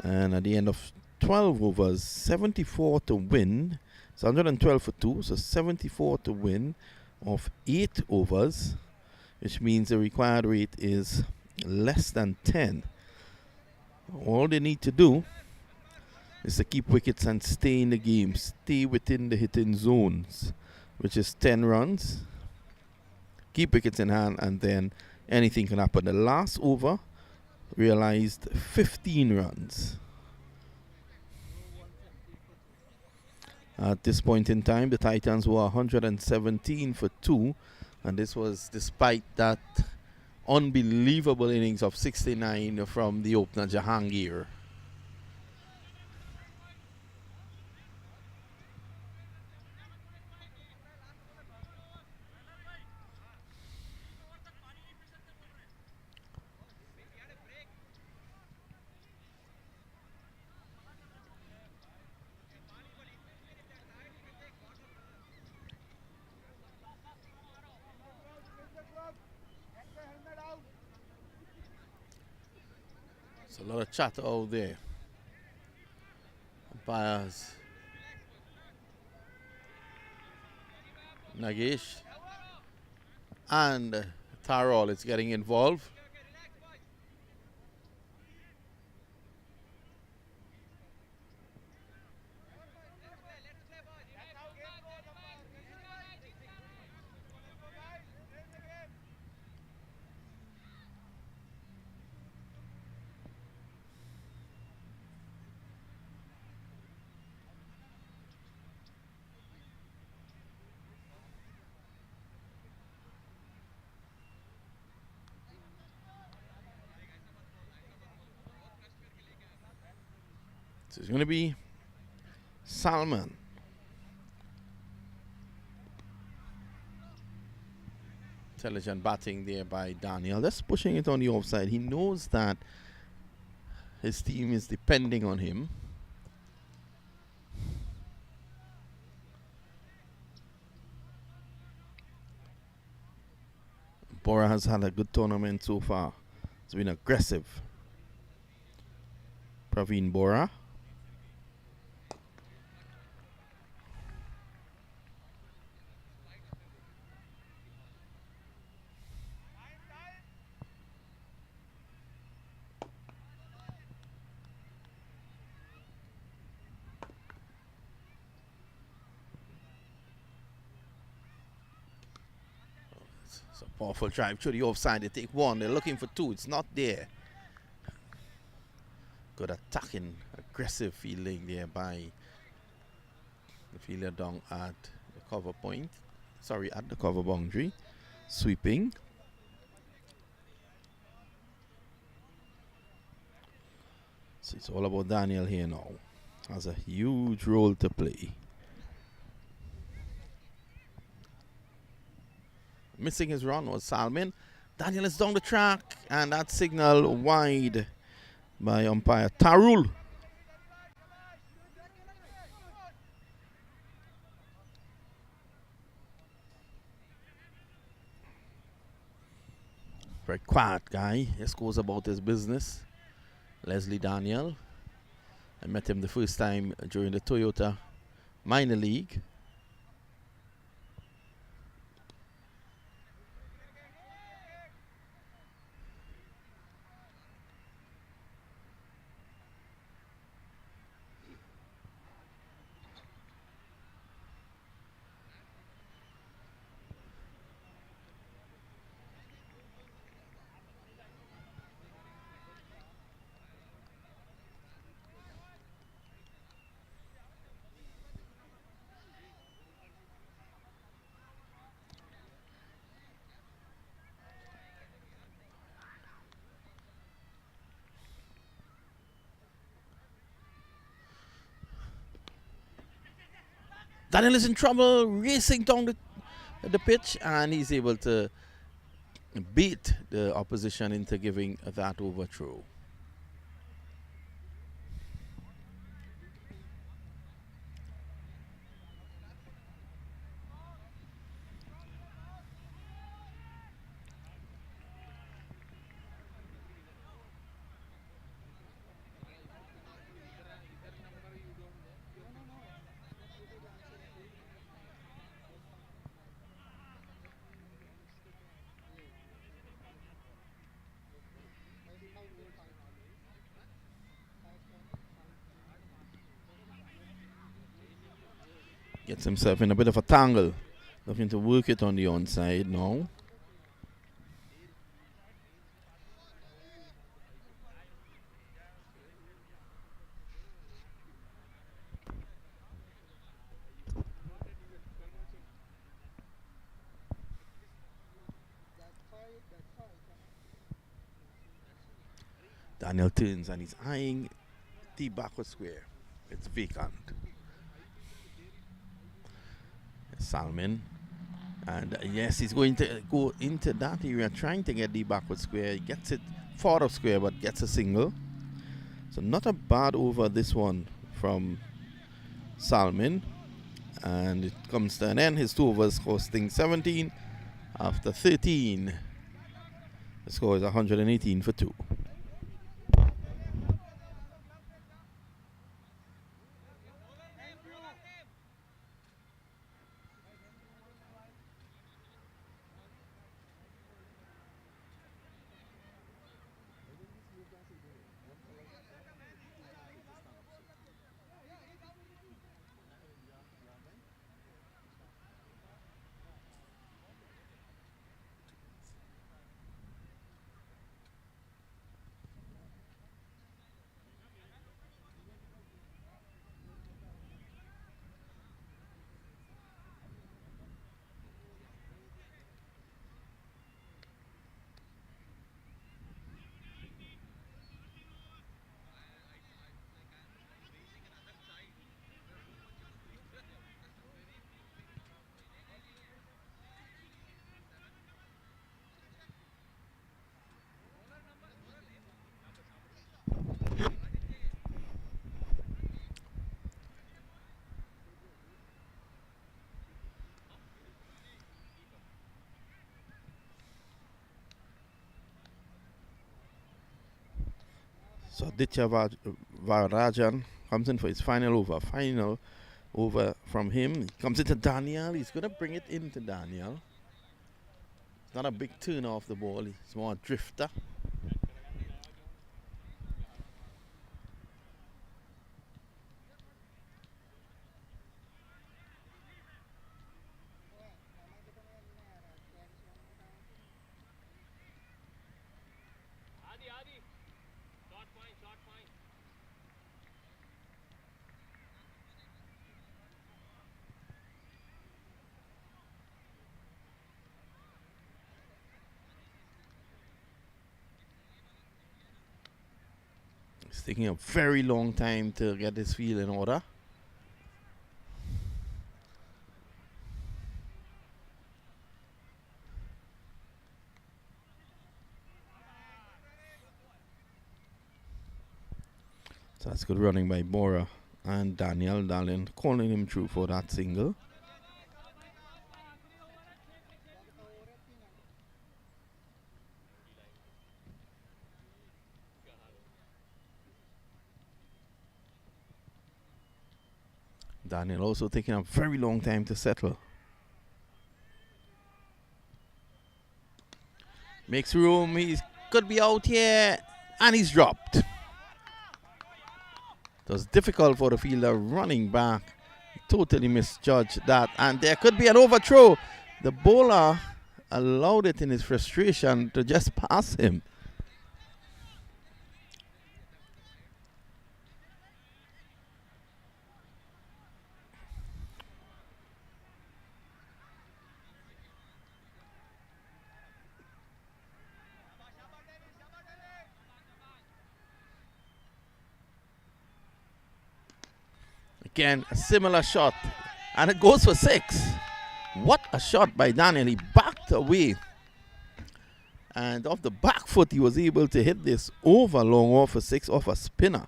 And at the end of 12 overs, 74 to win. It's 112 for 2, so 74 to win of 8 overs, which means the required rate is less than 10. All they need to do is to keep wickets and stay in the game, stay within the hitting zones, which is 10 runs. Keep wickets in hand, and then anything can happen. The last over realized 15 runs. At this point in time, the Titans were 117 for 2, and this was despite that unbelievable innings of 69 from the opener Jahangir. There's a lot of chatter out there. Umpires. Nagesh and Tarol is getting involved. So it's going to be Salman. Intelligent batting there by Daniel. Just pushing it on the offside. He knows that his team is depending on him. Bora has had a good tournament so far. It's been aggressive. Praveen Bora. It's a powerful drive to the offside. They take one. They're looking for two. It's not there. Good attacking, aggressive fielding there by the fielder down at the cover point. Sorry, at the cover boundary. Sweeping. So it's all about Daniel here now. Has a huge role to play. Missing his run was Salman. Daniel is down the track, and that signal wide by umpire Tarul. Very quiet guy. Just goes about his business. Leslie Daniel. I met him the first time during the Toyota minor league. Daniel is in trouble, racing down the pitch, and he's able to beat the opposition into giving that overthrow. Gets himself in a bit of a tangle. Looking to work it on the onside now. Daniel turns and he's eyeing the backward square. It's vacant. Salman, and yes, he's going to go into that area trying to get the backward square. He gets it forward square but gets a single. So not a bad over this one from Salman, and it comes to an end. His 2 overs costing 17 after 13. The score is 118 for 2. So Ditya Varajan comes in for his final over. Final over from him. He comes into Daniel. He's going to bring it into Daniel. It's not a big turn off the ball. It's more a drifter. It's taking a very long time to get his field in order. So that's good running by Bora and Daniel Dallin calling him through for that single. Daniel also taking a very long time to settle. Makes room, he could be out here, and he's dropped. It was difficult for the fielder running back. He totally misjudged that, and there could be an overthrow. The bowler allowed it in his frustration to just pass him. Again, a similar shot, and it goes for 6. What a shot by Daniel. He backed away, and off the back foot he was able to hit this over long off for 6 off a spinner.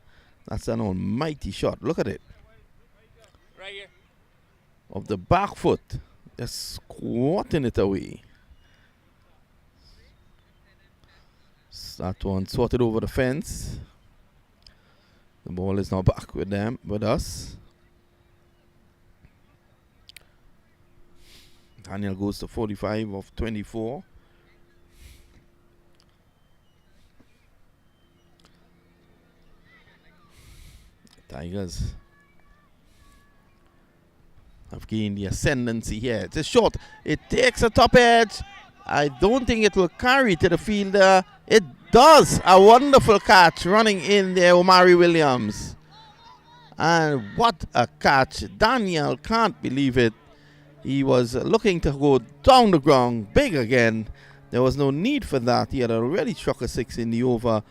That's an almighty shot. Look at it. Right here. Off the back foot, just squatting it away. That one swatted over the fence. The ball is now back with them, with us. Daniel goes to 45 of 24. Tigers have gained the ascendancy here. It's a shot. It takes a top edge. I don't think it will carry to the fielder. It does. A wonderful catch running in there, Omari Williams. And what a catch. Daniel can't believe it. He was looking to go down the ground big again. There was no need for that. He had already struck a 6 in the over.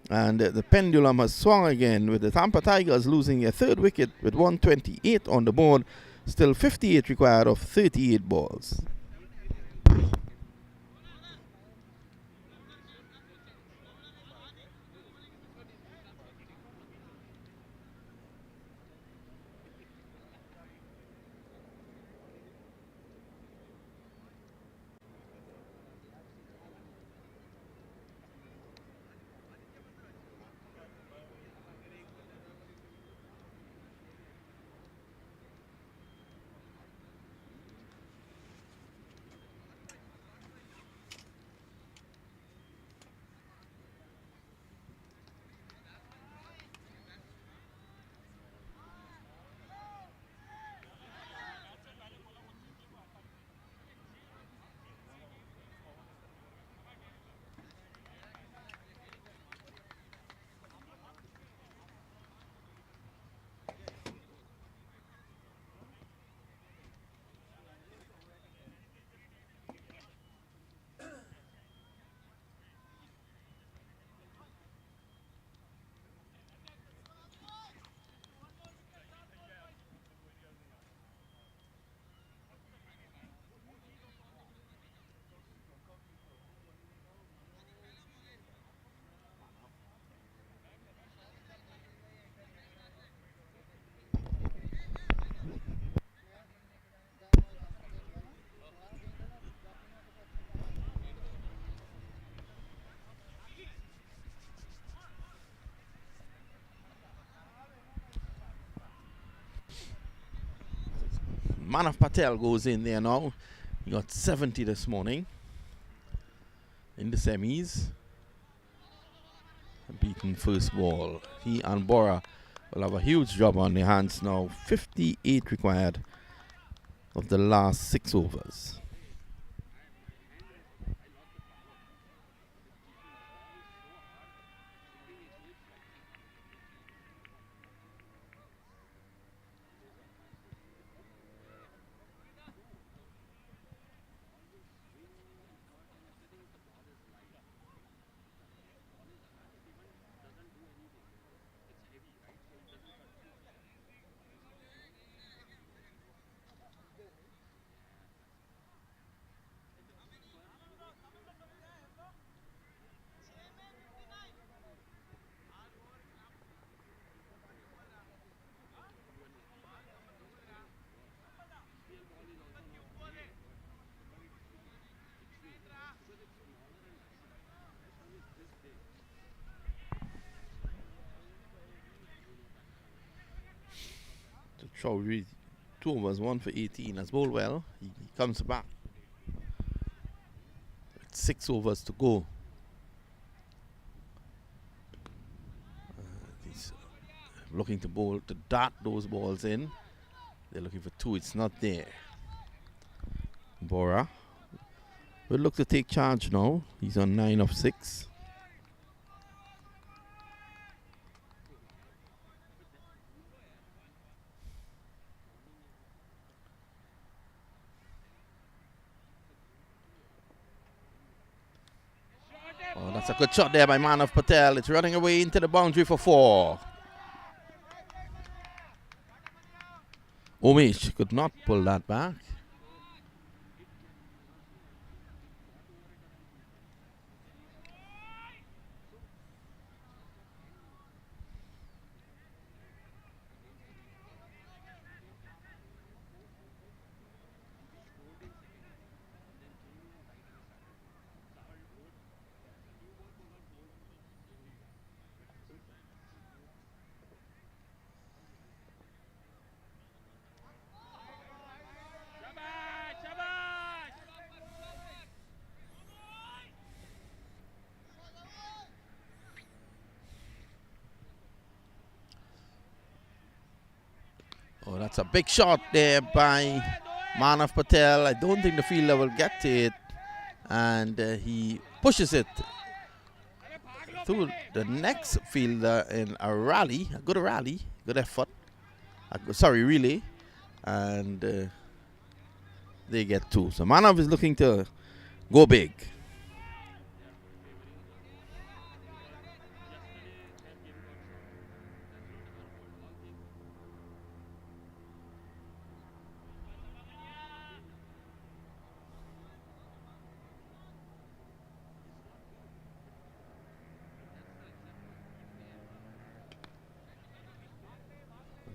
And the pendulum has swung again with the Tampa Tigers losing their 3rd wicket with 128 on the board. Still 58 required of 38 balls. Manav Patel goes in there now. He got 70 this morning in the semis. Beaten first ball. He and Bora will have a huge job on their hands now. 58 required of the last 6 overs. Chowdhury, 2 overs, 1 for 18, has bowled well. He comes back with 6 overs to go. He's looking to bowl, to dart those balls in. They're looking for 2, it's not there. Bora will look to take charge now. He's on 9 of 6. Oh, that's a good shot there by Manav Patel. It's running away into the boundary for 4. Umesh could not pull that back. Oh, that's a big shot there by Manav Patel. I don't think the fielder will get to it. And he pushes it through the next fielder in a rally. A good rally, good effort. Relay. And they get 2. So Manav is looking to go big.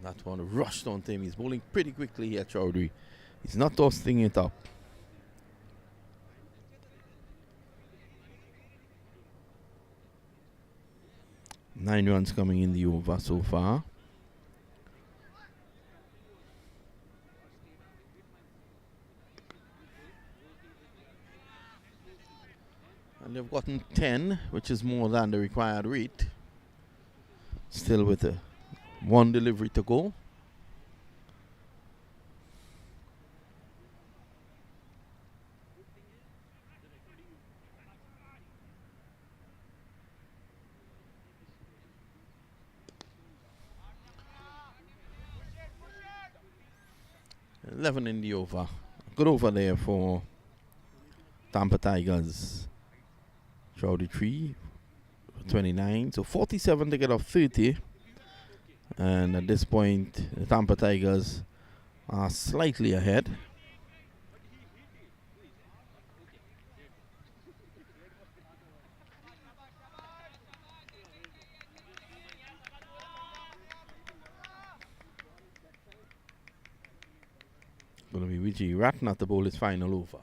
That one rushed onto him. He's bowling pretty quickly here, Chowdhury. He's not tossing it up. Nine runs coming in the over so far. And they've gotten 10, which is more than the required rate. Still with a 1 delivery to go. $11 in the over. Good over there for Tampa Tigers. Chowdhury 3 29. So 47 to get off 30. And at this point, the Tampa Tigers are slightly ahead. Going to be Vijay Ratnat to bowl his final over.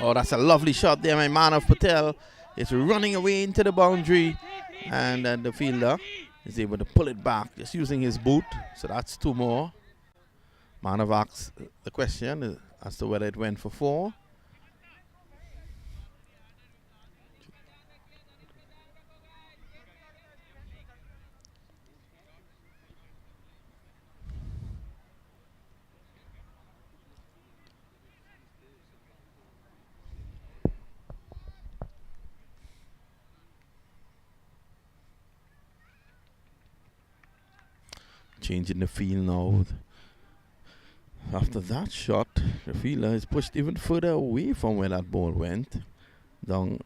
Oh, that's a lovely shot there, my man of Patel. It's running away into the boundary, and the fielder is able to pull it back just using his boot. So that's 2 more. Manav asks the question as to whether it went for 4. Changing the field now. After that shot, the fielder is pushed even further away from where that ball went. Down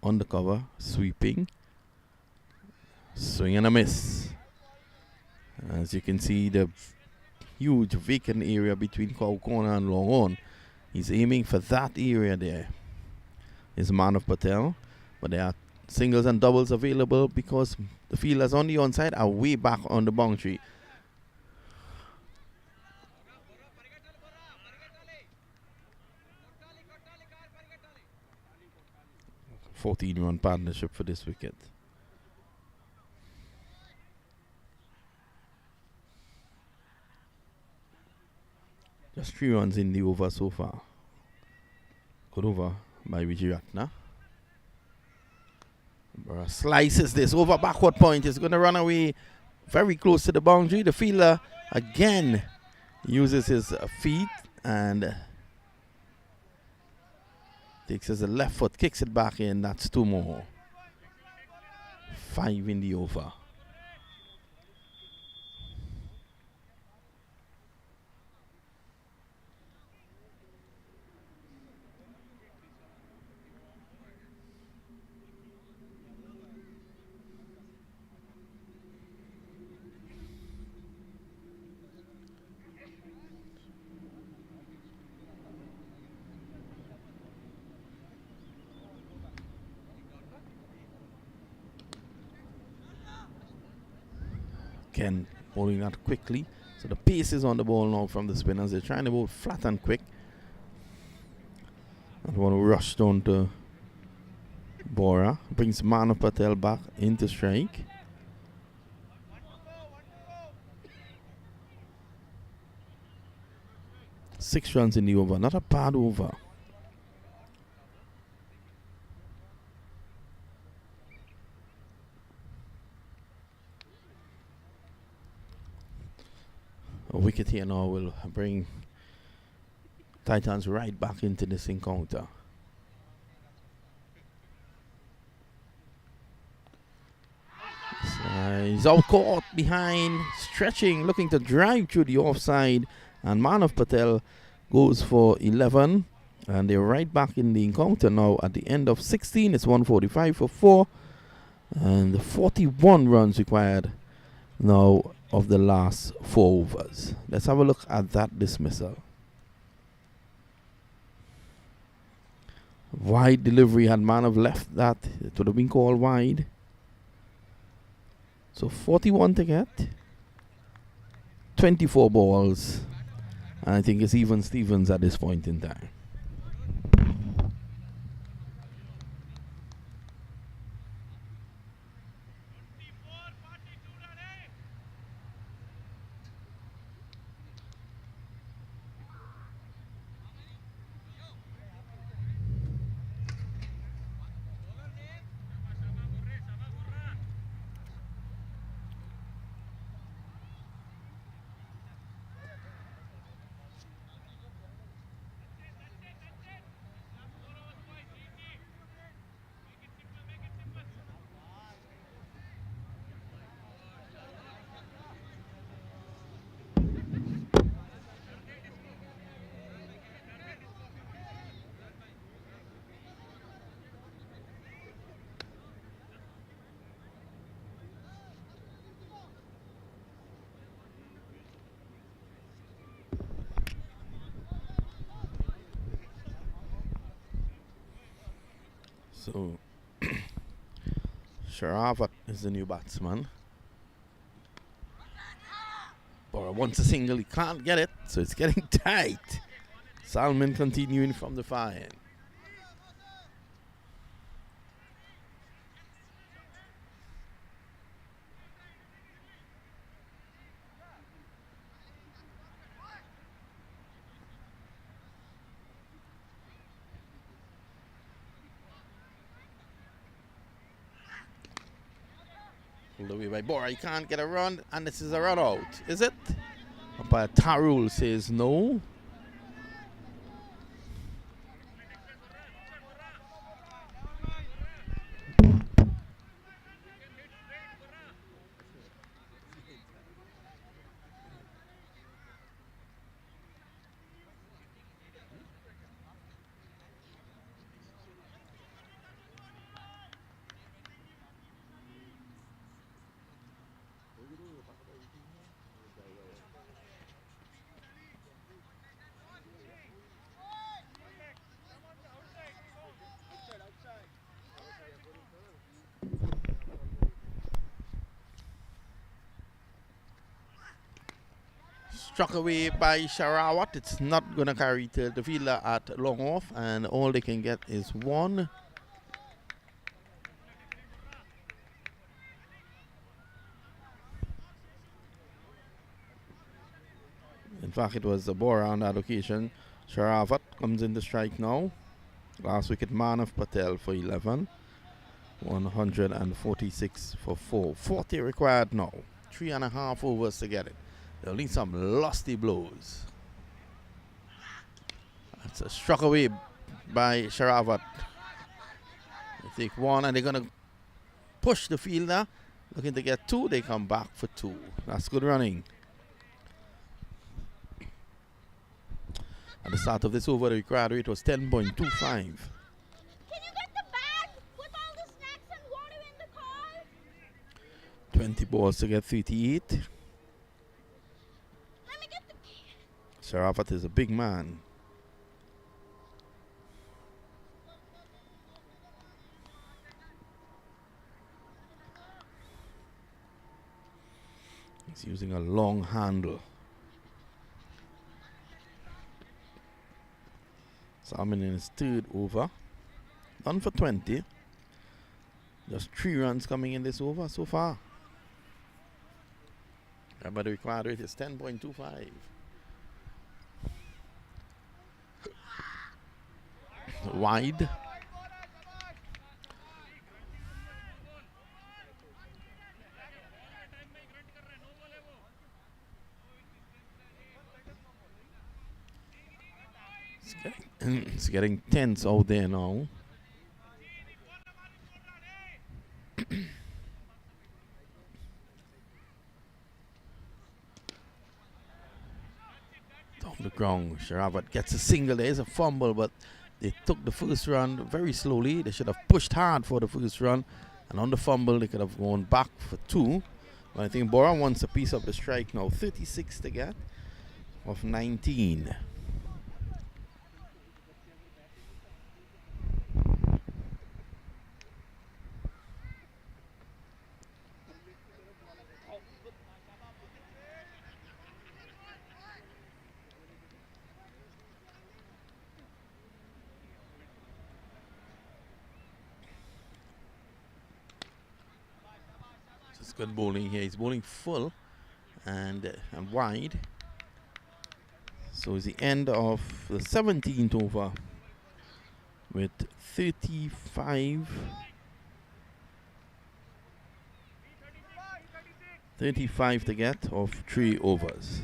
on the cover, sweeping. Swing and a miss. As you can see, the huge vacant area between cow corner and long on. He's aiming for that area there. Is Manav Patel. But there are singles and doubles available because the fielders on the onside are way back on the boundary. "14-run partnership for this wicket. Just 3 runs in the over so far. Good over by Wijiratna. Slices this over backward point. Is going to run away very close to the boundary. The fielder again uses his feet and takes his left foot, kicks it back in. That's 2 more. 5 in the over. Again, bowling that quickly. So the pace is on the ball now from the spinners. They're trying to bowl flat and quick. And want to rush down to Bora. Brings Manav Patel back into strike. Six runs in the over. Not a bad over. A wicket here now will bring Titans right back into this encounter. He's out caught behind, stretching, looking to drive through the offside, and Manav Patel goes for 11, and they're right back in the encounter now at the end of 16. It's 145 for 4, and 41 runs required now of the last 4 overs. Let's have a look at that dismissal. Wide delivery. Had Manav left that, it would have been called wide. So 41 to get. 24 balls. And I think it's even Stevens at this point in time. So Sharavat is the new batsman. Bora wants a single, he can't get it, so it's getting tight. Salman continuing from the far end. Pulled away by Bora. He can't get a run, and this is a run out. Is it? Umpire Tarul says no. Struck away by Sharawat. It's not going to carry to the fielder at long off, and all they can get is one. In fact, it was a Bora on that occasion. Sharawat comes in to strike now. Last wicket, Manav Patel for 11. 146 for 4. 40 required now. 3.5 overs to get it. They'll need some lusty blows. That's a struck away by Sharawat. They take one, and they're going to push the fielder. Looking to get 2. They come back for 2. That's good running. At the start of this over, the required rate was 10.25. Can you get the bag with all the snacks and water in the car? 20 balls to get 38. Let me get the key. Sharawat is a big man. He's using a long handle. Salmon in his third over. Done for 20. Just 3 runs coming in this over so far. But the required rate is 10.25. Wide. It's getting tense out there now. Down the ground, Sharawat gets a single. There is a fumble, but they took the first run very slowly. They should have pushed hard for the first run, and on the fumble they could have gone back for 2. But I think Bora wants a piece of the strike now. 36 to get of 19. Good bowling here. He's bowling full and wide. So it's the end of the 17th over with 35 to get of 3 overs.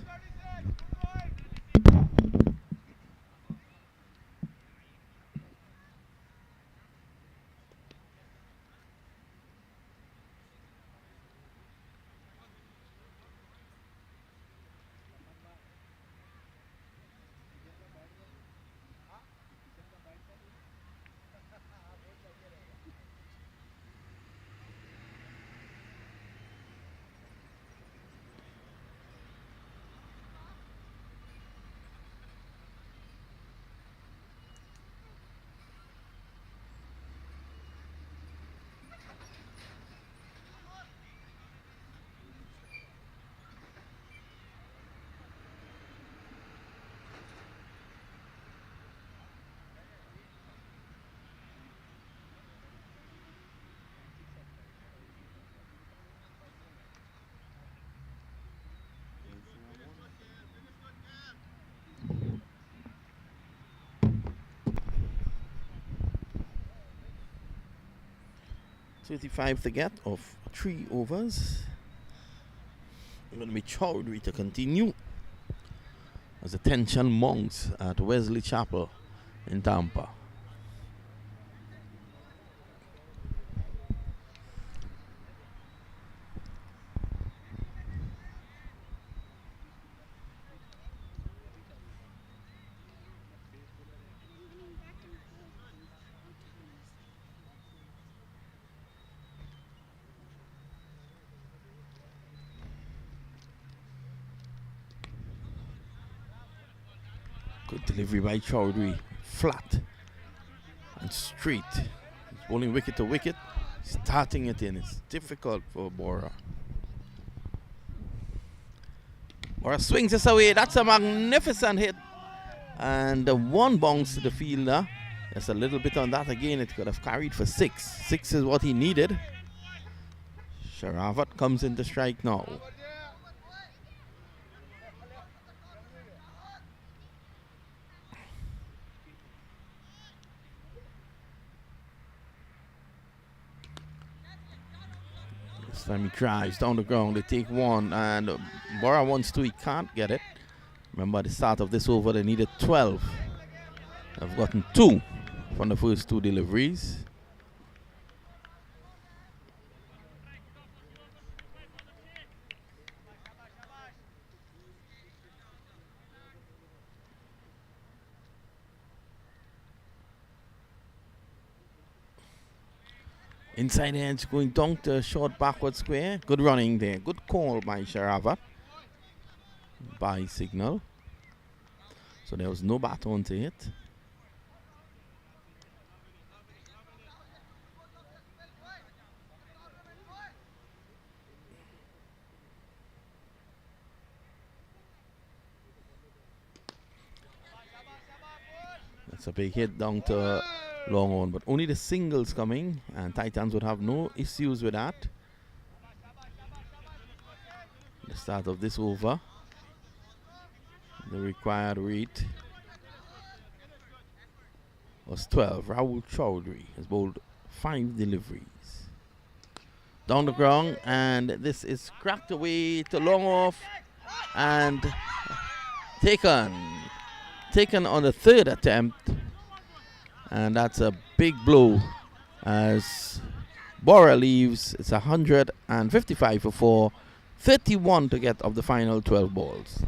35 to get of 3 overs. It's going to be Chowdhury to continue as the tension mounts at Wesley Chapel in Tampa. Good delivery by Chowdhury, flat and straight. He's bowling wicket to wicket, starting it in. It's difficult for Bora. Bora swings this away. That's a magnificent hit. And one bounce to the fielder. There's a little bit on that again. It could have carried for 6. 6 is what he needed. Sharavat comes into strike now. This time he drives down the ground. They take 1 and Bora wants 2. He can't get it. Remember at the start of this over they needed 12. They've gotten 2 from the first 2 deliveries. Inside edge going down to short backward square. Good running there. Good call by Sharavat. By signal. So there was no bat on to it. That's a big hit down to long on, but only the singles coming, and Titans would have no issues with that. The start of this over, the required rate was 12. Rahul Chowdhury has bowled 5 deliveries. Down the ground, and this is cracked away to long off and taken on the 3rd attempt. And that's a big blow as Bora leaves. It's 155 for 4, 31 to get of the final 12 balls.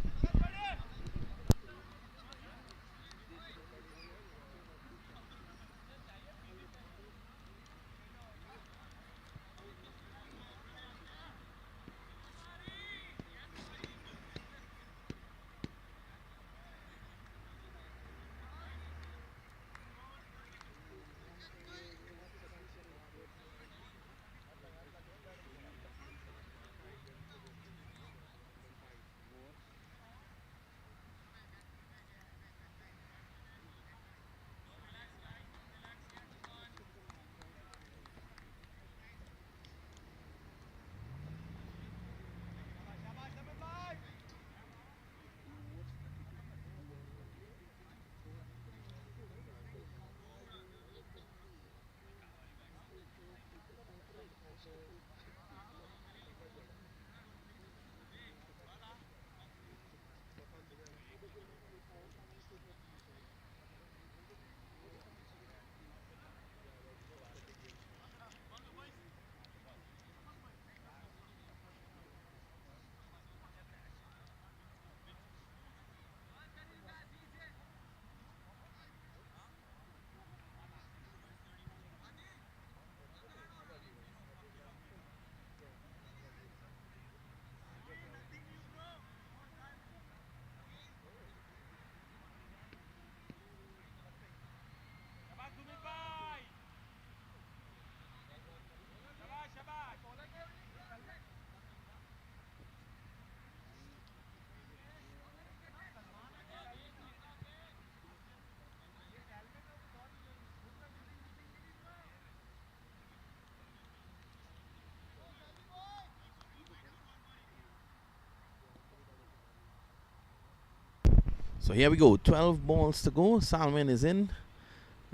So here we go, 12 balls to go. Salman is in,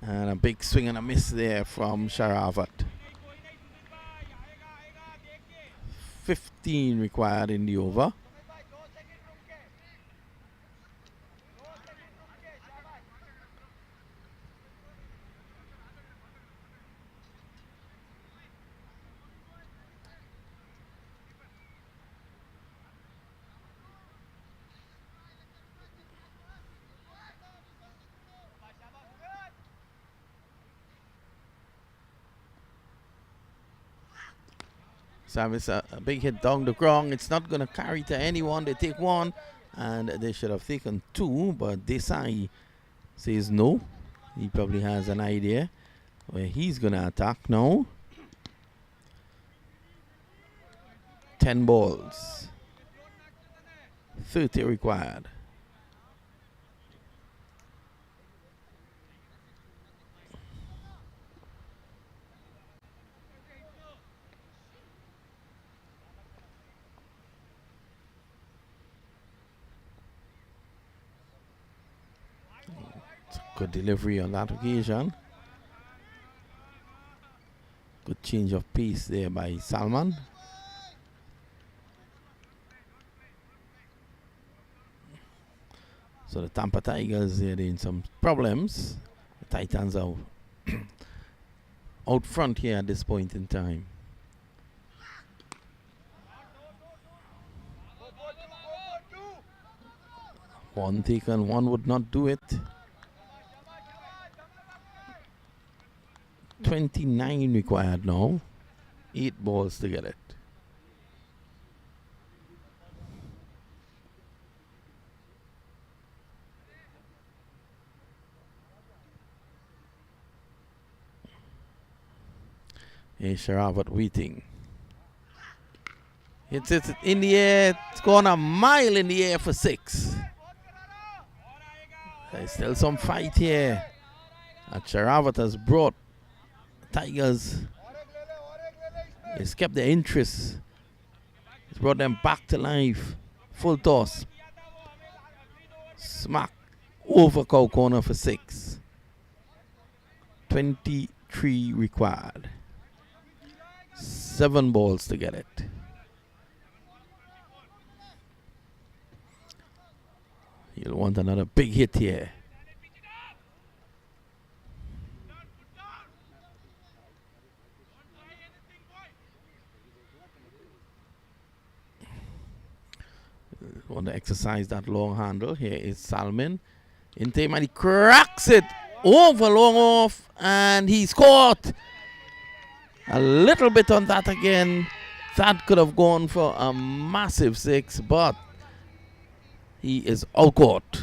and a big swing and a miss there from Sharavat. 15 required in the over. Service a big hit down the ground. It's not going to carry to anyone. They take one, and they should have taken two, but Desai says no. He probably has an idea where he's going to attack now. 10 balls. 30 required. Good delivery on that occasion. Good change of pace there by Salman. So the Tampa Tigers, they're in some problems. The Titans are out front here at this point in time. One taken, one would not do it. 29 required now. 8 balls to get it. Here's Sharavat waiting. It's in the air. It's gone a mile in the air for 6. There's still some fight here. And Sharavat has brought Tigers. It's kept their interest. It's brought them back to life. Full toss. Smack over cow corner for 6. 23 required. 7 balls to get it. You'll want another big hit here. Want to exercise that long handle. Here is Salman. In time, and he cracks it over long off, and he's caught. A little bit on that again. That could have gone for a massive 6, but he is out caught.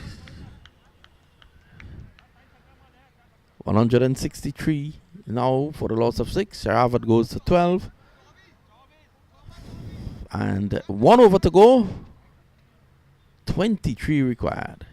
163 now for the loss of 6. Sharavat goes to 12. And 1 over to go. 23 required.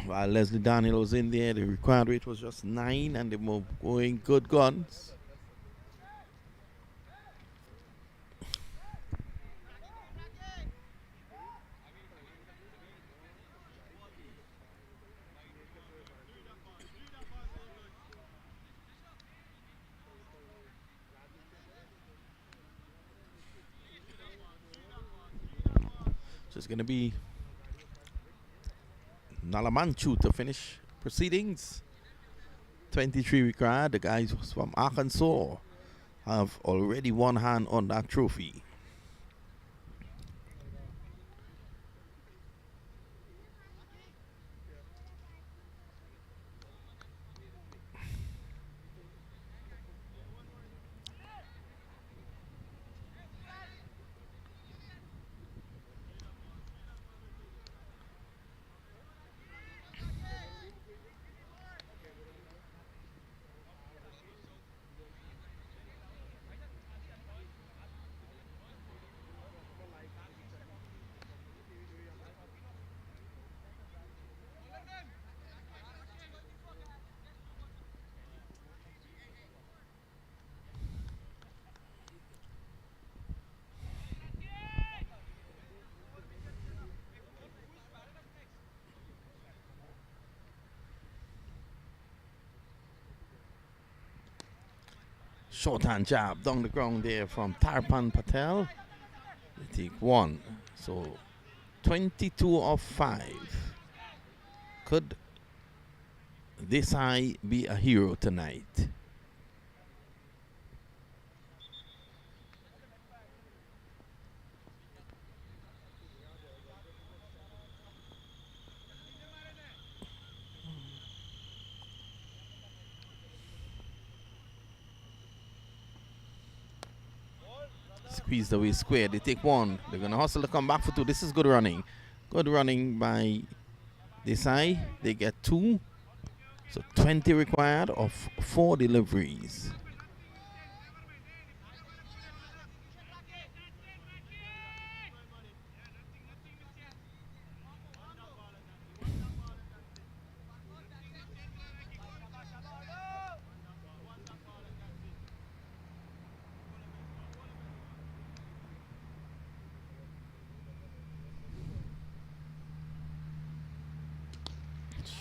While Leslie Daniel was in there, the required rate was just 9, and they were going good guns. So it's going to be Nalamanchu to finish proceedings. 23 required. The guys from Arkansas have already one hand on that trophy. Short hand jab down the ground there from Tarpan Patel. They take one. So 22 of 5. Could Desai be a hero tonight? Squeezed away square. They take one. They're going to hustle to come back for 2. This is good running. Good running by Desai. They get 2. So 20 required of 4 deliveries.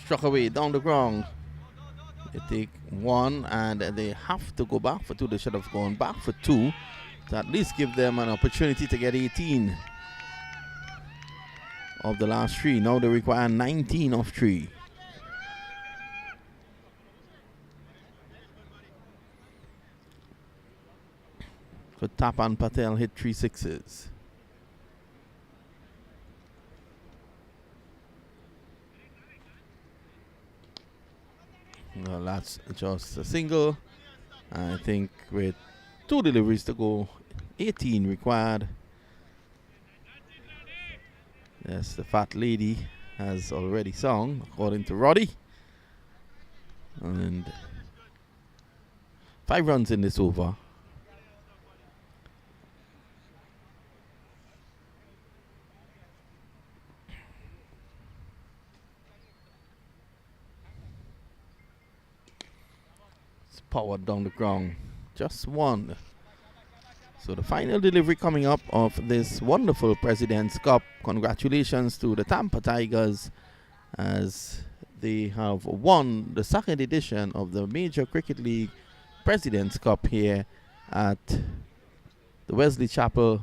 Struck away down the ground. They take 1 and they have to go back for 2. They should have gone back for 2 to at least give them an opportunity to get 18 of the last 3. Now they require 19 of 3. So Tapan Patel hit 3 sixes. Well, that's just a single. I think with 2 deliveries to go, 18 required. Yes, the fat lady has already sung, according to Roddy. And 5 runs in this over. Powered down the ground. Just 1. So the final delivery coming up of this wonderful President's Cup. Congratulations to the Tampa Tigers as they have won the 2nd edition of the Major Cricket League President's Cup here at the Wesley Chapel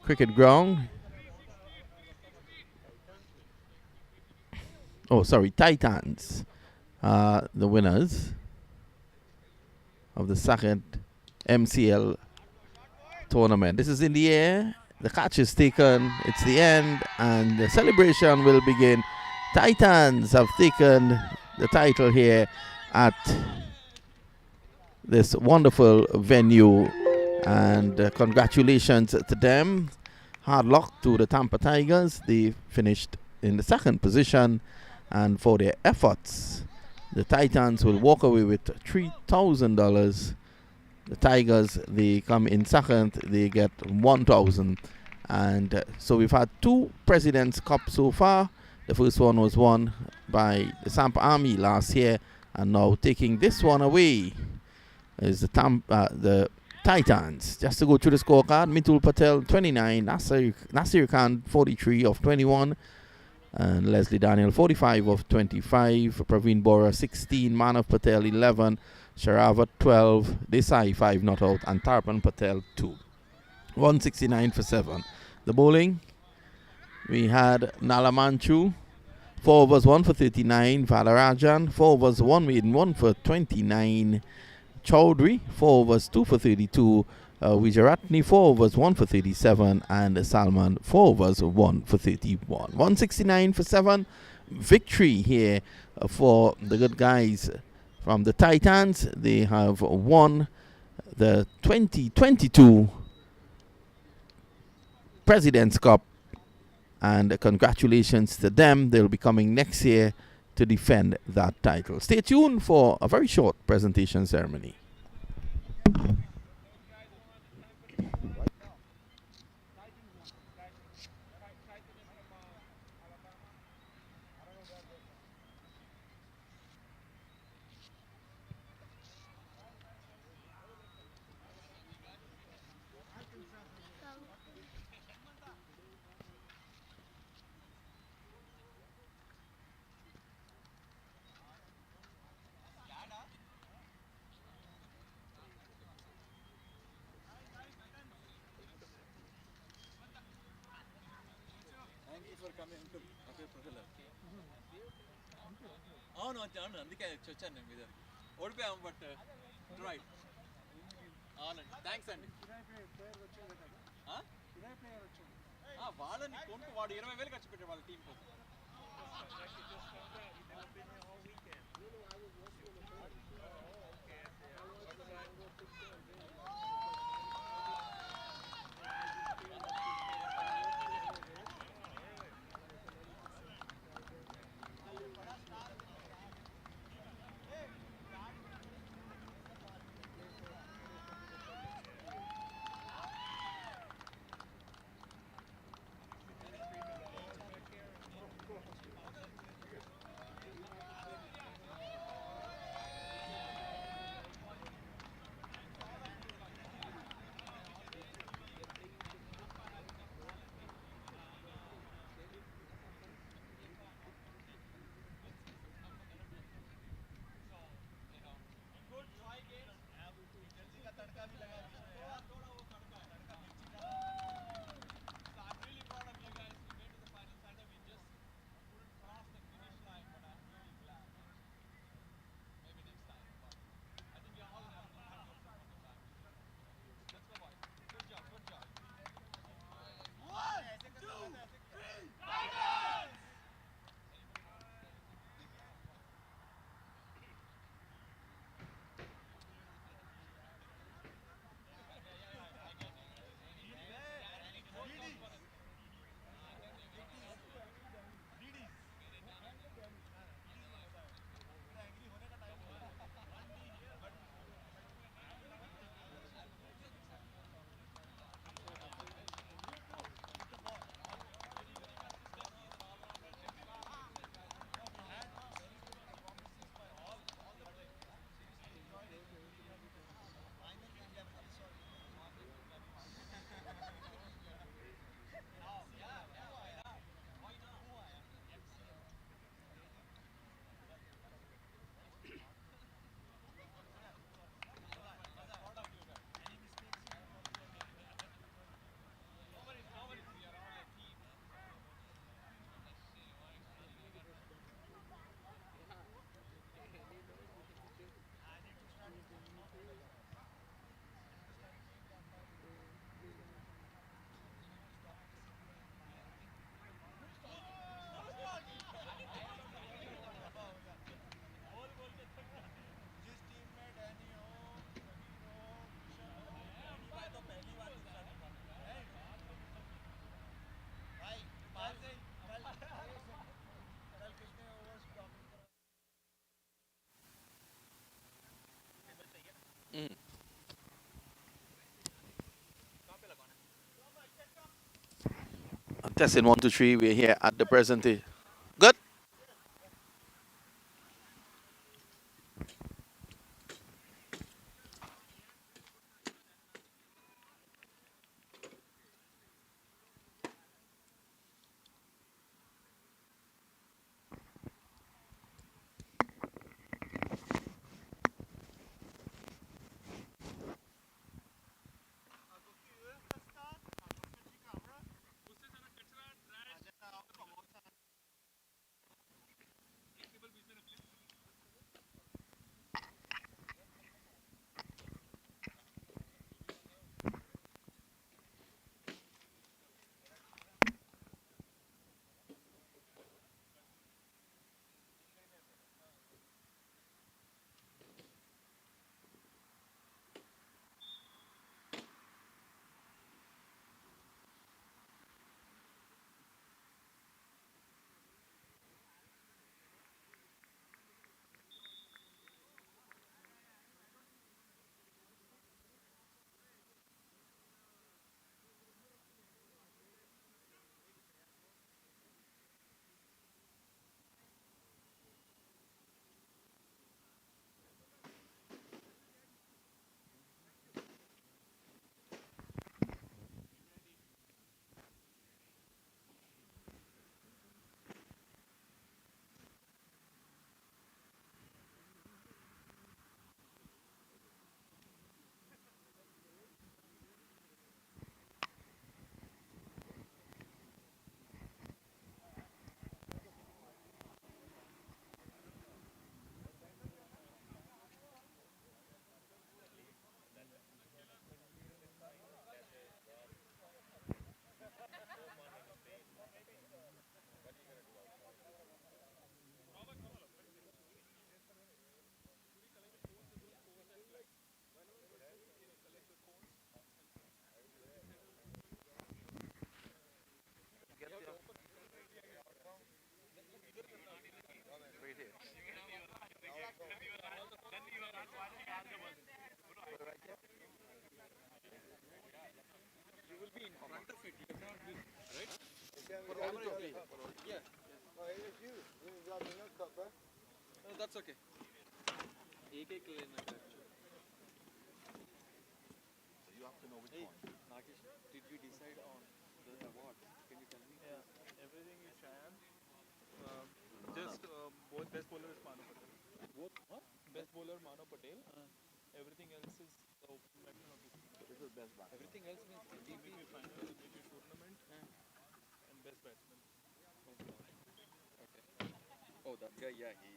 Cricket Ground. Oh, sorry, Titans. The winners of the 2nd MCL tournament. This is in the air. The catch is taken. It's the end, and the celebration will begin. Titans have taken the title here at this wonderful venue, and congratulations to them. Hard luck to the Tampa Tigers. They finished in the 2nd position, and for their efforts, the Titans will walk away with $3,000. The Tigers, they come in 2nd, they get $1,000. And so we've had 2 President's Cup so far. The first one was won by the Sampa Army last year, and now taking this one away is the Titans. Just to go through the scorecard: Mitul Patel 29, Nasir Khan 43 of 21. And Leslie Daniel 45 of 25, Praveen Bora 16, Manav Patel 11, Sharavat 12, Desai 5 not out, and Tarpan Patel 2. 169 for 7. The bowling, we had Nalamanchu, 4 overs 1 for 39, Valarajan 4 overs 1 maiden 1 for 29, Chowdhury 4 overs 2 for 32, Wijaratni 4 overs 1 for 37, and Salman 4 overs 1 for 31. 169 for 7. Victory here for the good guys from the Titans. They have won the 2022 President's Cup, and congratulations to them. They'll be coming next year to defend that title. Stay tuned for a very short presentation ceremony. were coming to అవును అవును అందుకే వచ్చాను నేను మీ దగ్గరికి ఓడిపోయాము but right అవునండి thanks అండి వాళ్ళని కొనుక్కు వాడు 20,000 ఖర్చు పెట్టాడు వాళ్ళ టీం కోసం Testing 1, 2, 3. We're here at the present day. Good. You will be in front of it. You cannot be right. For all to play. Yeah. No, that's okay. एक लेना है. So you have to know which Hey, point. Nagesh, did we decide on the award? Can you tell me? Yeah, everything is Cheyenne. Just best bowler is Mano Patel. What? What? Best bowler Mano Patel. Everything else is the open veteran of the season. So this is best batsman. Everything else means MVP. MVP final, MVP tournament, and best batsman. Okay. Oh, that guy, yeah, he.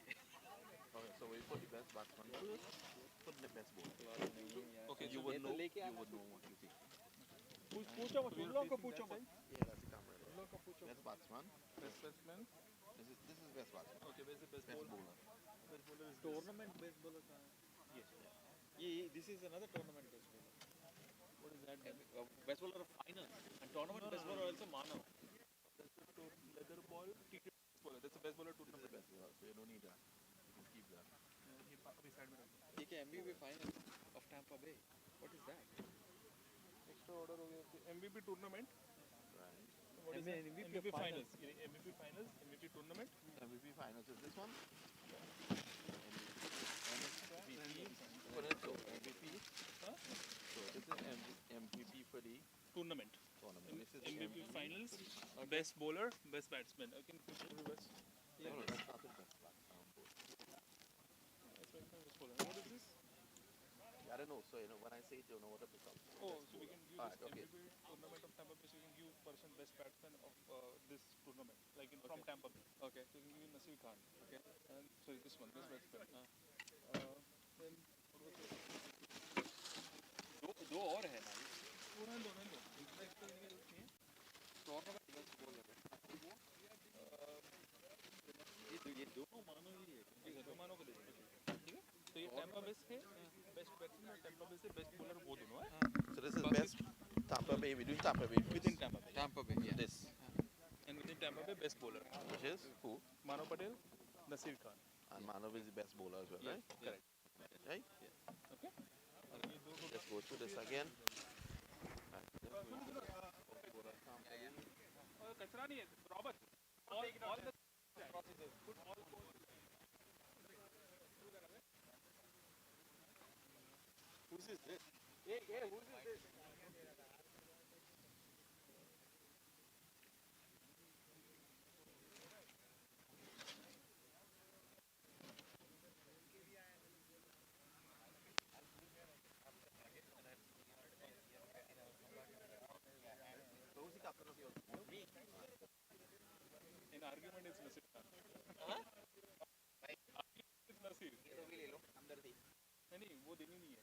Okay, so we put the best batsman first, put the best bowler. Okay, You would know what you think. पूछो मत उन लोगों को पूछो मत Yeah, that's the camera. उन लोगों को पूछो Best batsman. best batsman. This is best batsman. Okay, where's the best Best bowler? bowler. Best bowler is Tournament best bowler. Yes. Yeah, this is another tournament best bowler. What is that? Best bowler of final. And tournament best bowler also Mano. That's the leather ball T20 bowler. That's the best bowler This is the tournament. best bowler, so you don't need that. You can keep that. अभी side में रखो. ठीक है MVP final of Tampa Bay. What is that? Extra order हो गया. MVP tournament. Right. What is that? MVP finals. MVP finals. MVP tournament. MVP finals is this one. MVP. Huh? So this is MVP for the Tournament. tournament. This is MVP finals. Best bowler. Best batsman. I can push every best. No, no, that's not the best batsman. Best batsman. Best bowler. What is this? I don't know. So you know when I say it, you know what to pick up. Oh, so we can give Alright, this okay. MVP tournament of Tampa Bay. So you can give person best batsman of this tournament, like from Tampa Bay. Okay. So you can give Nasir Khan. Okay. And sorry, this one, best batsman. Then what was it? दो और है ना दो tournament best bowler ये दोनों मानो ही है दो मानो को देखो ठीक है तो ये टेम्पा बेस है बेस्ट बैट्समैन और टेम्पा बेस है बेस्ट बॉलर वो दोनों है So this is best Tampa Bay. We're doing Tampa Bay within Tampa Bay Tampa Bay yeah This, and within Tampa Bay best bowler which is who? Mano Patel Nasir Khan And Manav is the best bowler as well, right? correct Right? okay और ये दो Let's go through this again. और कचरा नहीं है Robert all the put all who's this hey who is this So who's the captain of yours? Me. in argument is Nasir Khan it's Nasir नहीं वो देनी नहीं है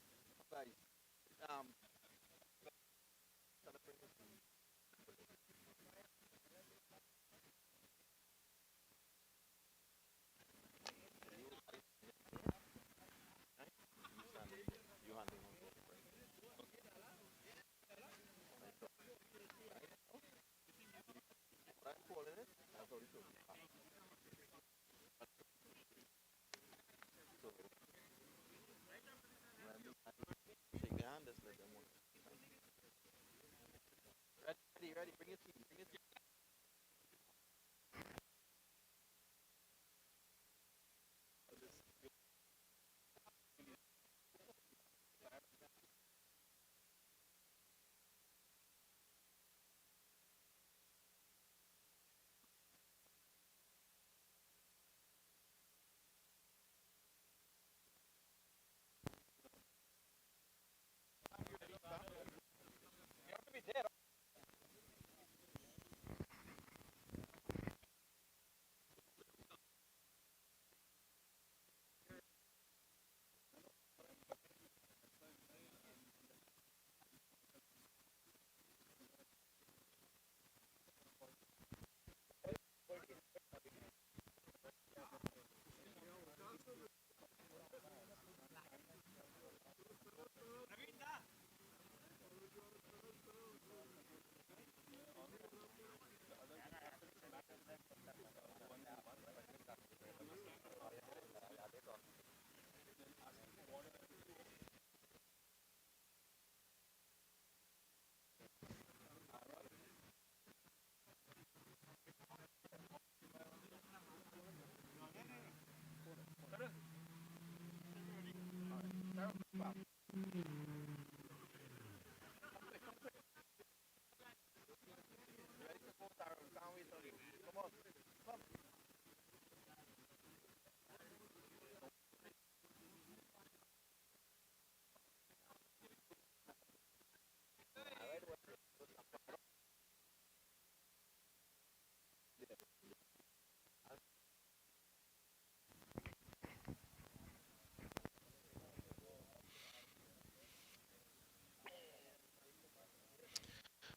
Guys, you handling one first, right? What I'm calling it, I've already told you. So, when we shake their hand, just let them one. Ready, bring your team,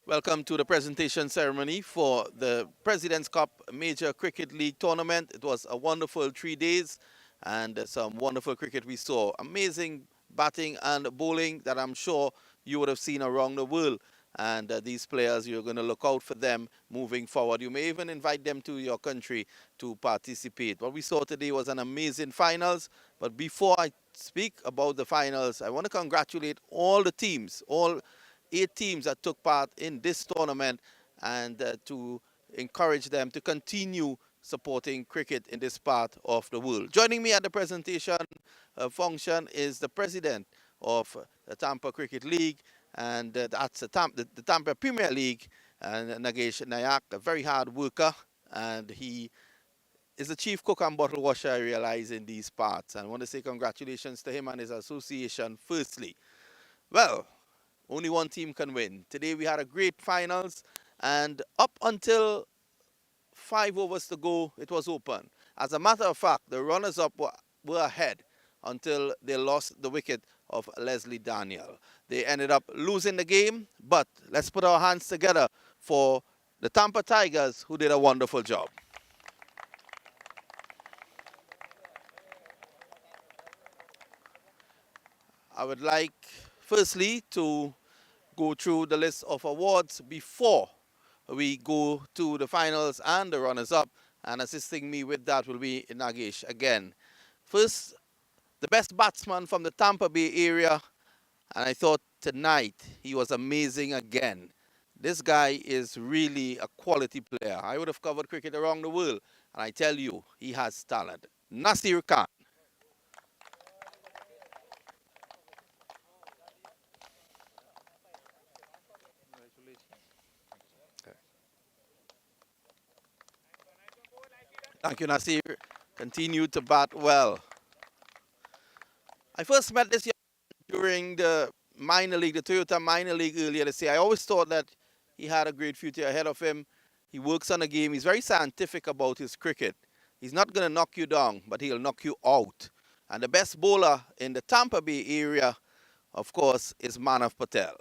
Welcome to the presentation ceremony for the President's Cup Major Cricket League Tournament. It was a wonderful 3 days and some wonderful cricket we saw. Amazing batting and bowling that I'm sure you would have seen around the world. And these players, you're going to look out for them moving forward. You may even invite them to your country to participate. What we saw today was an amazing finals. But before I speak about the finals, I want to congratulate all the teams, all 8 teams that took part in this tournament, and to encourage them to continue supporting cricket in this part of the world. Joining me at the presentation function is the president of the Tampa Cricket League, and that's the Tampa Premier League, and Nagesh Nayak, a very hard worker, and he is the chief cook and bottle washer, I realize, in these parts. And I want to say congratulations to him and his association firstly. Well, only one team can win. Today we had a great finals, and up until 5 overs to go, it was open. As a matter of fact, the runners-up were ahead until they lost the wicket of Leslie Daniel. They ended up losing the game, but let's put our hands together for the Tampa Tigers, who did a wonderful job. I would like, firstly, to go through the list of awards before we go to the finals and the runners-up, and assisting me with that will be Nagesh again. First, the best batsman from the Tampa Bay area, and I thought tonight he was amazing again. This guy is really a quality player. I would have covered cricket around the world, and I tell you, he has talent. Nasir Khan. Thank you, Nasir. Continued to bat well. I first met this young man during the minor league, the Toyota minor league earlier this year. I always thought that he had a great future ahead of him. He works on the game. He's very scientific about his cricket. He's not going to knock you down, but he'll knock you out. And the best bowler in the Tampa Bay area, of course, is Manav Patel.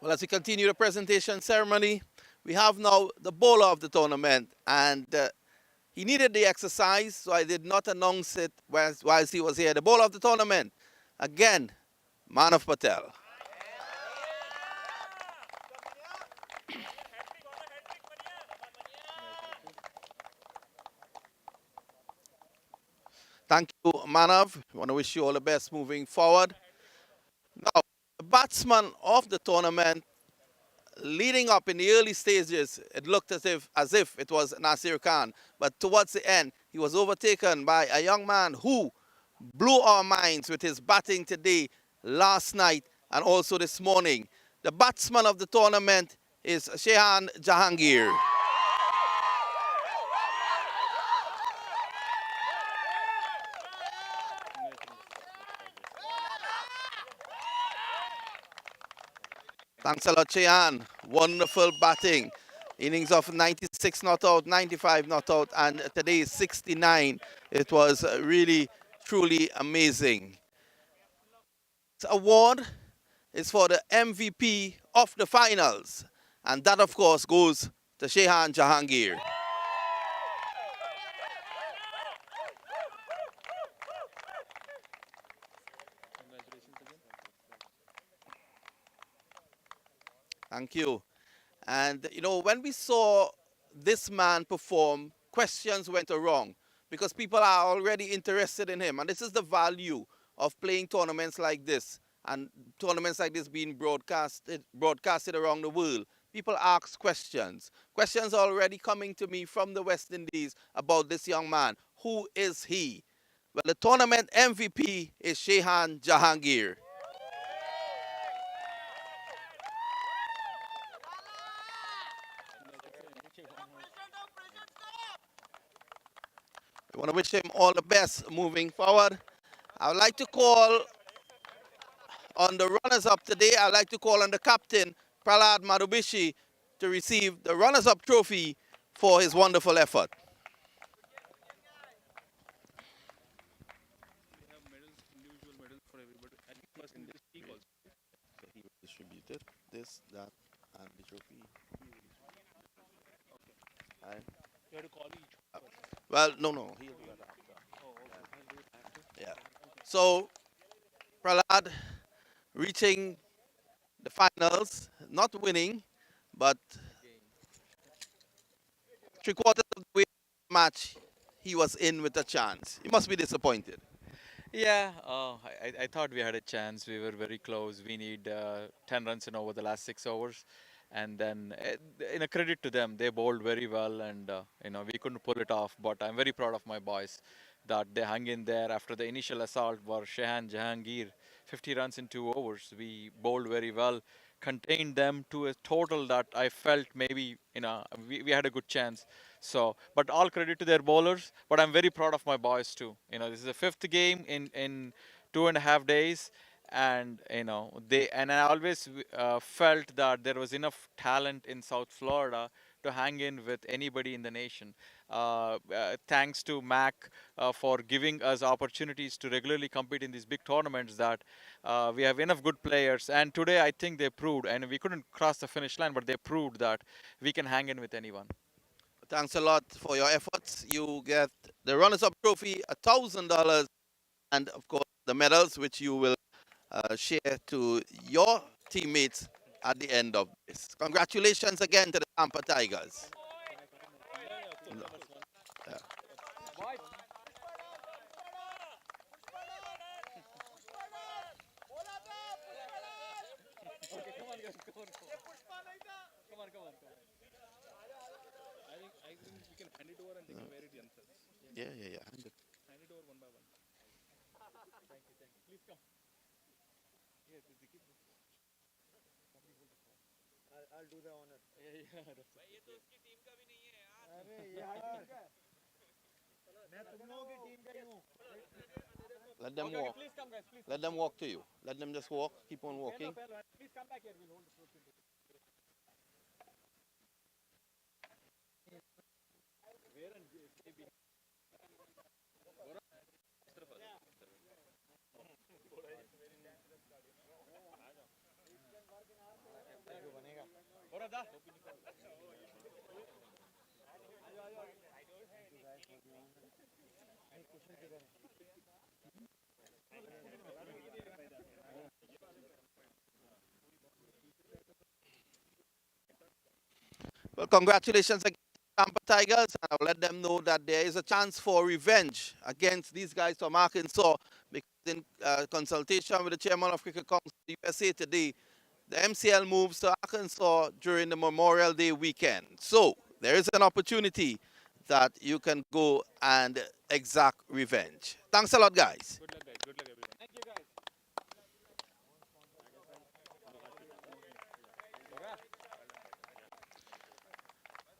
Well, as we continue the presentation ceremony, we have now the bowler of the tournament, and he needed the exercise, so I did not announce it whilst he was here. The bowler of the tournament, again, Manav Patel. Thank you, Manav. I want to wish you all the best moving forward. Now, the batsman of the tournament, leading up in the early stages, it looked as if it was Nasir Khan. But towards the end, he was overtaken by a young man who blew our minds with his batting today, last night, and also this morning. The batsman of the tournament is Shehan Jahangir. Thanks a lot, Cheyan. Wonderful batting. Innings of 96 not out, 95 not out, and today is 69. It was really, truly amazing. This award is for the MVP of the finals, and that, of course, goes to Shehan Jahangir. Thank you. And, you know, when we saw this man perform, questions went wrong because people are already interested in him. And this is the value of playing tournaments like this, and tournaments like this being broadcasted around the world. People ask questions. Questions are already coming to me from the West Indies about this young man. Who is he? Well, the tournament MVP is Shehan Jahangir. I want to wish him all the best moving forward. I would like to call on the runners-up today. I'd like to call on the captain, Prahlad Madhubishi to receive the runners-up trophy for his wonderful effort. We have medals, individual medals for everybody. I think it was in this week also. So he distributed this, that, and the trophy. And, You have to call each person. well, no, he'll do that after. Oh, okay. I'll do it after. Yeah. So, Prahlad reaching the finals, not winning, but three-quarters of the way match, he was in with a chance. He must be disappointed. Yeah, I thought we had a chance. We were very close. We need 10 runs in over the last 6 overs. And then, in a credit to them, they bowled very well and, we couldn't pull it off. But I'm very proud of my boys that they hung in there after the initial assault were Shehan Jahangir, 50 runs in 2 overs. We bowled very well, contained them to a total that I felt maybe, we had a good chance. So, but all credit to their bowlers. But I'm very proud of my boys too. This is the fifth game in 2.5 days, and I always felt that there was enough talent in South Florida to hang in with anybody in the nation. Thanks to MAQ for giving us opportunities to regularly compete in these big tournaments. That we have enough good players, and today I think they proved. And we couldn't cross the finish line, but they proved that we can hang in with anyone. Thanks a lot for your efforts. You get the runners-up trophy, $1,000, and of course the medals, which you will share to your teammates at the end of this. Congratulations again to the Tampa Tigers. Yeah. I think we can hand it over and they can wear it themselves. Yeah. Hand it over one by one. Thank you. Please come. Here, please keep this. I'll do the honor. Yeah. ये तो उसकी team का भी नहीं है यार. अरे यार. मैं तुम लोगों की टीम का ही हूँ. Let them walk. Please come, guys. Please. Let them walk to you. Let them just walk. Keep on walking. Please come back here. We'll hold the trophy. Where and maybe. Well, congratulations again to Tampa Tigers, and I'll let them know that there is a chance for revenge against these guys from Arkansas, because in consultation with the chairman of Cricket Council USA today, the MCL moves to Arkansas during the Memorial Day weekend. So there is an opportunity that you can go and exact revenge. Thanks a lot, guys. Good luck, guys. Good luck, everyone. Thank you, guys.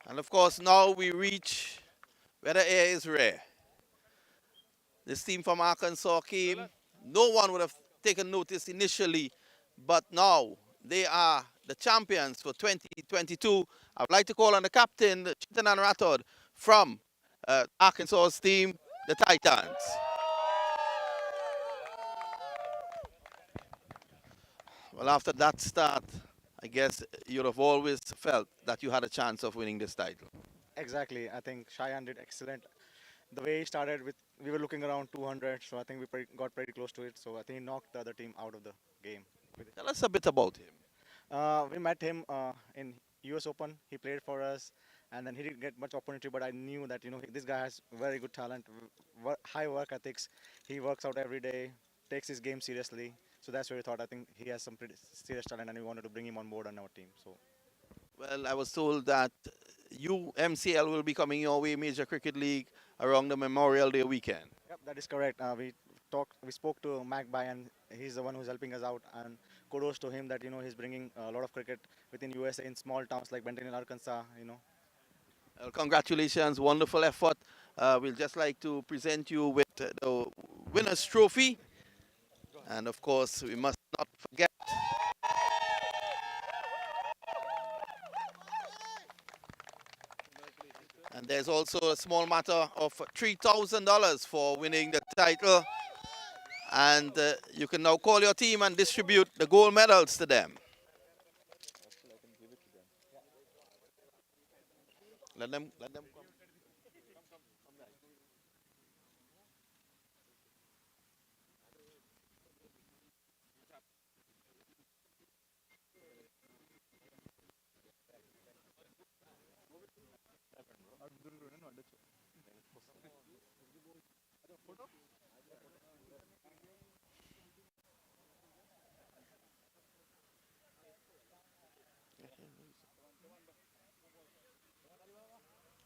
And of course, now we reach where the air is rare. This team from Arkansas came. No one would have taken notice initially, but now they are the champions for 2022. I would like to call on the captain, Chetan Rathod, from Arkansas's team, the Titans. Well, after that start, I guess you'd have always felt that you had a chance of winning this title. Exactly. I think Cheyenne did excellent. The way he started with, we were looking around 200, so I think we got pretty close to it. So I think he knocked the other team out of the game. Tell us a bit about him. We met him in US Open. He played for us, and then he didn't get much opportunity. But I knew that this guy has very good talent, high work ethics. He works out every day, takes his game seriously. So that's where we thought. I think he has some pretty serious talent, and we wanted to bring him on board on our team. So. Well, I was told that you, MCL, will be coming your way, Major Cricket League, around the Memorial Day weekend. Yep, that is correct. We spoke to MAQ, and he's the one who's helping us out. And kudos to him that he's bringing a lot of cricket within USA in small towns like Benton in Arkansas. Well, congratulations, wonderful effort. We'll just like to present you with the winner's trophy, and of course we must not forget There's also a small matter of $3,000 for winning the title. And you can now call your team and distribute the gold medals to them. Let them come.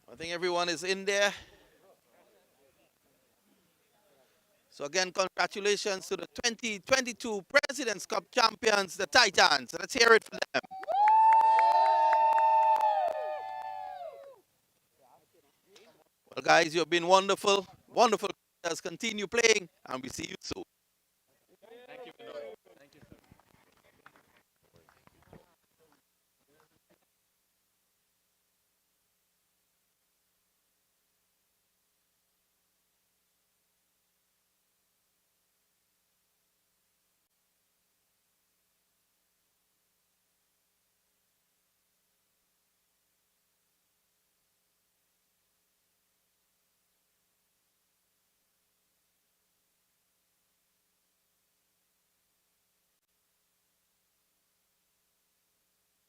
I think everyone is in there. So again, congratulations to the 2022 President's Cup champions, the Titans. Let's hear it for them. Well, guys, you've been wonderful. Wonderful. Continue playing, and we see you soon.